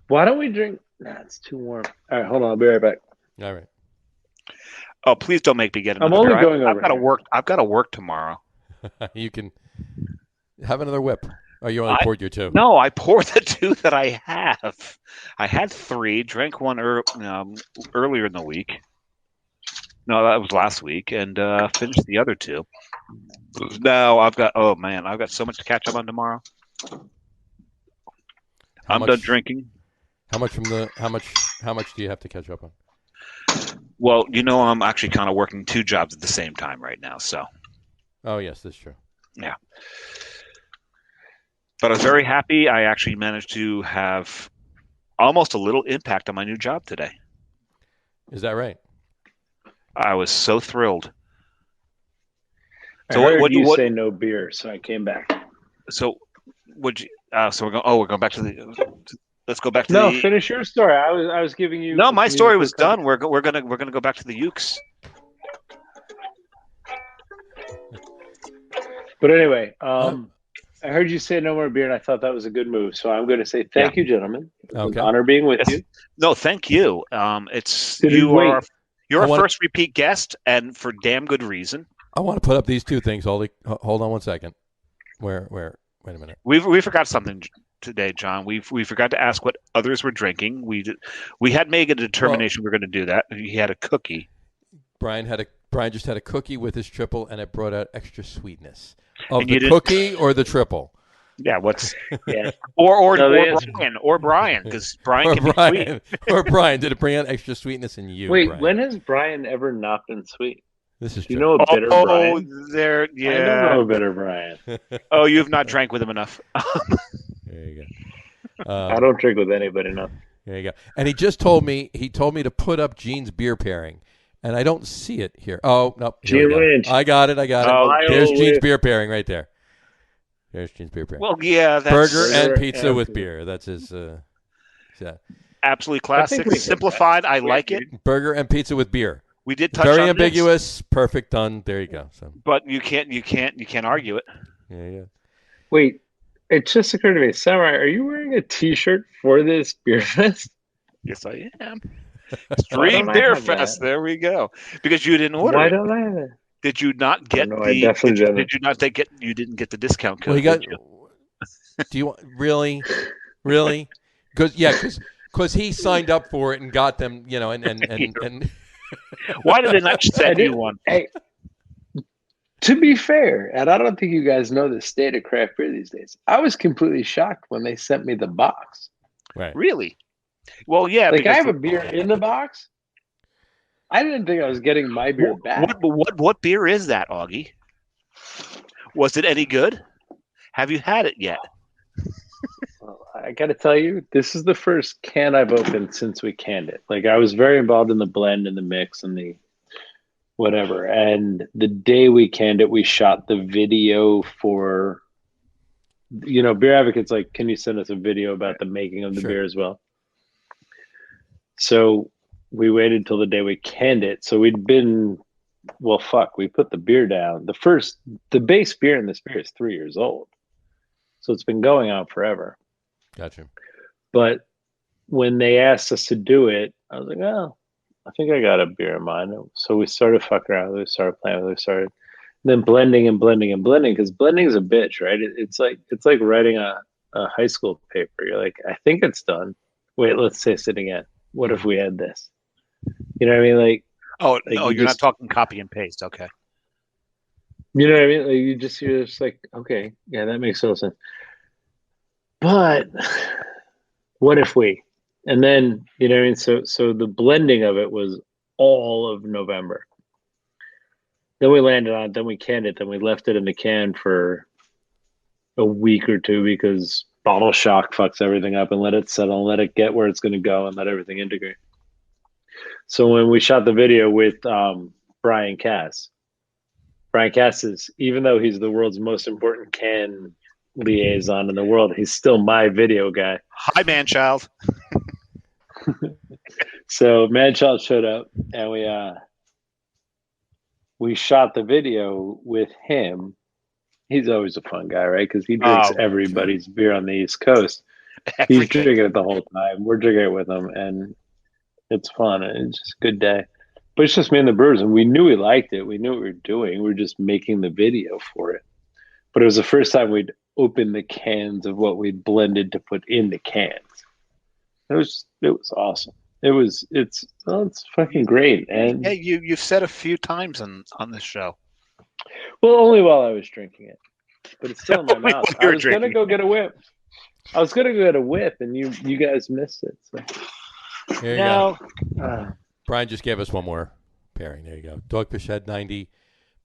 Why don't we drink? Nah, it's too warm. All right, hold on. I'll be right back. All right. Oh, please don't make me get another I'm only beer. going over. I've got to work. I've got to work tomorrow. You can have another whip. Oh, you only poured your 2. No, I poured the 2 that I have. I had 3. Drank one earlier in the week. No, that was last week, and finished the other 2. Now I've got. Oh man, I've got so much to catch up on tomorrow. I'm done drinking. How much do you have to catch up on? Well, I'm actually kind of working 2 jobs at the same time right now, so. Oh, yes, that's true. Yeah. But I was very happy. I actually managed to have almost a little impact on my new job today. Is that right? I was so thrilled. So what you say no beer, so I came back. So would you? So we're going back to the. Let's go back to no. Finish your story. I was giving you. No, my story was done. We're gonna go back to the Ukes. But anyway, I heard you say no more beer, and I thought that was a good move. So I'm going to say thank you, gentlemen. It's an honor being with you. No, thank you. You're a first repeat guest, and for damn good reason. I want to put up these 2 things. Hold on one second. Wait a minute. We forgot something today, John. We forgot to ask what others were drinking. We had made a determination we're going to do that. He had a cookie. Brian just had a cookie with his triple, and it brought out extra sweetness. Of the cookie or the triple? Yeah, or Brian, because Brian can be sweet. Or Brian, did it bring out extra sweetness in you? Wait, Brian? When has Brian ever not been sweet? This is true. You know a bitter Brian? I don't know a bitter Brian. Oh, you have not drank with him enough. There you go. I don't drink with anybody enough. There you go. And he just told me to put up Gene's beer pairing. And I don't see it here. Oh, no. Gene Lynch. I got it. There's Gene's beer pairing right there. There's Gene's beer pairing. Well, yeah. That's burger and pizza with beer. That's his. Absolutely classic. Simplified. I like it. Burger and pizza with beer. We did touch very on ambiguous. This. Perfect. Done. There you go. So. But you can't argue it. Yeah. Wait. It just occurred to me, Samurai, are you wearing a T-shirt for this beer fest? Yes, I am. Stream Beer Fest. There we go. Because you didn't order. Why don't I have it? Did you not get I definitely didn't. Did you not get? You didn't get the discount code. Well, do you really? Because he signed up for it and got them. And why did they not send you one? Hey, to be fair, and I don't think you guys know the state of craft beer these days. I was completely shocked when they sent me the box. Right? Really? Well, yeah. Like I have a beer in the box. I didn't think I was getting my beer back. What beer is that, Augie? Was it any good? Have you had it yet? Well, I got to tell you, this is the first can I've opened since we canned it. Like I was very involved in the blend and the mix and the whatever. And the day we canned it, we shot the video for, Beer Advocate's like, can you send us a video about the making of the beer as well? So we waited till the day we canned it. So we'd been, we put the beer down. The base beer in this beer is 3 years old. So it's been going on forever. Gotcha. But when they asked us to do it, I was like, oh, I think I got a beer in mind. So we started fucking around. We started playing. Then blending because blending is a bitch, right? It's like writing a high school paper. You're like, I think it's done. Wait, let's taste it again. What if we add this? You know what I mean? You're not talking copy and paste. Okay. You know what I mean? Like you're just like, okay, yeah, that makes total sense. But what if we? And then, you know what I mean? So the blending of it was all of November. Then we landed on it, then we canned it, then we left it in the can for a week or two because bottle shock fucks everything up, and let it settle and let it get where it's going to go and let everything integrate. So when we shot the video with Brian Cass is, even though he's the world's most important can liaison in the world, he's still my video guy. Hi, Manchild. So Manchild showed up and we shot the video with him he's always a fun guy, right? Because he drinks everybody's beer on the East Coast. He's drinking it the whole time. We're drinking it with him, and it's fun. And it's just a good day. But it's just me and the brewers, and we knew we liked it. We knew what we were doing. We were just making the video for it. But it was the first time we'd opened the cans of what we'd blended to put in the cans. It was awesome. It's fucking great. And yeah, you've said a few times on this show. Well, only while I was drinking it, but it's still in my mouth. I was gonna go get a whip. And you guys missed it. So. There you go. Brian just gave us one more pairing. There you go. Dogfish Head 90.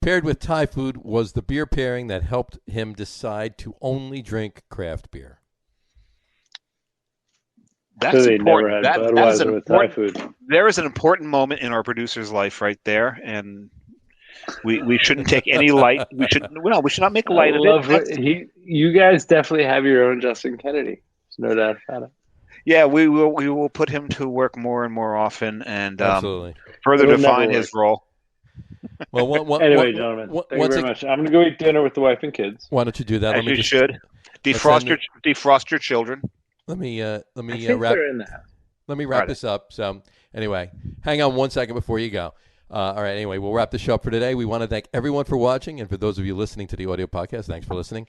Paired with Thai food was the beer pairing that helped him decide to only drink craft beer. That's important. That is an important. There is an important moment in our producer's life right there, and we shouldn't take any light. We should not make light of it. You guys definitely have your own Justin Kennedy. There's no doubt about it. Yeah, we will put him to work more and more often, and further define his role. Well, anyway, gentlemen, thank you very much. I'm going to go eat dinner with the wife and kids. Why don't you do that? You should defrost your children. Let me wrap this up. So anyway, hang on 1 second before you go. All right. Anyway, we'll wrap the show up for today. We want to thank everyone for watching, and for those of you listening to the audio podcast, thanks for listening.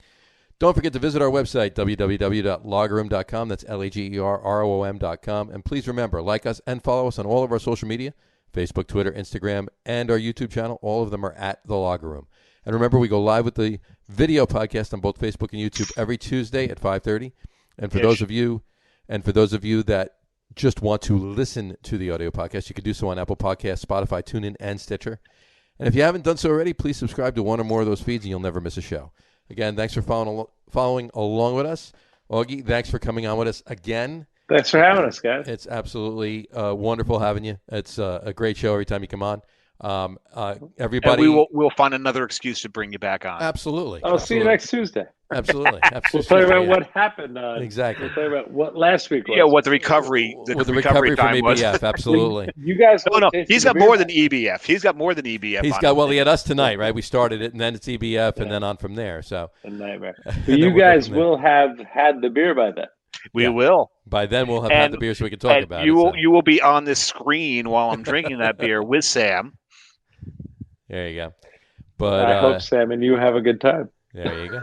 Don't forget to visit our website, www.lageroom.com. That's LAGERROOM.com. And please remember, like us and follow us on all of our social media, Facebook, Twitter, Instagram, and our YouTube channel. All of them are at The Lager Room. And remember, we go live with the video podcast on both Facebook and YouTube every Tuesday at 5:30. And for those of you that just want to listen to the audio podcast, you can do so on Apple Podcasts, Spotify, TuneIn, and Stitcher. And if you haven't done so already, please subscribe to one or more of those feeds, and you'll never miss a show. Again, thanks for following along with us. Augie, thanks for coming on with us again. Thanks for having us, guys. It's absolutely wonderful having you. It's a great show every time you come on. Everybody, and we'll find another excuse to bring you back on. Absolutely. I'll see you next Tuesday. Absolutely. We'll talk about what happened. Exactly. We'll talk about what last week was. Yeah, what the recovery from EBF. Absolutely. You guys. No. He's got more than EBF. He's got more than EBF. He had us tonight, right? We started it, and then it's EBF, and then on from there. So a nightmare. But you guys will have had the beer by then. We will. By then, we'll have had the beer so we can talk about it. You will be on this screen while I'm drinking that beer with Sam. There you go. But I hope Sam and you have a good time. There you go.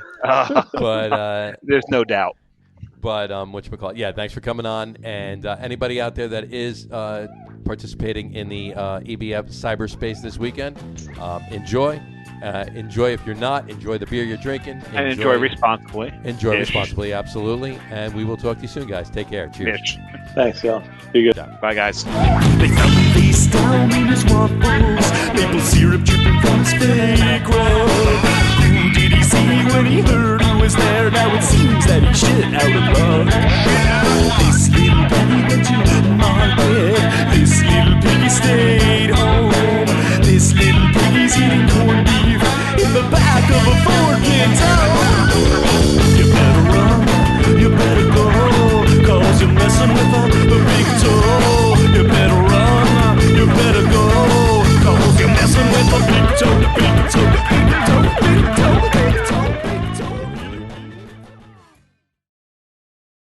But there's no doubt. But whatchamacallit? Yeah, thanks for coming on. And anybody out there that is participating in the EBF cyberspace this weekend, enjoy. Enjoy if you're not. Enjoy the beer you're drinking. And enjoy responsibly. Enjoy responsibly, absolutely. And we will talk to you soon, guys. Take care. Cheers. Thanks, y'all. Be good. Bye, guys. They found him face down in his waffles, maple syrup dripping from his fake robe. Who did he see when he heard who was there? Now it seems that he shit out of love.